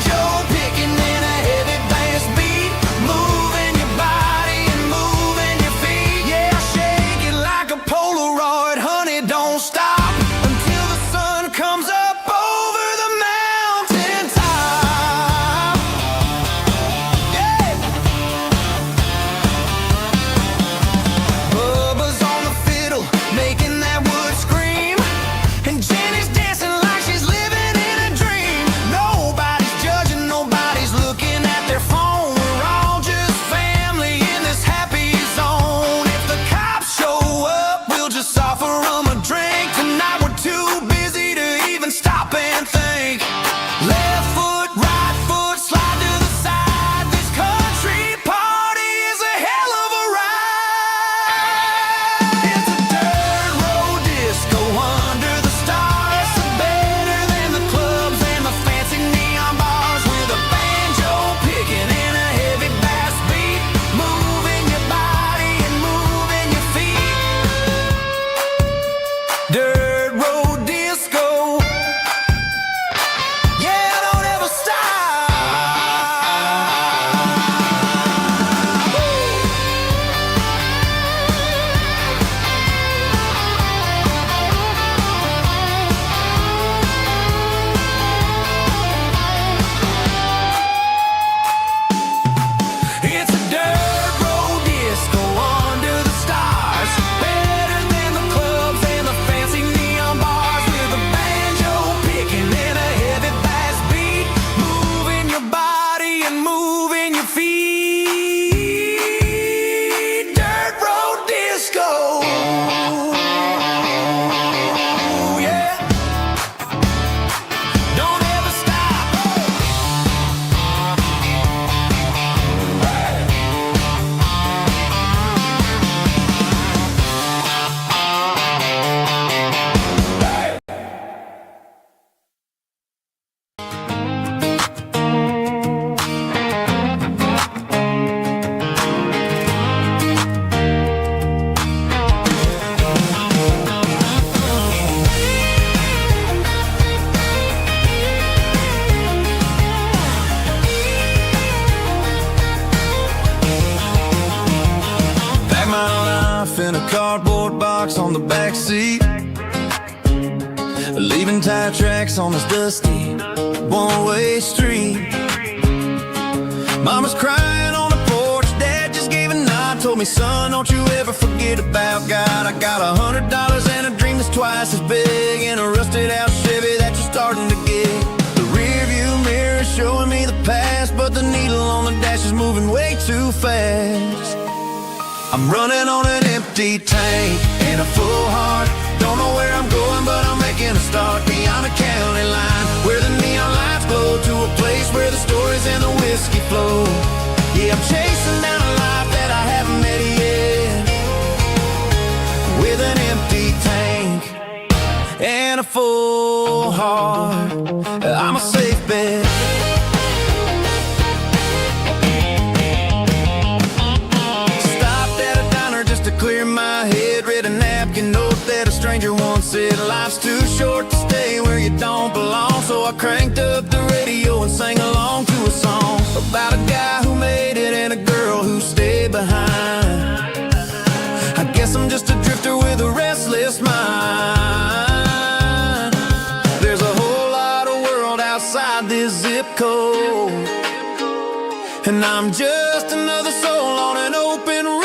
a cardboard box on the back seat, leaving tire tracks on this dusty one-way street. Mama's crying on the porch, Dad just gave a nod, told me, son, don't you ever forget about God. I got $100 and a dream that's twice as big, and a rusted out Chevy that you're starting to get. The rear view mirror is showing me the past, but the needle on the dash is moving way too fast. I'm running on an empty tank and a full heart. Don't know where I'm going, but I'm making a start beyond the county line, where the neon lights glow, to a place where the stories and the whiskey flow. Yeah, I'm chasing down a life that I haven't met yet, with an empty tank and a full heart. I'm a safe bet. To clear my head, read a napkin note that a stranger once said, life's too short to stay where you don't belong. So I cranked up the radio and sang along to a song about a guy who made it and a girl who stayed behind. I guess I'm just a drifter with a restless mind. There's a whole lot of world outside this zip code, and I'm just another soul on an open road.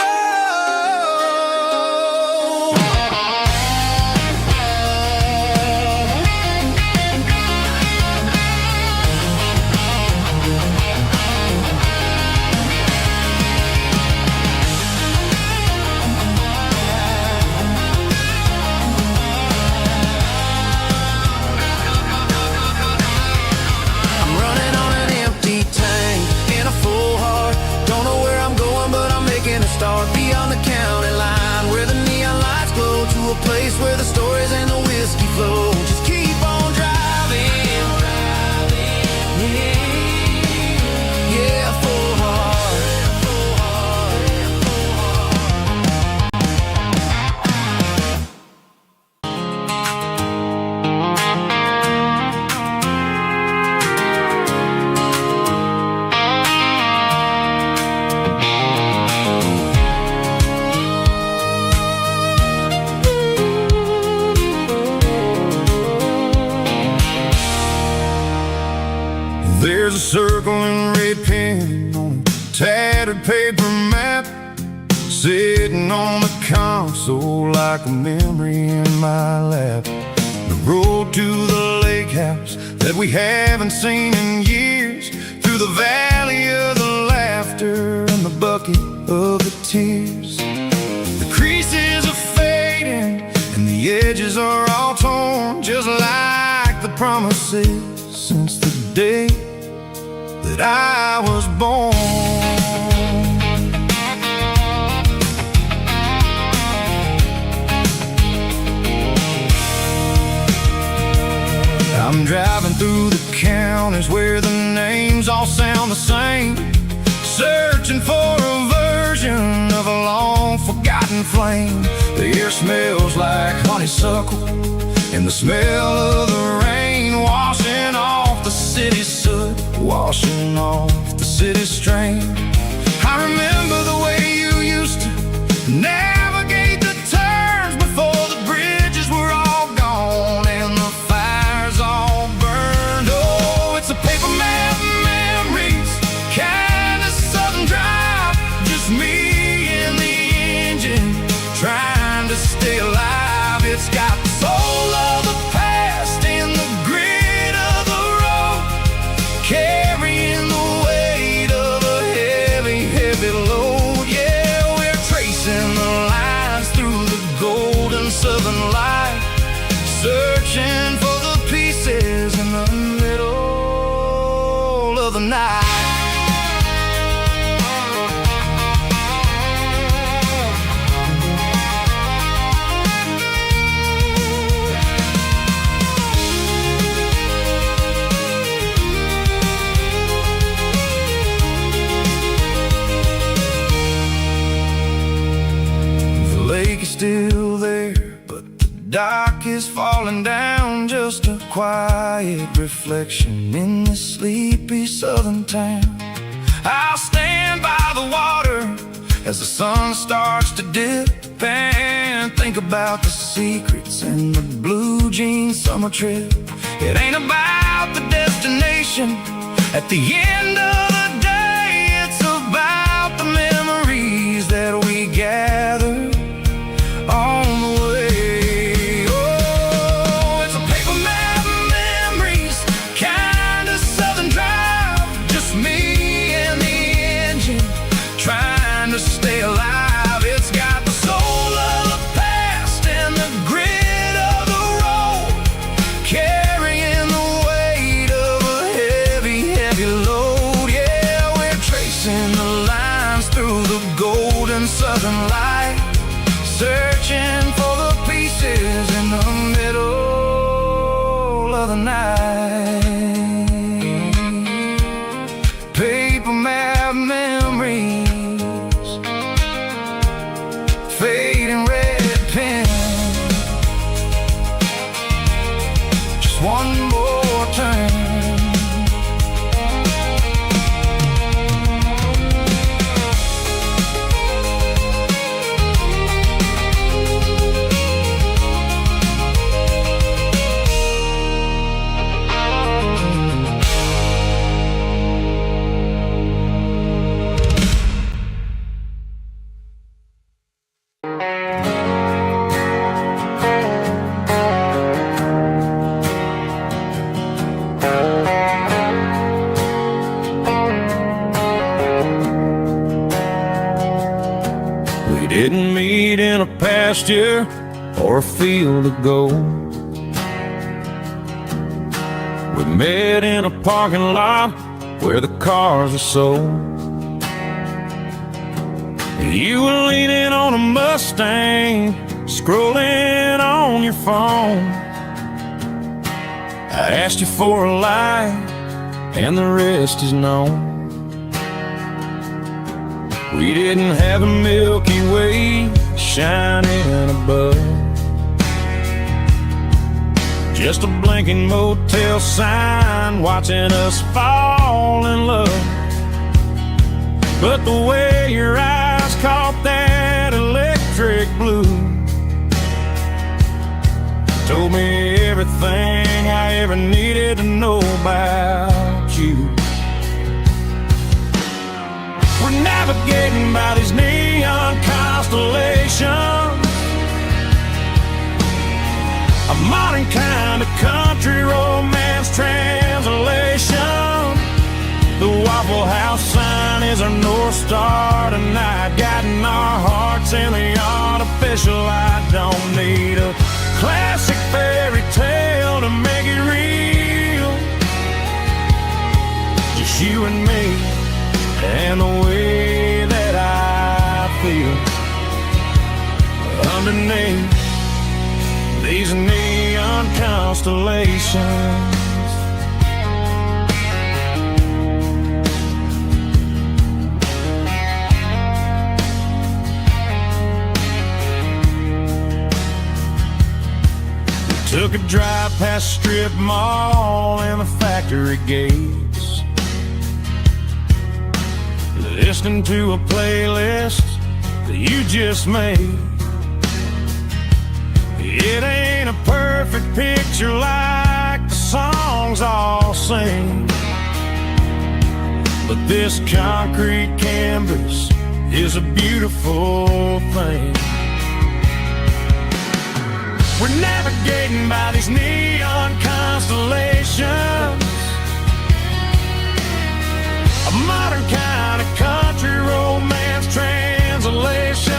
Start beyond the county line, where the neon lights glow, to a place where the stories and the whiskey flow. Just keep on driving, yeah, full heart. There's a circle and red pen on a tattered paper map, sitting on the console like a memory in my lap. The road to the lake house that we haven't seen in years, through the valley of the laughter and the bucket of the tears. The creases are fading and the edges are all torn, just like the promises since the day that I was born. I'm driving through the counties where the names all sound the same, searching for a version of a long forgotten flame. The air smells like honeysuckle, and the smell of the rain washing off the city's soot, washing off the city's strain. I remember the way you used to navigate the turns before the bridges were all gone and the fires all burned. Oh, it's a paper map memories, kind of southern drive, just me and the engine trying to stay alive. It's got the soul of the past and the grit of the road, carrying the weight of a heavy, heavy load. Yeah, we're tracing the lines through the golden southern light, searching for the pieces in the middle of the night. Still there, but the dock is falling down, just a quiet reflection in this sleepy southern town. I'll stand by the water, as the sun starts to dip, and think about the secrets in the blue jean summer trip. It ain't about the destination at the end of the day, it's about the memories that we gather on the way. Oh, it's a paper map of memories, kind of southern drive, just me and the engine trying to stay alive. It's got the soul of the past and the grit of the road, carrying the weight of a heavy, heavy load. Yeah, we're tracing the lines through the golden southern light, searching for the pieces in the middle of the night. Paper map memories, fading red pen, just one more turn. We didn't meet in a pasture or a field of gold. We met in a parking lot where the cars are sold. You were leaning on a Mustang, scrolling on your phone. I asked you for a light, and the rest is known. We didn't have a Milky Way shining above, just a blinking motel sign watching us fall in love. But the way your eyes caught that electric blue told me everything I ever needed to know about you. We're navigating by these neon constellations, a modern kind of country romance translation. The Waffle House sign is our North Star tonight, guiding our hearts in the artificial light. Don't need a classic fairy tale to make it real, just you and me and the way that I feel underneath these neon constellations. We took a drive past strip mall and the factory gates, listening to a playlist that you just made. It ain't a perfect picture like the songs all sing, but this concrete canvas is a beautiful thing. We're navigating by these neon constellations, a modern kind of country romance translation.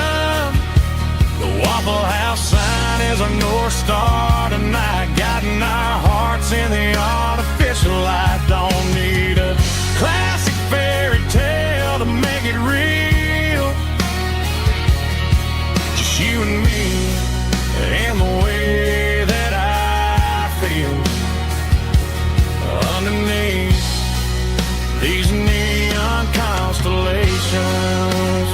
The Waffle House sign is our North Star tonight, guiding our hearts in the artificial light. Don't need a classic fairy tale to make it real, just you and me and the way that I feel underneath these neon constellations.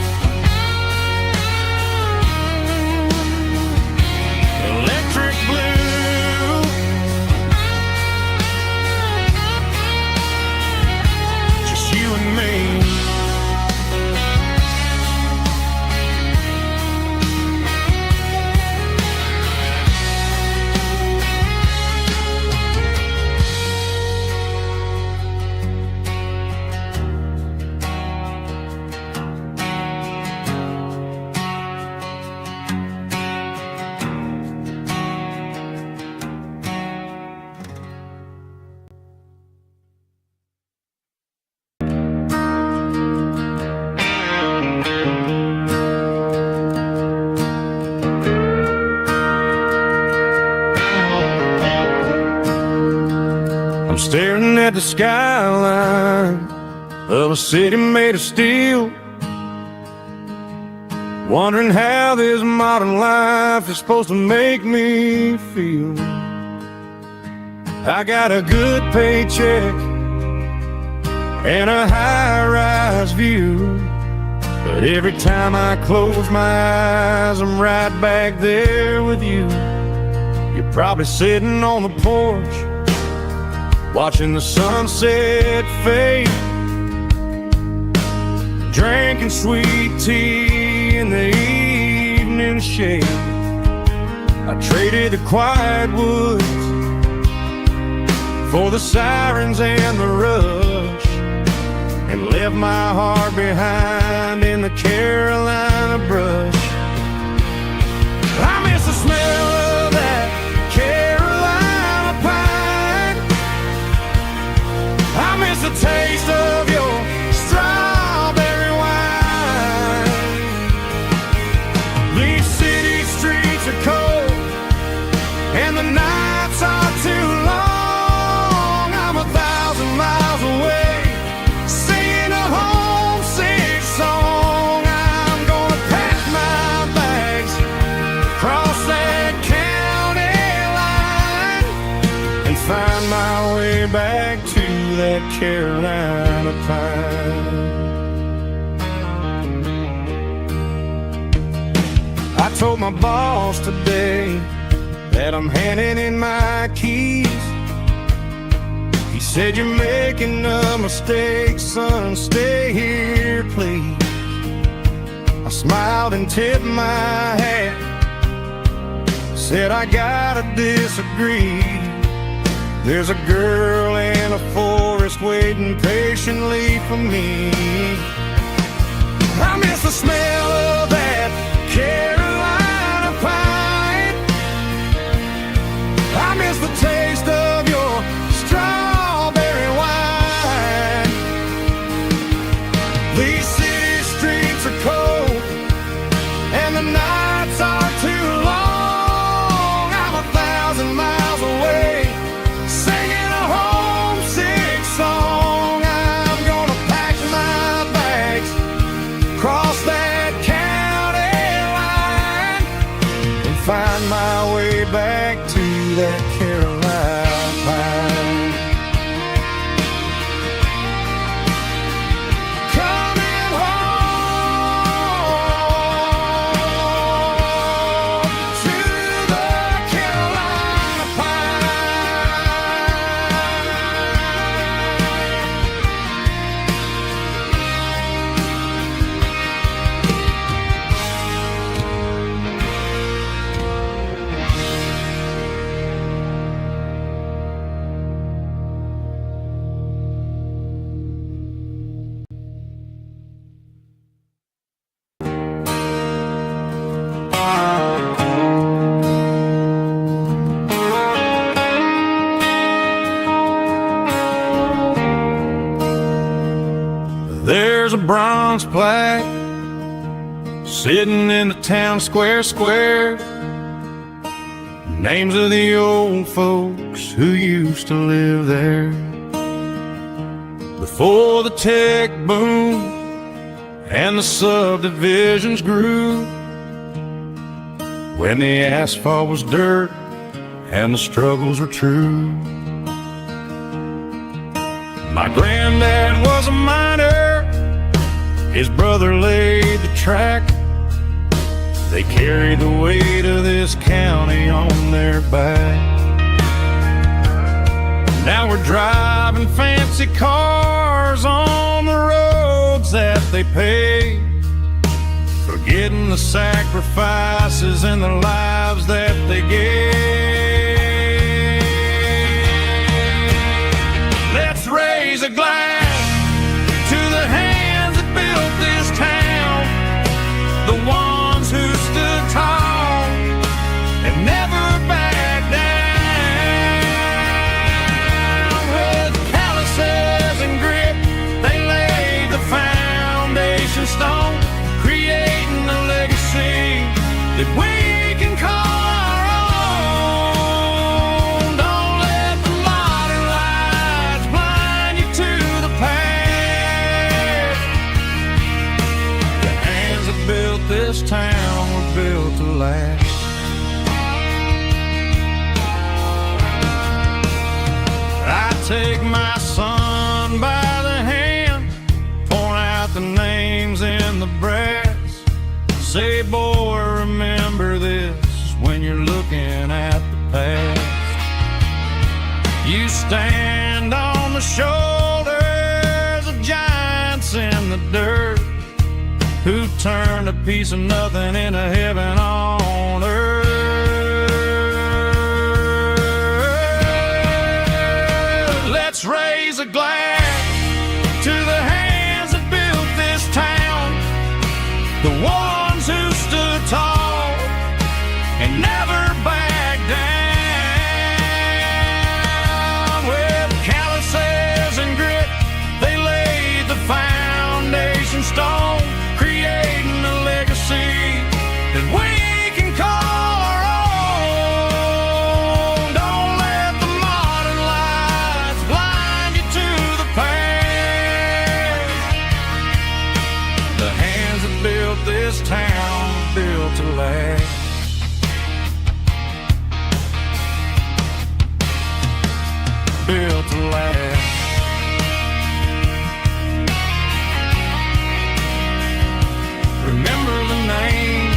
Electric blue, just you and me staring at the skyline of a city made of steel, wondering how this modern life is supposed to make me feel. I got a good paycheck and a high-rise view, but every time I close my eyes, I'm right back there with you. You're probably sitting on the porch, watching the sunset fade, drinking sweet tea in the evening shade. I traded the quiet woods for the sirens and the rush, and left my heart behind in the Carolina brush. I miss the smell of that Carolina pine. I miss the taste of your strawberry wine. These city streets are cold and the nights are too long. I'm 1,000 miles away, singing a homesick song. I'm gonna pack my bags, cross that county line, and find my way back to that Carolina pine. I told my boss today that I'm handing in my keys. He said, "You're making a mistake, son, stay here, please." I smiled and tipped my hat, said, "I gotta disagree. There's a girl in a forest waiting patiently for me." I miss the smell of that Carolina pine. I miss the taste of your strawberry wine. These city streets are cold and the nights are too long. I'm 1,000 miles away, singing a homesick song. I'm gonna pack my bags, cross that county line, and find my way back to that Carolina pine. Coming home to the Carolina There's a bronze plaque sitting in the town square. Names of the old folks who used to live there before the tech boom and the subdivisions grew, when the asphalt was dirt and the struggles were true. My granddad was a miner, his brother laid the track. They carried the weight of this county on their back. Now we're driving fancy cars on the roads that they paved, forgetting the sacrifices and the lives that they gave. Let's raise a glass to the hands that built this town, the ones who stood tall and never backed down. With calluses and grit, they laid the foundation stone, creating a legacy that we can call our own. take my son by the hand, point out the names in the brass. Say, boy, remember this when you're looking at the past. You stand on the shoulders of giants in the dirt, who turned a piece of nothing into heaven on earth. Let's raise a glass to the hands that built this town, the ones who stood tall and never backed down. With calluses and grit, they laid the foundation stone, creating a legacy that we can call our own. Don't let the modern lights blind you to the past. The hands that built this town built to last. Built to last. Remember the names.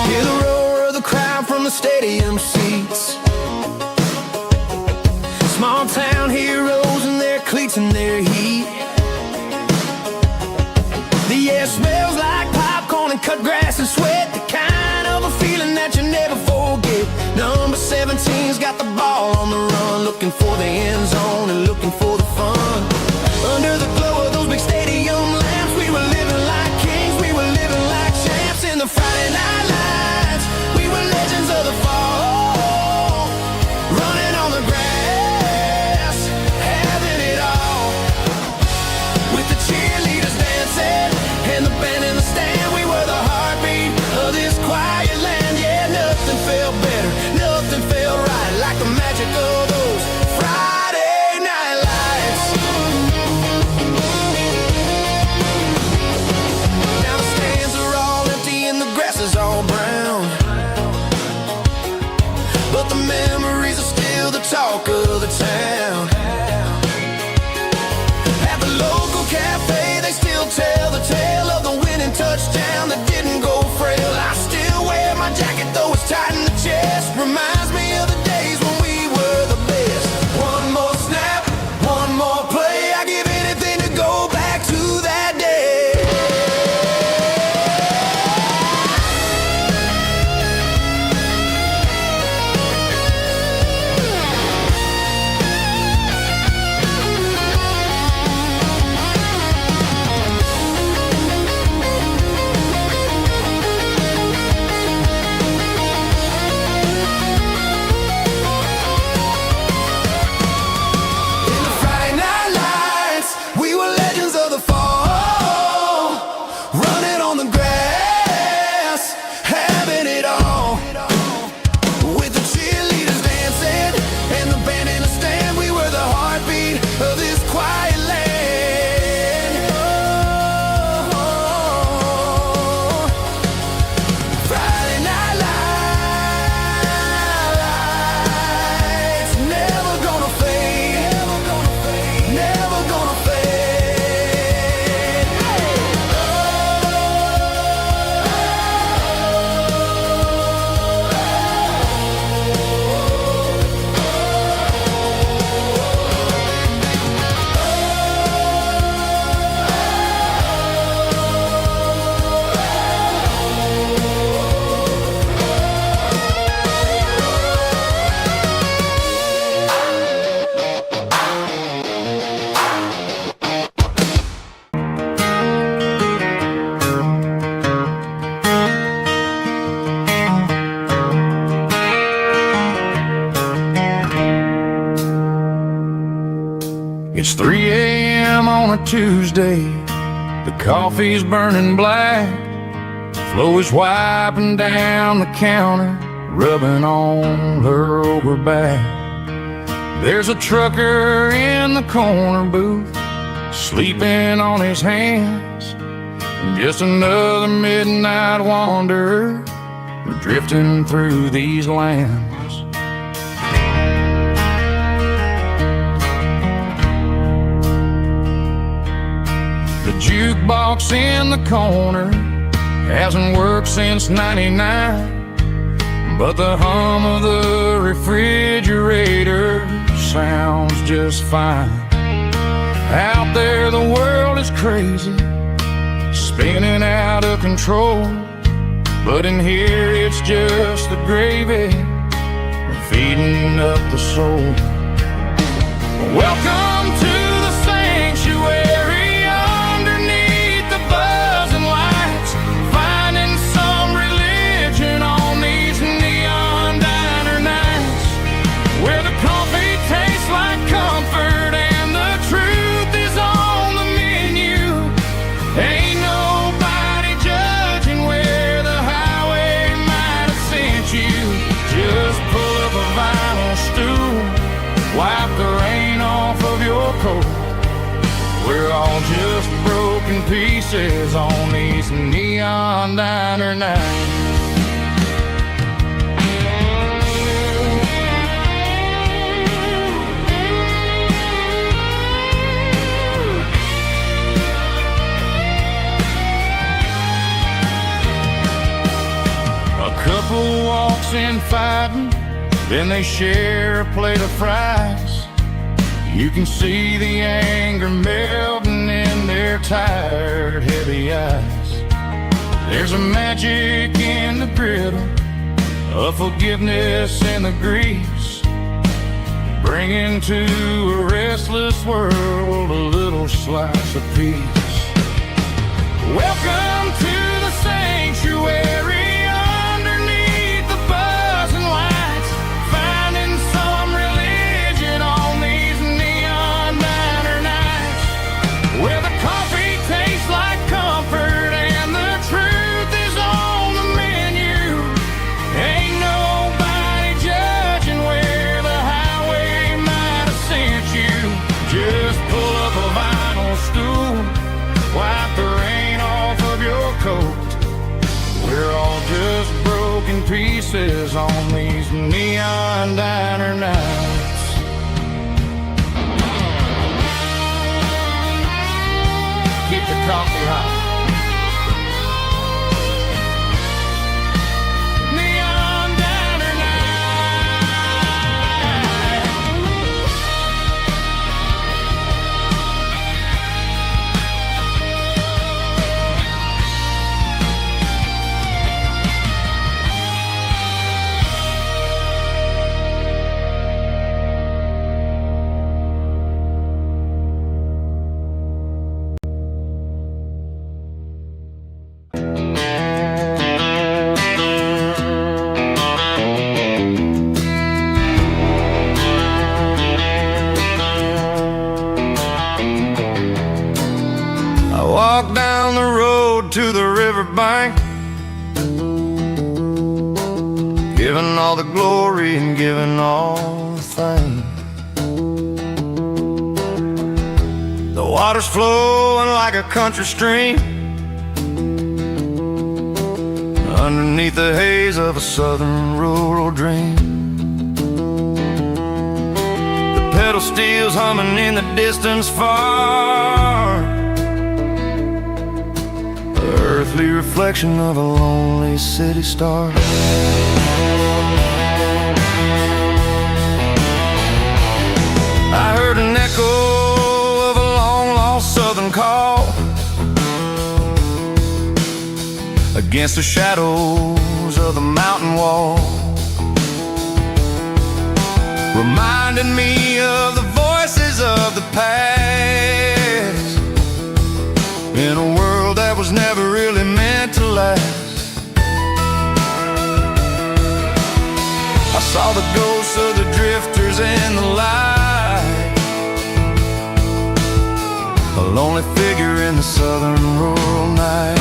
Hear the roar of the crowd from the stadium seats. Small town heroes in their cleats and their heat. The air smells like popcorn and cut grass and sweat, the kind of a feeling that you never forget. Number 17's got the ball on the run, looking for the end zone and looking for the fun. Under the glow of those big stadium lamps, we were living like kings, we were living like champs in the Friday night lights. We were legends of the fall, running on the grass, having it all. With the cheerleaders dancing and the band in the stand, we were the heartbeat of this quiet land. Yeah, nothing felt better, nothing felt right like the magic of those Friday night lights. Now the stands are all empty and the grass is all brown, but the memories are still the talk of the town. At the local cafe, they still tell the tale of the winning touchdown that didn't go frail. I still wear my jacket though it's tight in the chest. Reminds me of the days when we were the best. One more snap, one more play. I give anything to go back to that day. on a Tuesday. The coffee's burning black. Flo is wiping down the counter, rubbing on her over back. There's a trucker in the corner booth, sleeping on his hands. Just another midnight wanderer, drifting through these lands. The jukebox in the corner hasn't worked since '99, but the hum of the refrigerator sounds just fine. Out there the world is crazy, spinning out of control, but in here it's just the gravy feeding up the soul. Welcome to the sanctuary underneath the buzzing lights, finding some religion on these neon diner nights, where the coffee tastes like comfort and the truth is on the menu. Ain't nobody judging where the highway might have sent you. Just pull up a vinyl stool, wipe the rain off of your coat. We're all just broken pieces on these neon diner nights. A couple walks in fighting, then they share a plate of fries. You can see the anger melting in their tired, heavy eyes. There's a magic in the griddle, a forgiveness in the grease, bringing to a restless world a little slice of peace. Welcome to the sanctuary. We're all just broken pieces on these neon diner nights. Keep the coffee hot. Walk down the road to the riverbank, giving all the glory and giving all the thanks. The water's flowing like a country stream underneath the haze of a southern rural dream. The pedal steel's humming in the distance far, earthly reflection of a lonely city star. I heard an echo of a long-lost southern call against the shadows of the mountain wall, reminding me of the voices of the past in a world that was never really meant to last. I saw the ghosts of the drifters in the light, a lonely figure in the southern rural night.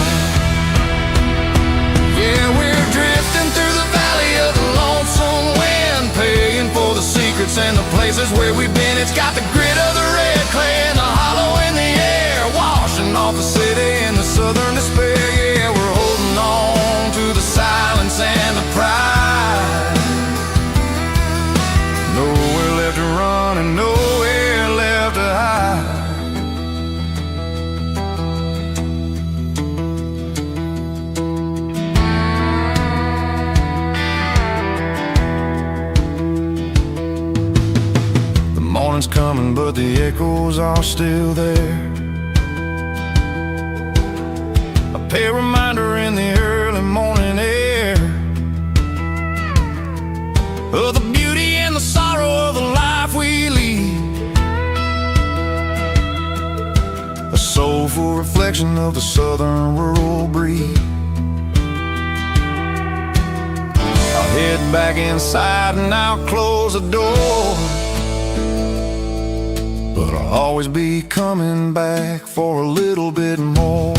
Yeah, we're drifting through the valley of the lonesome wind, paying for the secrets and the places where we've been. It's got the grit of the red clay and the hollow in the air, washing off the city and the southern despair. Yeah, we're holding on to the silence and the pride. Nowhere left to run and nowhere left to hide. The morning's coming, but the echoes are still there. A pale reminder in the early morning air of the beauty and the sorrow of the life we lead. A soulful reflection of the southern rural breed. I'll head back inside and I'll close the door, but I'll always be coming back for a little bit more.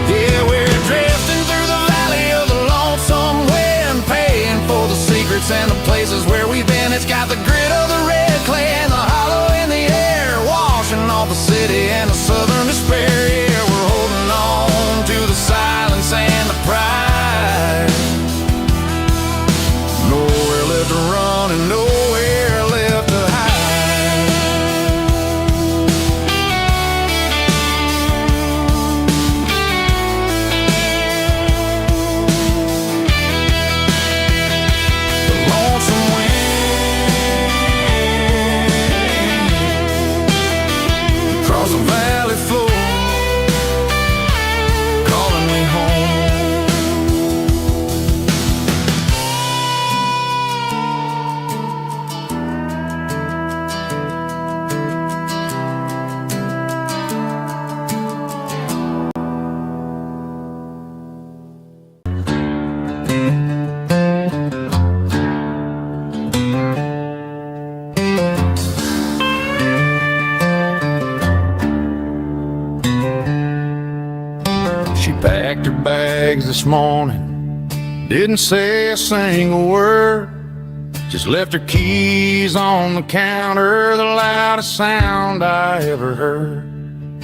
Yeah, we're drifting through the valley of the lonesome wind, paying for the secrets and the places where we've been. It's got the grit of the red clay and the hollow in the air, washing off the city and the southern despair. Yeah, we're holding on to the silence and the pride. Nowhere left to run and nowhere left to hide. Packed her bags this morning, didn't say a single word, just left her keys on the counter, the loudest sound I ever heard.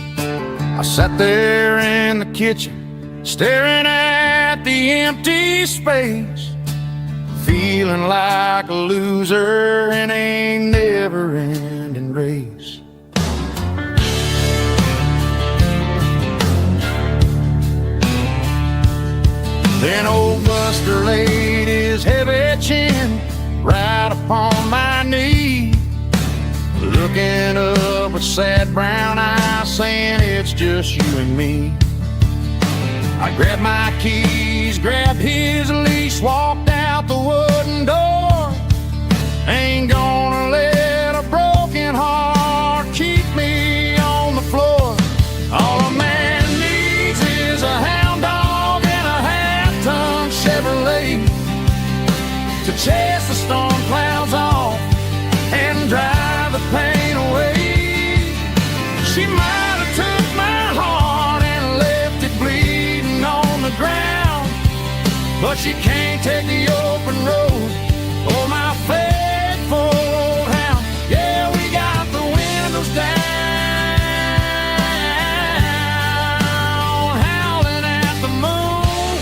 I sat there in the kitchen, staring at the empty space, feeling like a loser in a never-ending race. Then old Buster laid his heavy chin right upon my knee, looking up with sad brown eyes, saying it's just you and me. I grabbed my keys, grabbed his leash, walked out the wooden door. Ain't gonna let a broken heart keep me on the floor. All a man needs is a hound dog and a half-ton Chevrolet to chase the storm clouds off and drive the pain away. She might have took my heart and left it bleeding on the ground, but she can't take the open road or my faithful old hound. Yeah, we got the windows down, howling at the moon,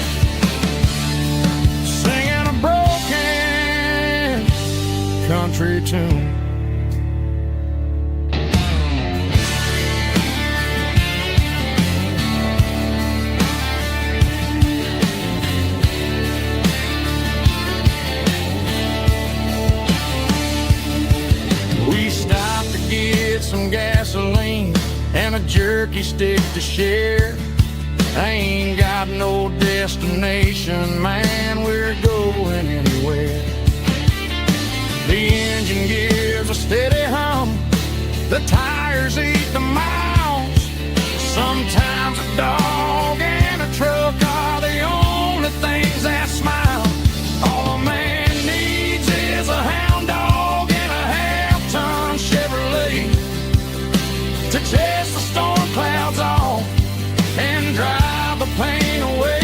singing a broken country tune. Some gasoline and a jerky stick to share. I ain't got no destination, man, we're going anywhere. The engine gives a steady hum, the tires eat the miles. Sometimes a dog and a truck are the only things that smile. All a man needs is a hound dog and a half-ton Chevrolet to chase the storm clouds off and drive the pain away.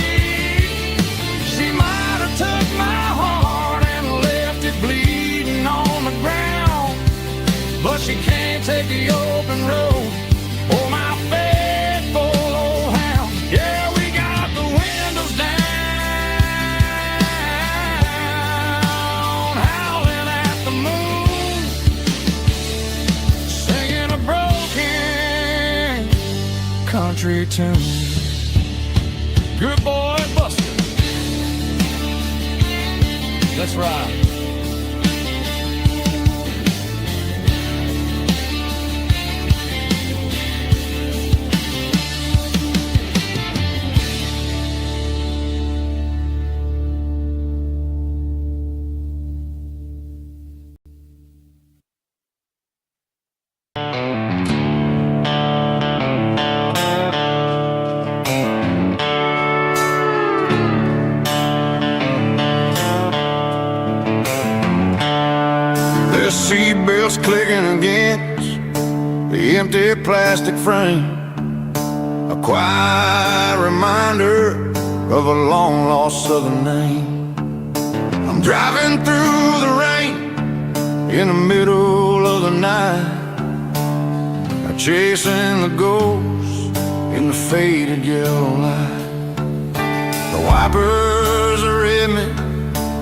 She might have took my heart and left it bleeding on the ground, but she can't take the open road or my faithful old hound. Yeah, we got the windows down, howling at the moon, singing a broken country tune. Good boy, Buster. Let's ride. The seatbelt's clicking against the empty plastic frame, a quiet reminder of a long-lost southern name. I'm driving through the rain in the middle of the night, chasing the ghosts in the faded yellow light. The wipers are in me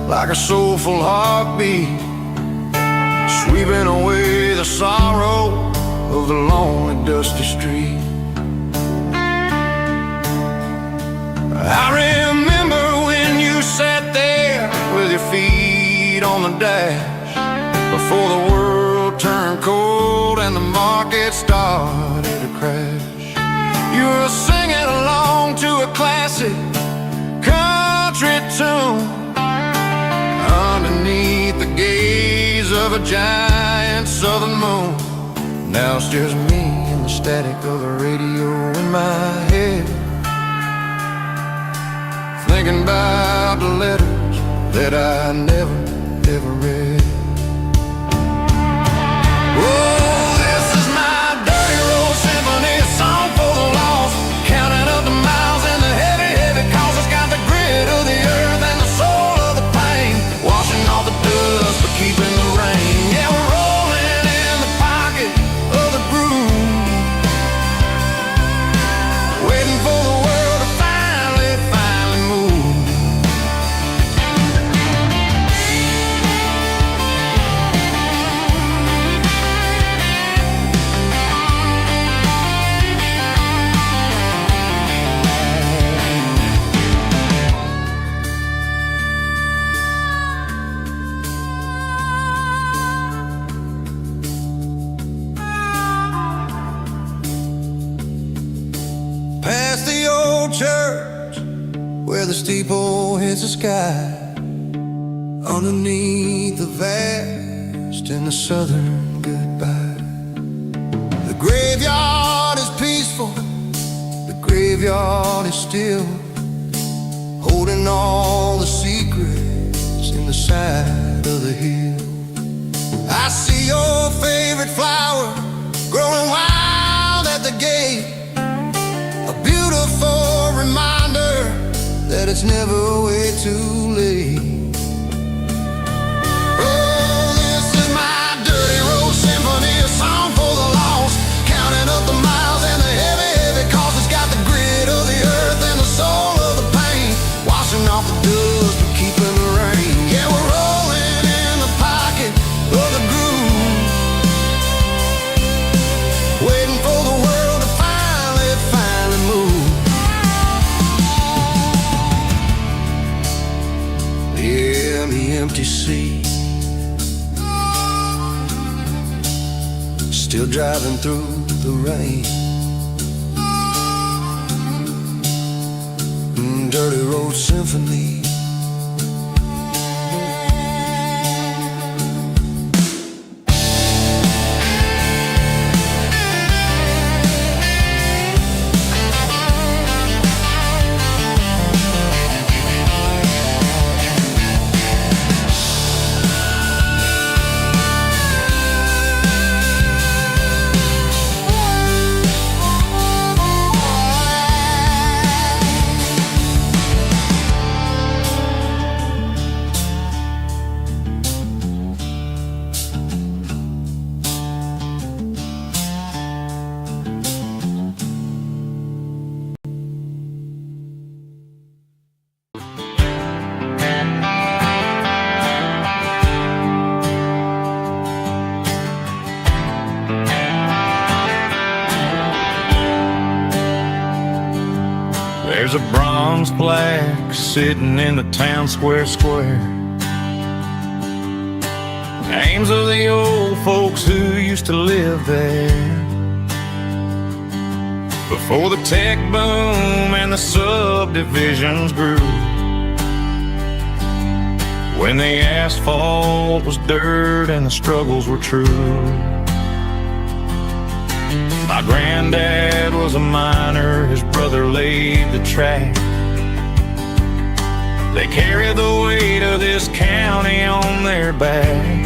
like a soulful heartbeat, sweeping away the sorrow of the lonely, dusty street. I remember when you sat there with your feet on the dash, before the world turned cold and the market started to crash. You were singing along to a classic country tune underneath the gaze of a giant southern moon. Now it's just me and the static of the radio in my head, thinking about the letters that I never, ever read. Oh, this is my dirty road symphony, a song for the lost, counting up the miles and the heavy, heavy calls. It's got the grit of the earth and the soul of the pain, washing off the dust but keeping the rain. Yeah, we're rolling in the pocket of the groove, waiting for the world to finally move. Past the old church where the steeple hits the sky, underneath the vast and the southern goodbye. The graveyard is peaceful, the graveyard is still, holding all the secrets in the side of the hill. I see your favorite flower growing wild at the gate, a beautiful reminder that it's never way too late. Oh, this is my dirty road symphony, a song for the lost, counting up the miles and the heavy, heavy calls. It's got the grit of the earth and the soul of the pain, washing off the dust but keeping the rain. Yeah, we're rolling in the pocket of the groove, waiting for the world to finally move. Yeah, the empty sea, still driving through the rain. Dirty road symphony. There's a bronze plaque sitting in the town square. Names of the old folks who used to live there before the tech boom and the subdivisions grew. When the asphalt was dirt and the struggles were true. My granddad was a miner, his brother laid the track. They carried the weight of this county on their back.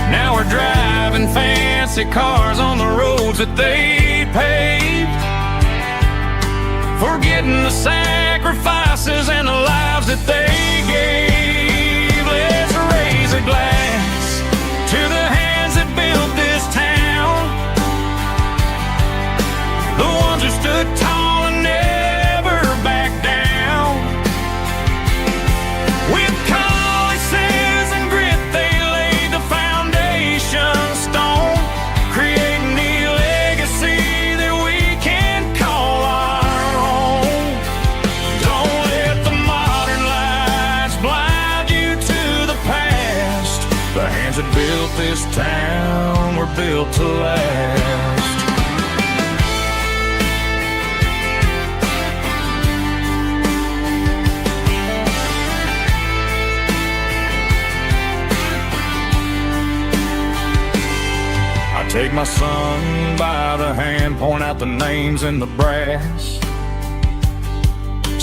Now we're driving fancy cars on the roads that they paved, forgetting the sacrifices and the lives that they gave. Let's raise a glass to the hands that built this town, the ones who stood tall and never backed down. With calluses and grit they laid the foundation stone, creating the legacy that we can call our own. Don't let the modern lights blind you to the past. The hands that built this town were built to last. Take my son by the hand, point out the names in the brass.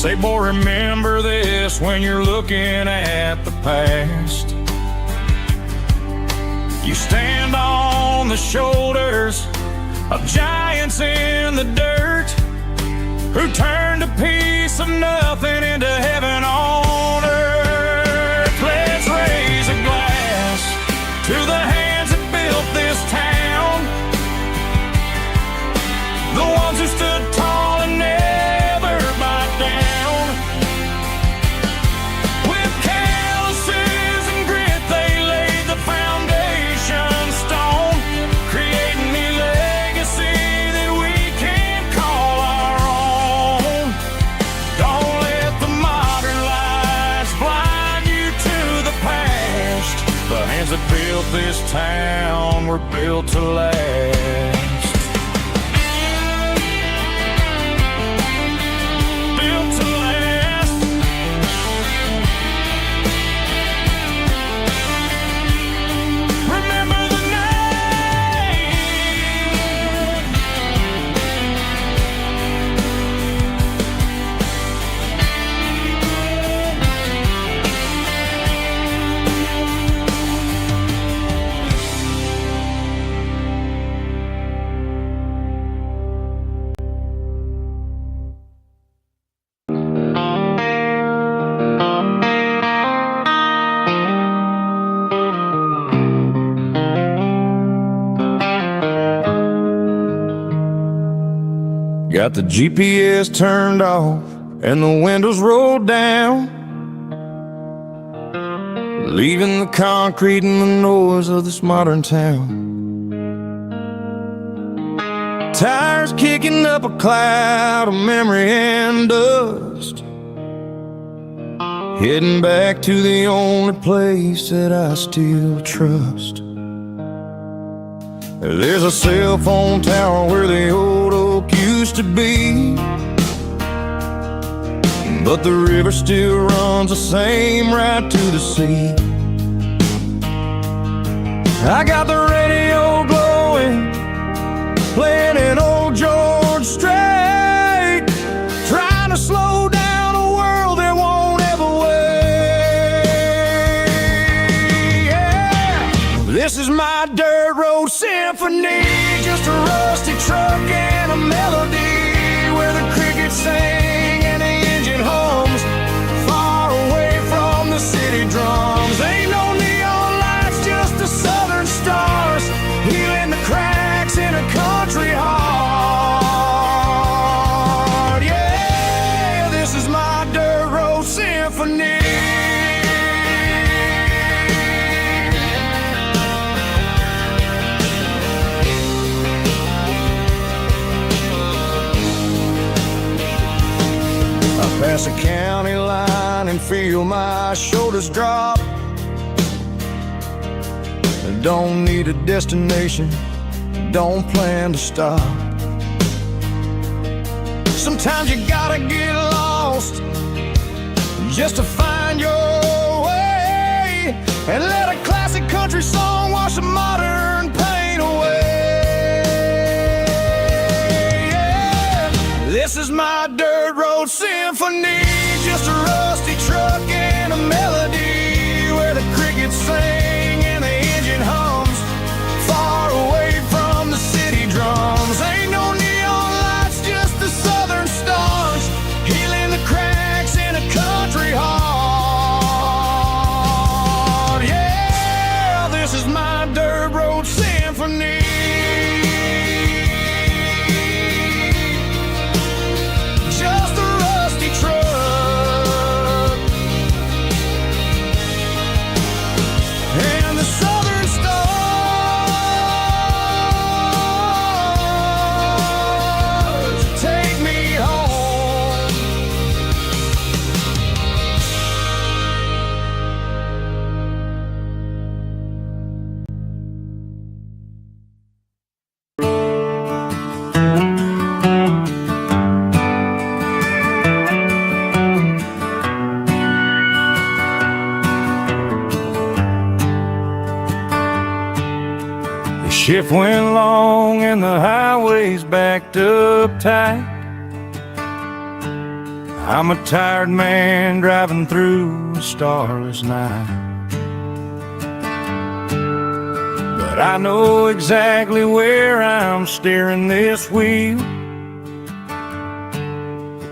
Say, boy, remember this when you're looking at the past. You stand on the shoulders of giants in the dirt, who turned a piece of nothing into heaven on earth. Let's raise a glass to the hands that built this town, the ones who stood tall and never backed down. With calluses and grit they laid the foundation stone, creating the legacy that we can call our own. Don't let the modern lights blind you to the past. The hands that built this town were built to last. Got the GPS turned off and the windows rolled down, leaving the concrete and the noise of this modern town. Tires kicking up a cloud of memory and dust, heading back to the only place that I still trust. There's a cell phone tower where the old oak used to be, but the river still runs the same right to the sea. I got the radio glowing, playing an old George Strait, trying to slow down a world that won't ever wait. Yeah. This is my dirt road symphony, just a rusty truck and a melody where the crickets sing and the engine hums, far away from the city drums. Ain't no neon lights, just the southern stars, healing the cracks in a country heart. Yeah, this is my dirt road symphony. pass a county line and feel my shoulders drop. Don't need a destination, don't plan to stop. Sometimes you gotta get lost just to find your way, and let a classic country song wash the modern pain away. Yeah. This is my dirt road symphony, just a rusty truck and a melody where the crickets sing and the engine hums, far away from the city drums. Ain't no neon lights, just the southern stars, healing the cracks in a country heart. Yeah, this is my dirt road symphony. Just a rusty truck and the southern stars take me home. The shift went long and the highway's backed up tight. I'm a tired man driving through a starless night, but I know exactly where I'm steering this wheel,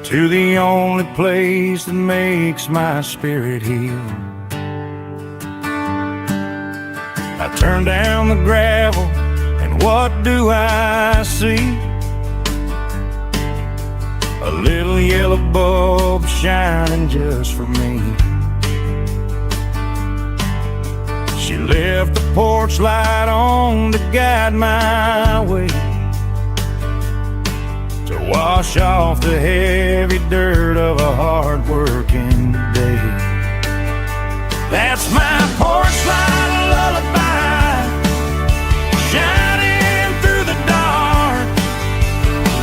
to the only place that makes my spirit heal. I turn down the gravel, and what do I see? A little yellow bulb shining just for me. She left the porch light on to guide my way, to wash off the heavy dirt of a hard-working day. That's my porch light lullaby, shining through the dark,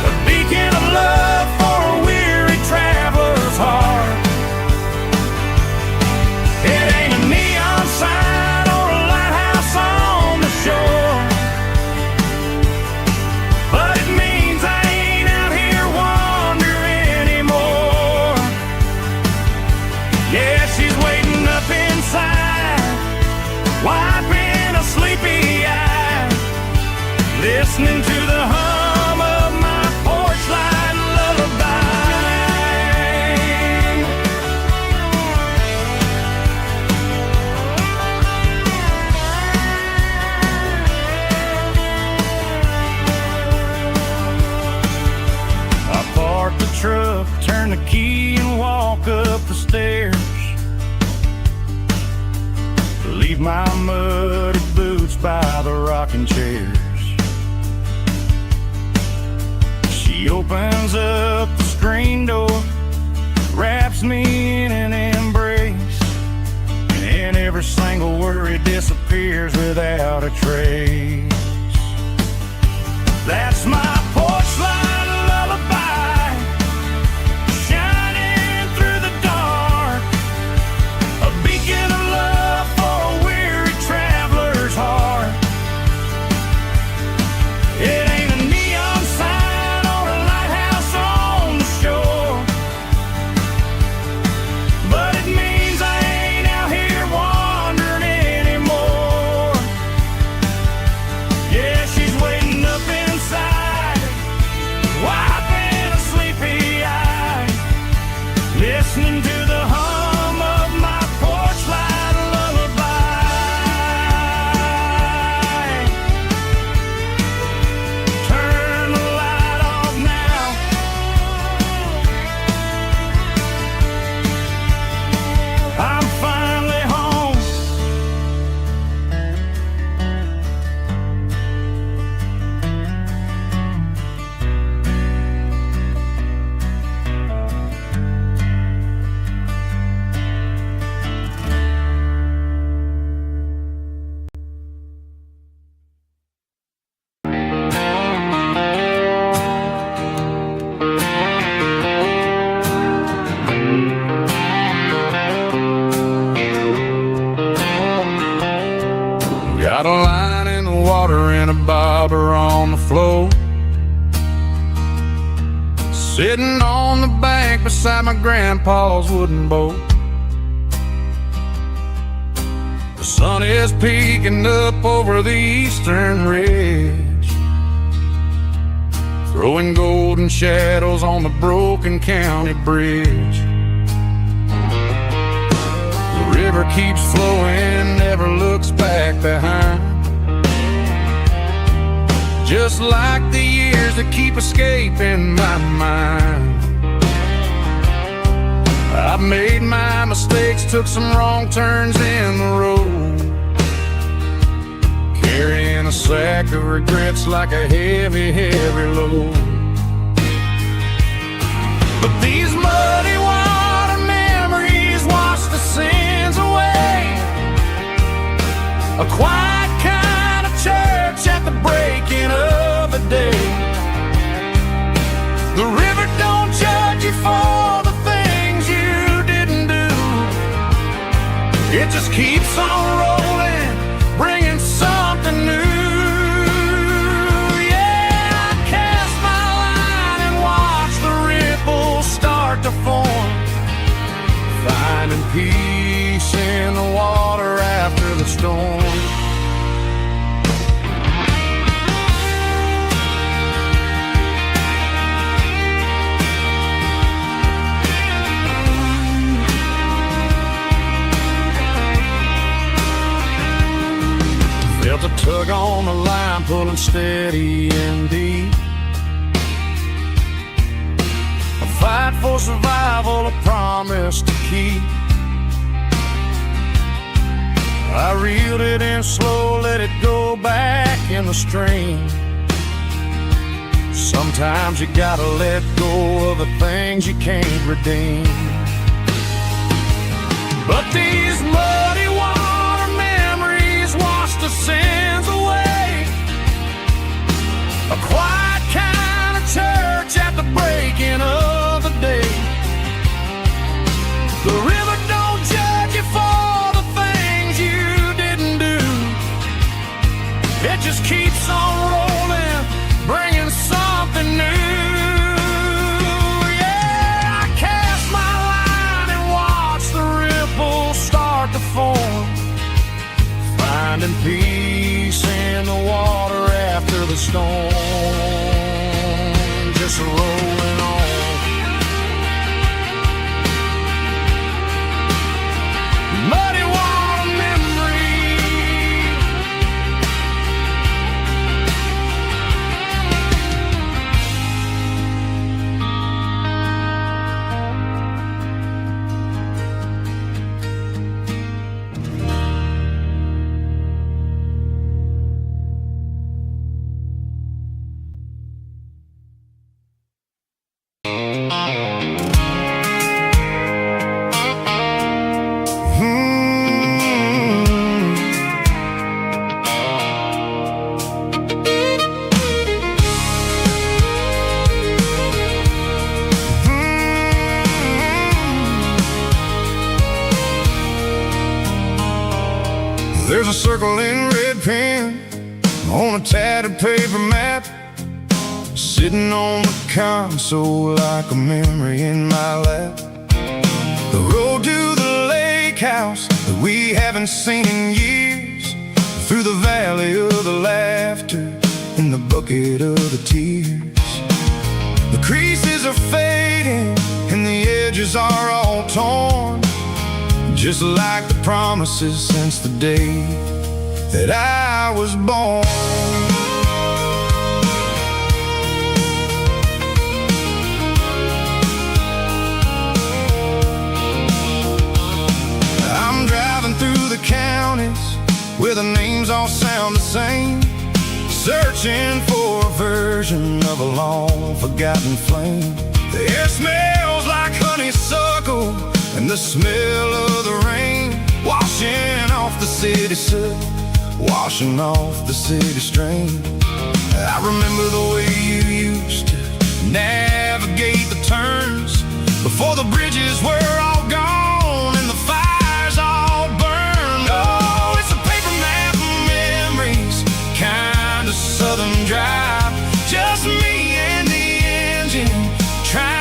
a beacon of love for a weary traveler's heart. It ain't a neon sign or a lighthouse on the shore, but it means I ain't out here wandering anymore. Yeah, she's waiting up inside, wiping a sleepy eye, listening to the hum of my porch light lullaby. I park the truck, turn the key and walk up the stairs, leave my muddy boots by the rocking chairs. She opens up the screen door, wraps me in an embrace, and every single worry disappears without a trace. That's my porch light lullaby, shining through the dark, a beacon of love for a weary traveler's heart. It ain't a neon sign or a lighthouse on the shore, but it means I ain't out here wandering anymore. Yeah, she's waiting up inside, Sitting on the bank beside my grandpa's wooden boat. The sun is peeking up over the eastern ridge, throwing golden shadows on the broken county bridge. The river keeps flowing, never looks back behind, just like the years that keep escaping my mind. I've made my mistakes, took some wrong turns in the road, carrying a sack of regrets like a heavy, heavy load. But these muddy water memories wash the sins away. A quiet kind of church at the breaking of the day. The river don't judge you for the things you didn't do. It just keeps on rolling, bringing something new. Yeah, I cast my line and watch the ripples start to form, finding peace in the water after the storm. Felt a tug on the line, pulling steady and deep. A fight for survival, a promise to keep. I reeled it in slow, let it go back in the stream. Sometimes you gotta let go of the things you can't redeem. But these muddy water memories wash the sins away. A quiet kind of church at the breaking of the day. The river don't judge you for the things you didn't do. It just keeps on rolling, bringing something new. Yeah, I cast my line and watch the ripples start to form, finding peace in the water after the storm. Just rolling on. Muddy water memory. There's a circle in red pen on a tattered paper map, sitting on the console like a memory in my lap. The road to the lake house that we haven't seen in years, through the valley of the laughter and the bucket of the tears. The creases are fading and the edges are all torn, just like the promises since the day that I was born. I'm driving through the counties where the names all sound the same, searching for a version of a long forgotten flame. The air smells like honeysuckle and the smell of the rain, washing off the city soot, washing off the city strain. I remember the way you used to navigate the turns before the bridges were all gone and the fires all burned. Oh, it's a paper map of memories, kind of southern drive, just me and the engine trying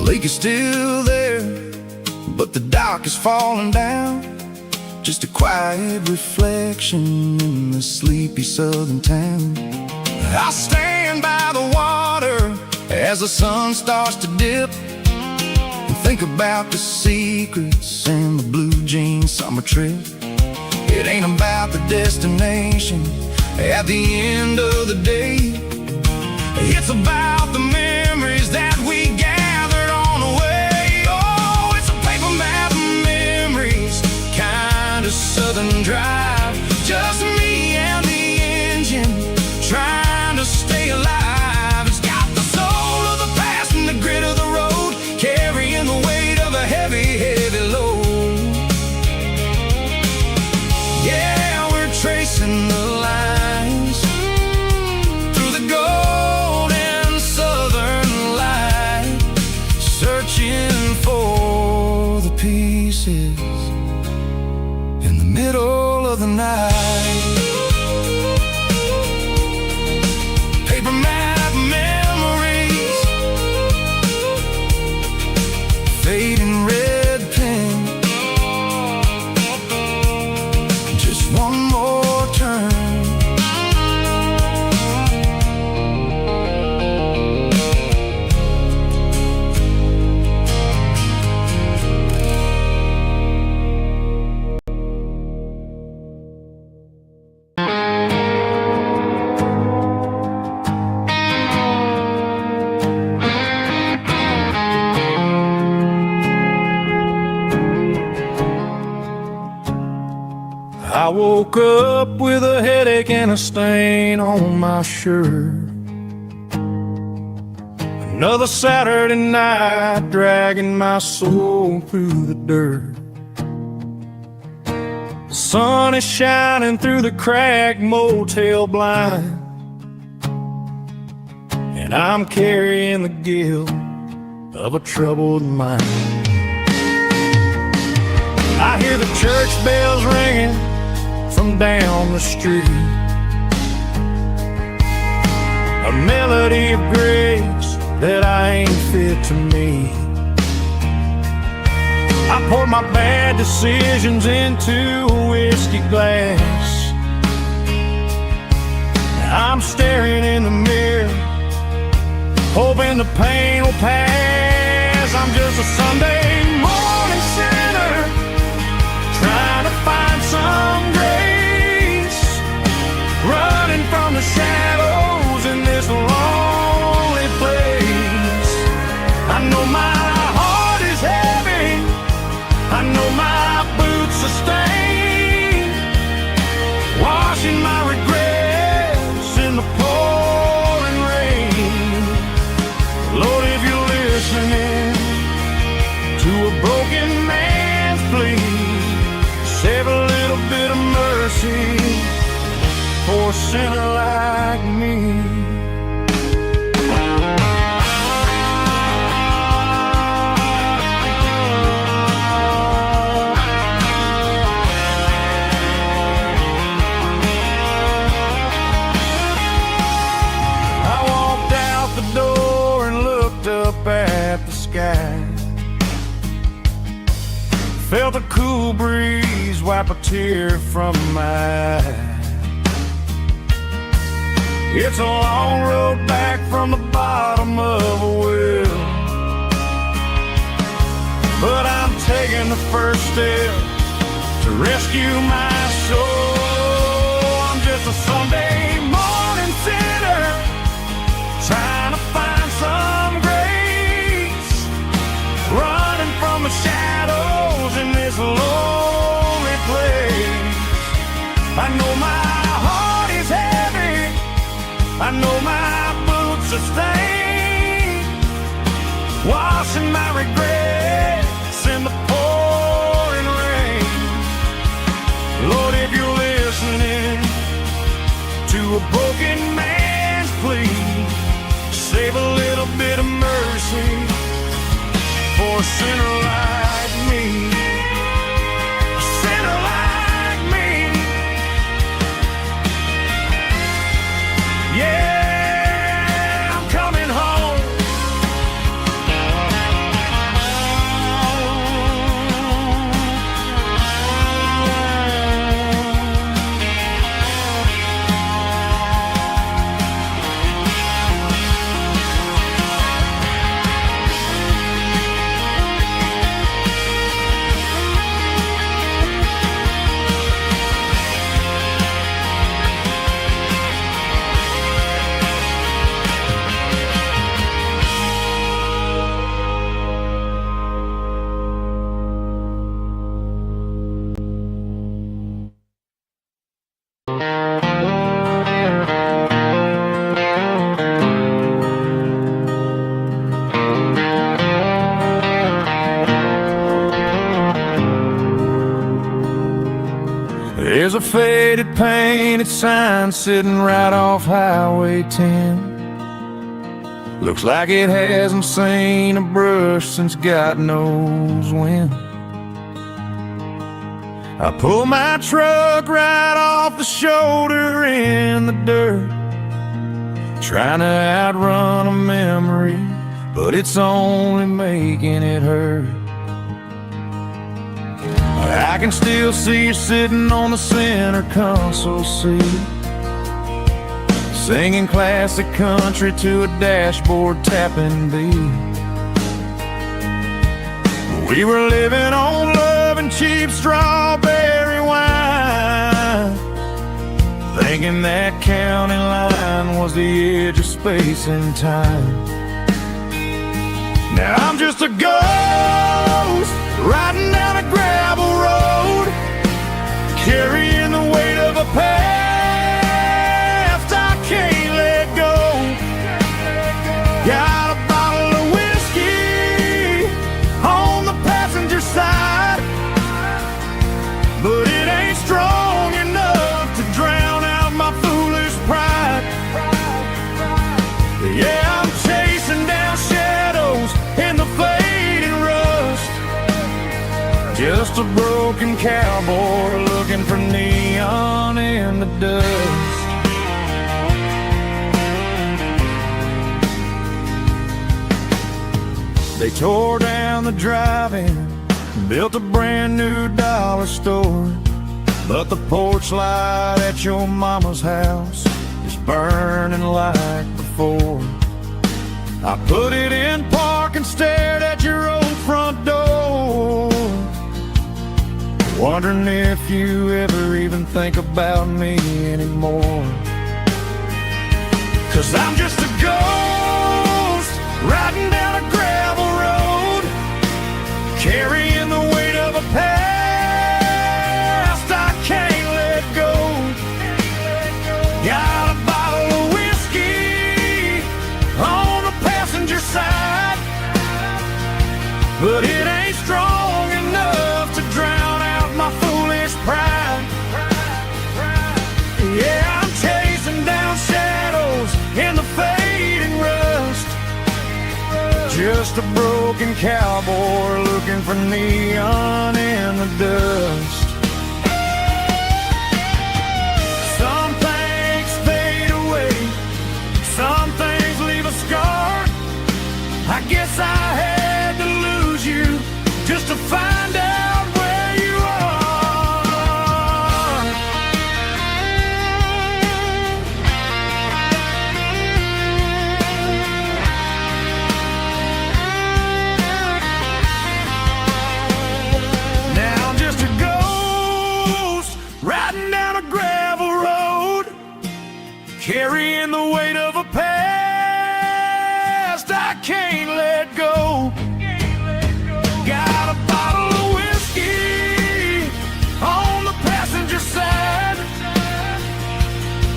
lake is still there, but the dock is falling down. Just a quiet reflection in the sleepy southern town. I stand by the water as the sun starts to dip, and think about the secrets and the blue jean summer trip. It ain't about the destination at the end of the day. It's about the memories that we gathered on the way. Oh, it's a paper map of memories, kind of southern drive. Just me and the engine, trying to stay alive. It's got the soul of the past and the grit of the road, carrying the weight of a heavy, heavy load. Yeah, we're tracing the lines through the golden southern light, searching for the pieces in the middle of the night. Paper map memories, fading red pen, just one more turn. I woke up with a headache and a stain on my shirt. Another Saturday night, dragging my soul through the dirt. The sun is shining through the cracked motel blind, and I'm carrying the guilt of a troubled mind. I hear the church bells ringing from down the street, a melody of grace that I ain't fit to meet. I poured my bad decisions into a whiskey glass. I'm staring in the mirror, hoping the pain will pass. I'm just a Sunday morning sinner, trying to find some grace, running from the shadows in this lonely place. I know my heart is heavy, I know my boots are stained, washing my regrets in the pouring rain. Lord, if you're listening to a broken man's plea, save a little bit of mercy for a sinner like me. I walked out the door and looked up at the sky, felt a cool breeze wipe a tear from my eye. It's a long road back from the bottom of a well, but I'm taking the first step to rescue my soul. I'm just a Sunday morning sinner, trying to find some grace, running from the shadows in this lonely place. I know my heart is heavy, I know my boots are stained, washing my regrets in the pouring rain. Lord, if you're listening to a broken man's plea, save a little bit of mercy for a sinner like me. A sinner like me. Yeah, I'm coming home. faded painted sign sitting right off Highway 10. Looks like it hasn't seen a brush since God knows when. I pull my truck right off the shoulder in the dirt, trying to outrun a memory, but it's only making it hurt. I can still see you sitting on the center console seat, singing classic country to a dashboard tapping beat. We were living on love and cheap strawberry wine, thinking that county line was the edge of space and time. Now I'm just a ghost riding down a gravel road, carrying the weight of a past I can't let go. Got a bottle of whiskey on the passenger side, but it ain't strong enough to drown out my foolish pride. Yeah, I'm chasing down shadows in the fading rust, just a broken cowboy looking for neon in the dust. They tore down the drive-in, built a brand new dollar store, but the porch light at your mama's house is burning like before. I put it in park and stared at your old front door, wondering if you ever even think about me anymore. 'Cause I'm just a ghost riding down a gravel road, carrying the weight of a past I can't let go. Got a bottle of whiskey on the passenger side, but it ain't strong enough to drown out my foolish pride. Yeah, I'm chasing down shadows in the fading rust, just a broken cowboy looking for neon in the dust. Some things fade away, some things leave a scar. I guess I had to lose you just to find out where you are. Now I'm just a ghost riding down a gravel road, carrying the weight of a past I can't let go. Got a bottle of whiskey on the passenger side,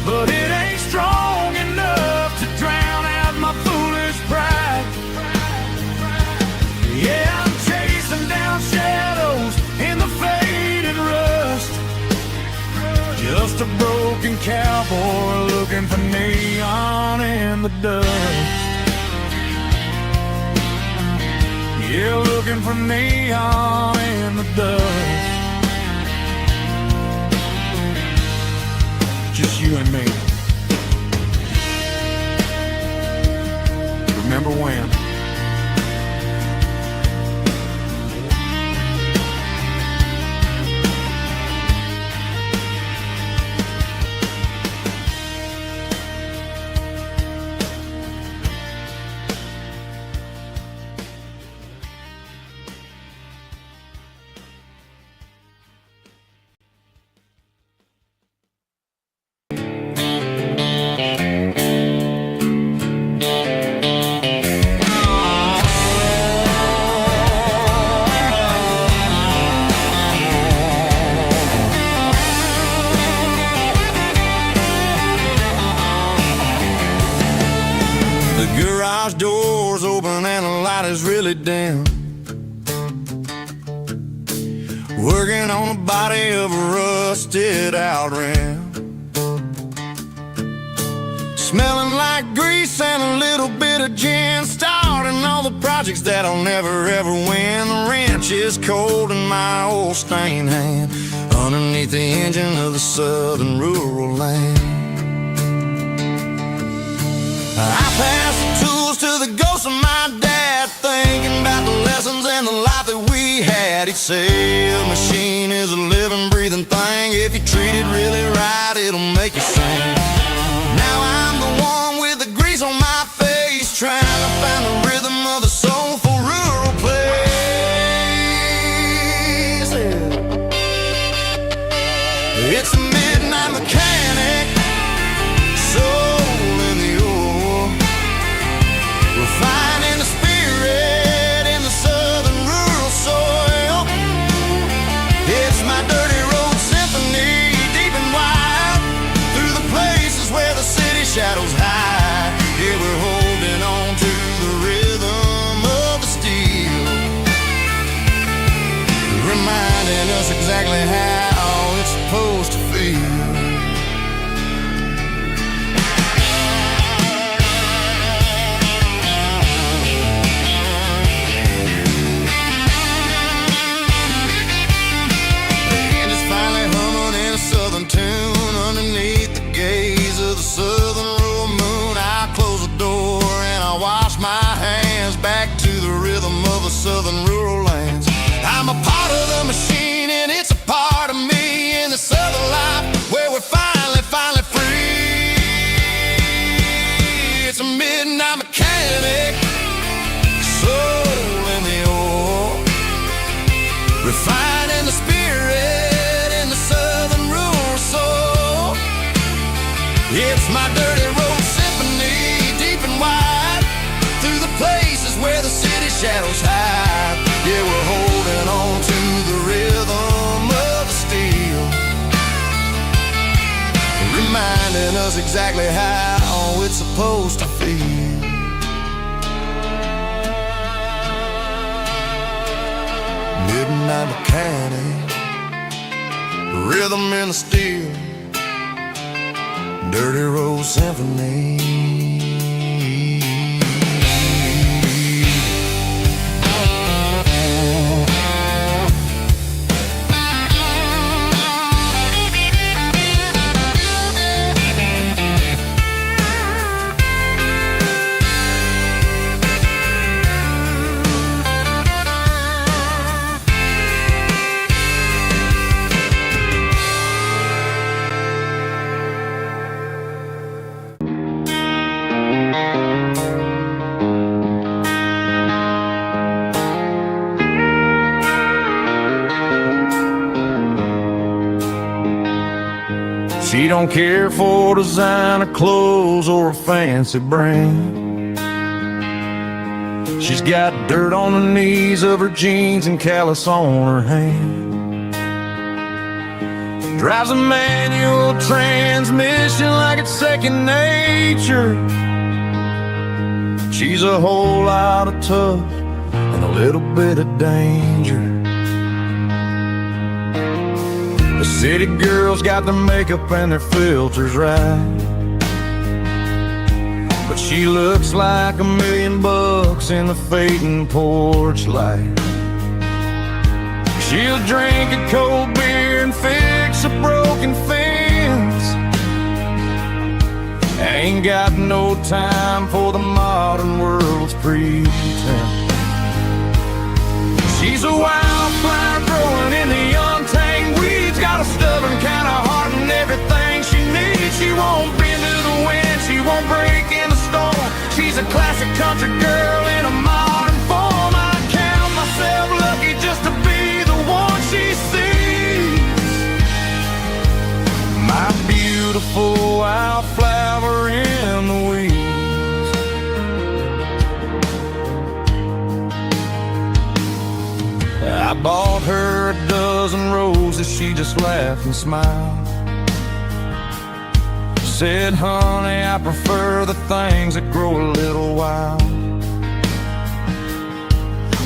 but it ain't strong enough to drown out my foolish pride. Yeah, I'm chasing down shadows in the fading rust, just a broken cowboy looking for neon in the dust. Yeah, looking for neon in the dust. Just you and me. Remember when? Garage doors open and the light is really dim. working on the body of a rusted out ram. Smelling like grease and a little bit of gin, starting all the projects that I'll never ever win. The wrench is cold in my old stained hand, underneath the engine of the southern rural land. I pass the tools to the ghost of my dad, thinking about the lessons and the life that we had. He'd say a machine is a living, breathing thing. If you treat it really right, it'll make you sing. Now I'm the one with the grease on my face, trying to find the rhythm of the soulful rural place. It's a midnight mechanic, soul in the ore, refining the spirit in the southern rural soil. It's my dirty road symphony, deep and wide, through the places where the city shadows hide. Yeah, we're holding on to the rhythm of the steel, reminding us exactly how it's supposed to feel. Tune underneath the gaze of the southern rural moon. I close the door and I wash my hands, back to the rhythm of the southern rural lands. I'm a part of the machine and it's a part of me in this other life where we're finally free. It's a midnight mechanic, soul in the ore, refining the spirit in the southern rural soul. It's my dirty road symphony, deep and wide, through the places where the city shadows hide. Yeah, we're holding on to the rhythm of the steel, reminding us exactly how it's supposed to feel. Midnight mechanic, rhythm in the steel, dirty road symphony. She don't care for designer clothes or a fancy brand. She's got dirt on the knees of her jeans and callus on her hand. Drives a manual transmission like it's second nature. She's a whole lot of tough and a little bit of danger. The city girls got their makeup and their filters right, but she looks like $1 million in the fading porch light. She'll drink a cold beer and fix a broken fence. Ain't got no time for the modern world's pretense. She's a wildflower growing in the untamed weeds, got a stubborn kind of heart and everything she needs. She won't bend to the wind, she won't break in the storm. She's a classic country girl in a modern form. I count myself lucky just to be the one she sees. My beautiful wildflower in the weeds. I bought her a dozen roses, she just laughed and smiled. Said, honey, I prefer the things that grow a little wild.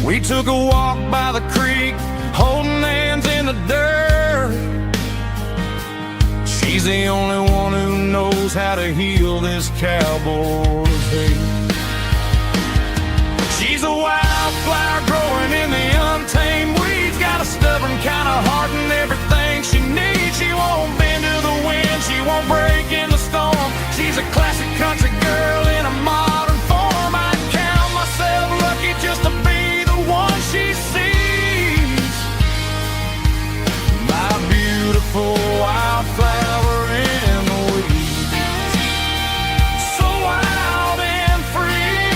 We took a walk by the creek, holding hands in the the dirt. She's the only one who knows how to heal this cowboy's hate. She's a wildflower growing in the untamed weeds. Got a stubborn kind of heart and everything she needs. She won't bend to the wind, she won't break in the storm. She's a classic country girl in a modern form. I count myself lucky just to be the one she sees. My beautiful wildflower in the weeds, so wild and free.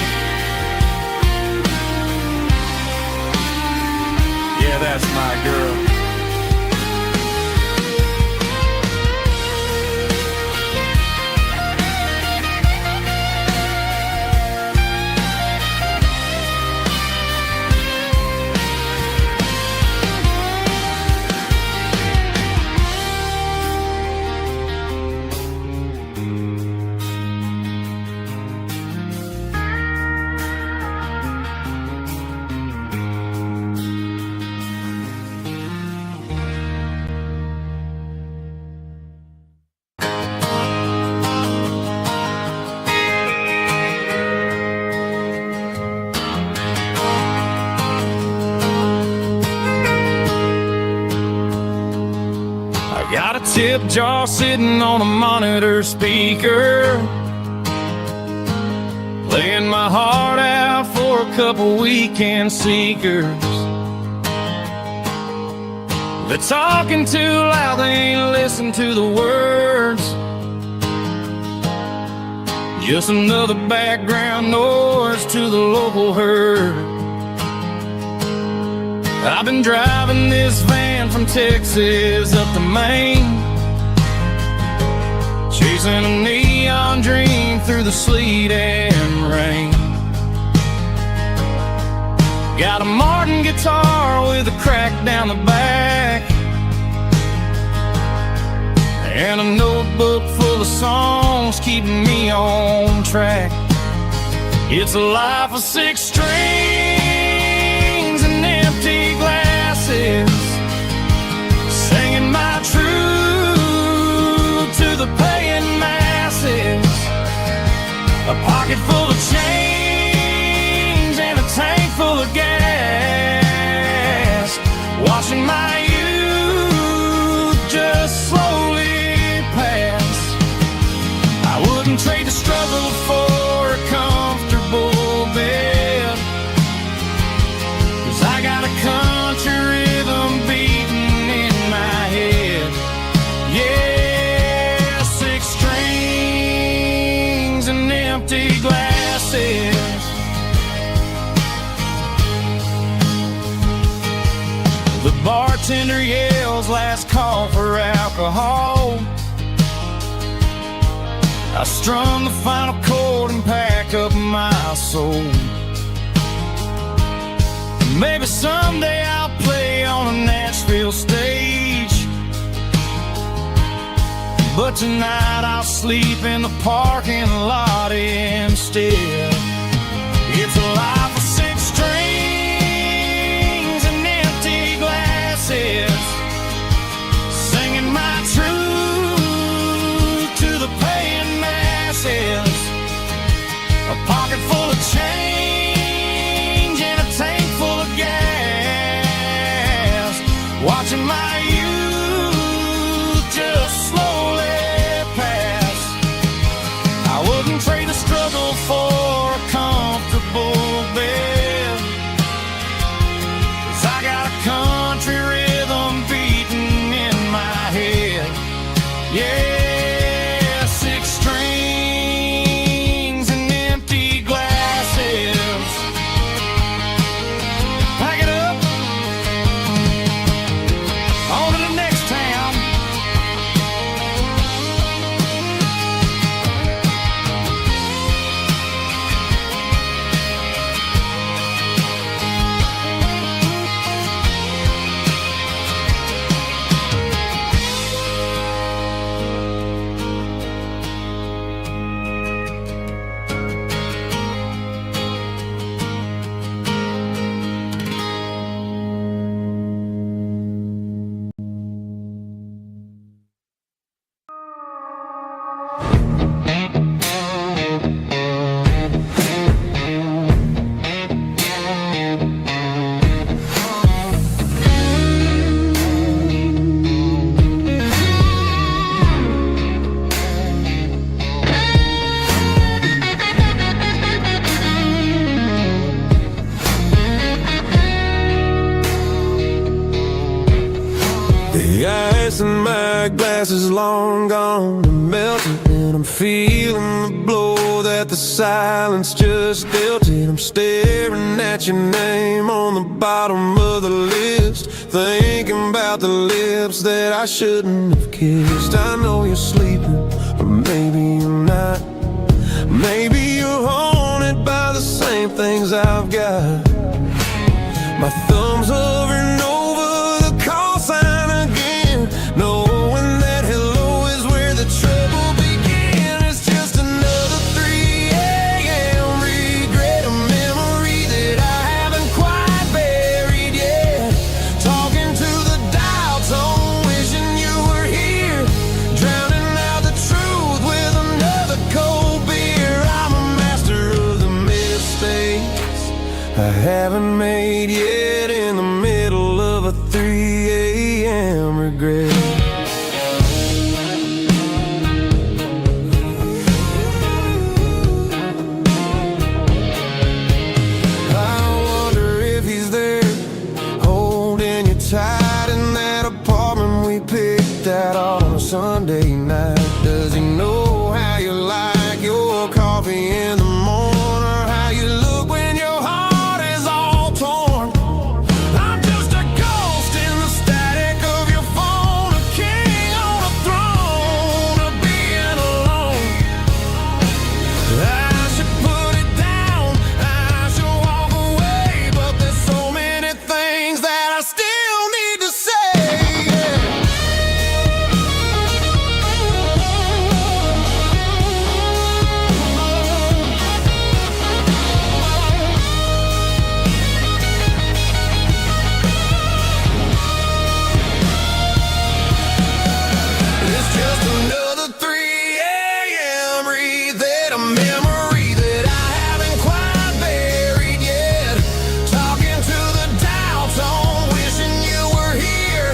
Yeah, that's my girl. Got a tip jar sitting on a monitor speaker, laying my heart out for a couple weekend seekers. They're talking too loud, they ain't listen to the words. Just another background noise to the local herd. I've been driving this van from Texas up to Maine, chasing a neon dream through the sleet and rain. Got a Martin guitar with a crack down the back, and a notebook full of songs keeping me on track. It's a life of 6 strings and empty glasses, singing my truth to the paying masses. A pocket full of change and a tank full of gas, watching my youth just slowly pass. I wouldn't trade the struggle for a comfortable bed, 'cause I got a country rhythm beating in my head. Yeah, 6 strings and empty glasses. The bartender yells last call for alcohol. I strum the final chord and pack up my soul. Maybe someday I'll play on a Nashville stage, but tonight I'll sleep in the parking lot instead. It's a life of 6 strings and empty glasses, singing my truth to the paying masses. A pocket full of change and a tank full of gas, watching my youth just slowly pass. I wouldn't trade the struggle for a comfortable bed, 'cause I got a country rhythm beating in my head. Yeah, 6 strings and empty glasses. Pack it up. The ice in my glass is long gone and melted, and I'm feeling the blow that the silence just dealt it. I'm staring at your name on the bottom of the list, thinking about the lips that I shouldn't have kissed. I know you're sleeping, but maybe you're not. Maybe you're haunted by the same things I've got. My thumb's hovering over the call sign again, knowing that hello is where the trouble began. It's just another 3 a.m. regret, a memory that I haven't quite buried yet. Talking to the dial tone, wishing you were here, drowning out the truth with another cold beer. I'm a master of the mistakes I haven't made yet, in the middle of a 3 a.m. regret. I wonder if he's there, holding you tight in that apartment we picked out on a Sunday night. Does he know how you like your coffee in the morning, or how you look when your heart is all torn? I'm just a ghost in the static of your phone, a king on a throne of being alone. I should put it down, I should walk away, but there's so many things that I still need to say. It's just another 3 a.m. read, a memory that I haven't quite buried yet. Talking to the dial tone, wishing you were here,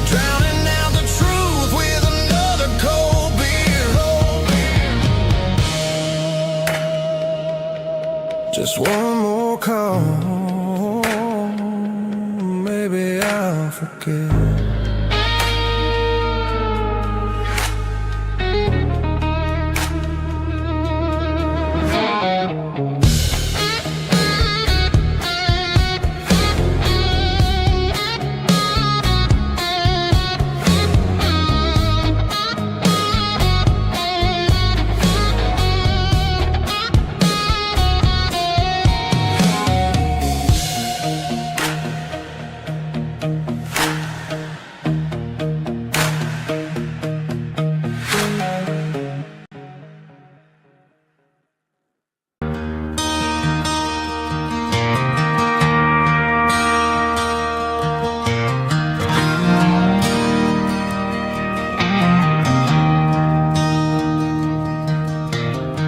drowning out the truth with another cold beer. Just one more call, maybe I'll forget.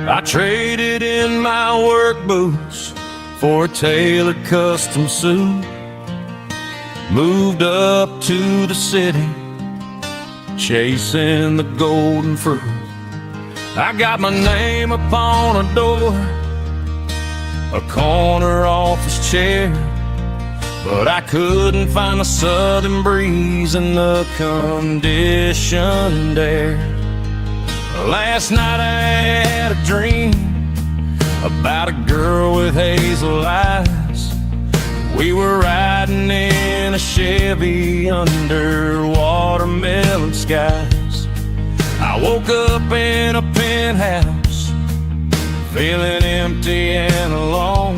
I traded in my work boots for a tailored custom suit, moved up to the city, chasing the golden fruit. I got my name upon a door, a corner office chair, but I couldn't find the southern breeze in the conditioned air. Last night I had a dream about a girl with hazel eyes. We were riding in a Chevy under watermelon skies. I woke up in a penthouse, feeling empty and alone.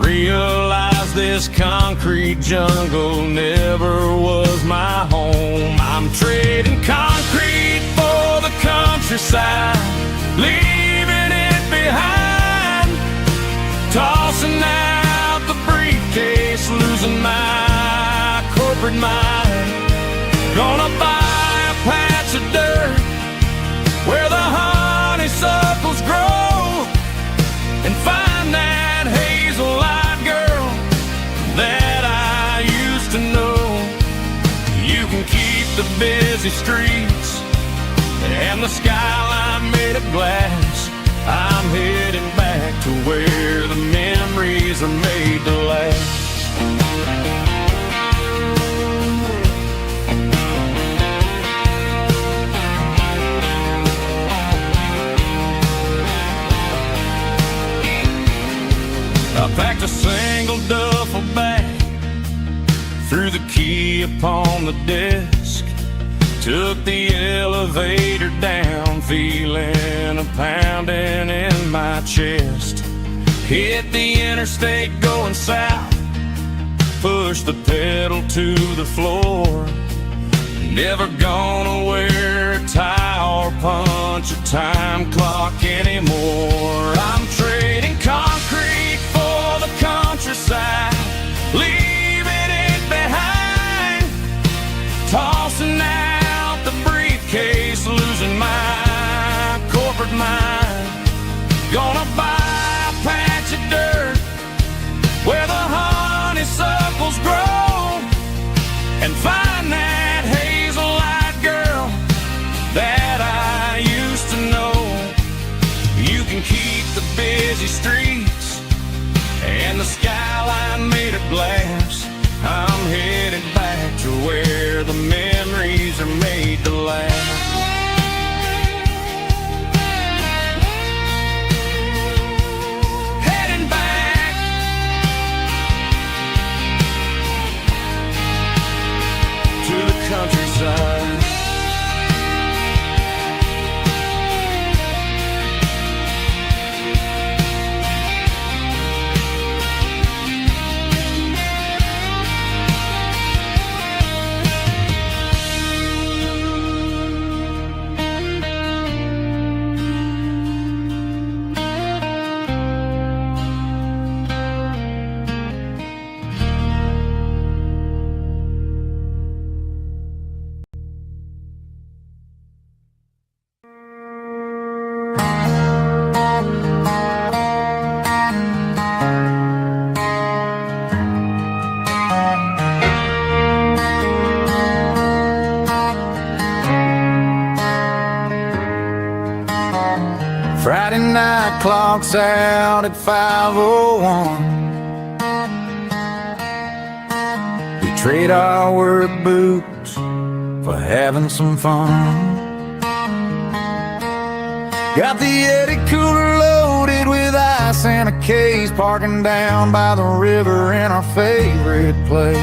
Realized this concrete jungle never was my home. I'm trading concrete for the countryside, leaving it behind, tossing out the briefcase, losing my corporate mind. Gonna buy a patch of dirt where the honeysuckles grow, and find that hazel-eyed girl that I used to know. You can keep the busy streets and the skyline made of glass. I'm heading back to where the memories are made to last. I packed a single duffel bag, threw the key upon the desk, took the elevator down, feeling a pounding in my chest. Hit the interstate going south, pushed the pedal to the floor. Never gonna wear a tie or punch a time clock anymore. I'm trading concrete for the countryside, leaving it behind, tossing out the briefcase, losing my corporate mind. Gonna buy a patch of dirt where the honeysuckles grow and find that hazel-eyed girl that I used to know. You can keep the busy streets and the skyline made of glass. I'm headed back to where the memories are made to last. Heading back to the countryside. Friday night clock's out at 5:01. We trade our work boots for having some fun. Got the Yeti cooler loaded with ice and a case, parking down by the river in our favorite place.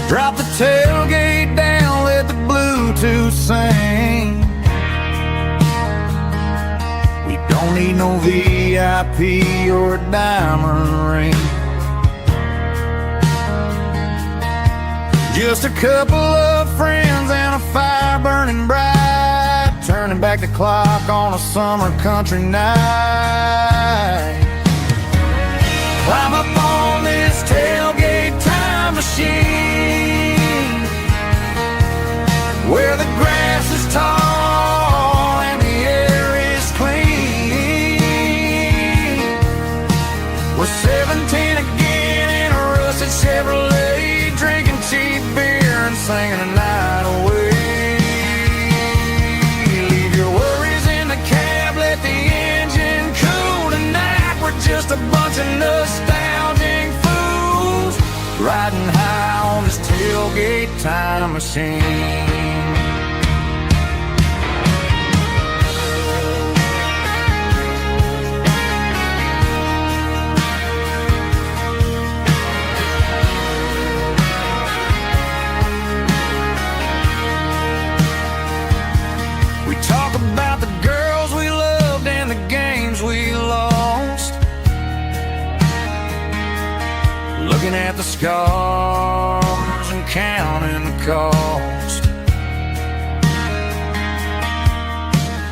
Drop the tailgate down, let the Bluetooth sing. We don't need no VIP or a diamond ring. Just a couple of friends and a fire burning bright, turning back the clock on a summer country night. Climb up on this tailgate time machine, where the grass is tall and the air is clean. We're 17 again in a rusted Chevrolet, drinking cheap beer and singing the night away. Leave your worries in the cab, let the engine cool tonight. We're just a bunch of nostalgic fools riding high on this tailgate time machine. We talk about the girls we loved and the games we lost, looking at the scars and counting the cost.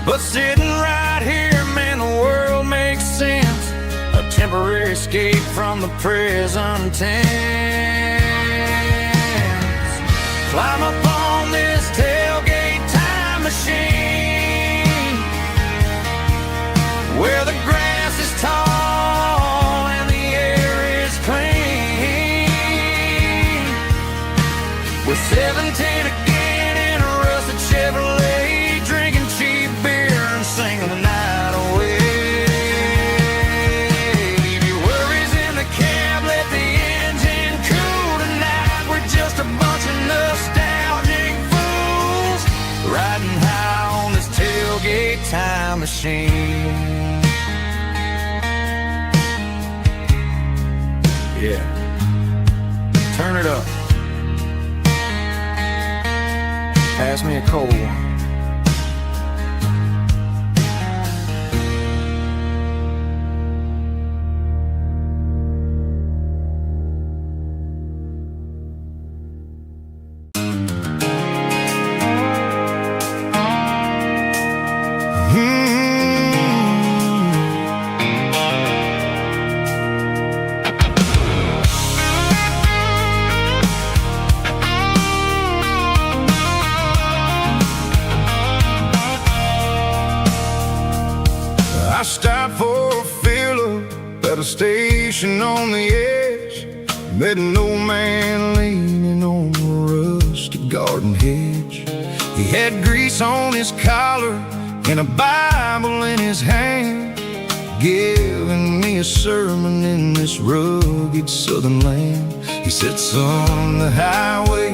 But sitting right here, man, the world makes sense. A temporary escape from the present tense. Climb up on this tailgate time machine, where the grass is tall and the air is clean. We're 17 again in a rusted Chevrolet, drinking cheap beer and singing the night away. Leave your worries in the cab, let the engine cool tonight. We're just a bunch of nostalgic fools time machine. Yeah, turn it up. Pass me a cold one. I stopped for a fill-up at a station on the edge. Met an old man leaning on a rusty garden hedge. He had grease on his collar and a Bible in his hand, giving me a sermon in this rugged southern land. He said, "Son, the highway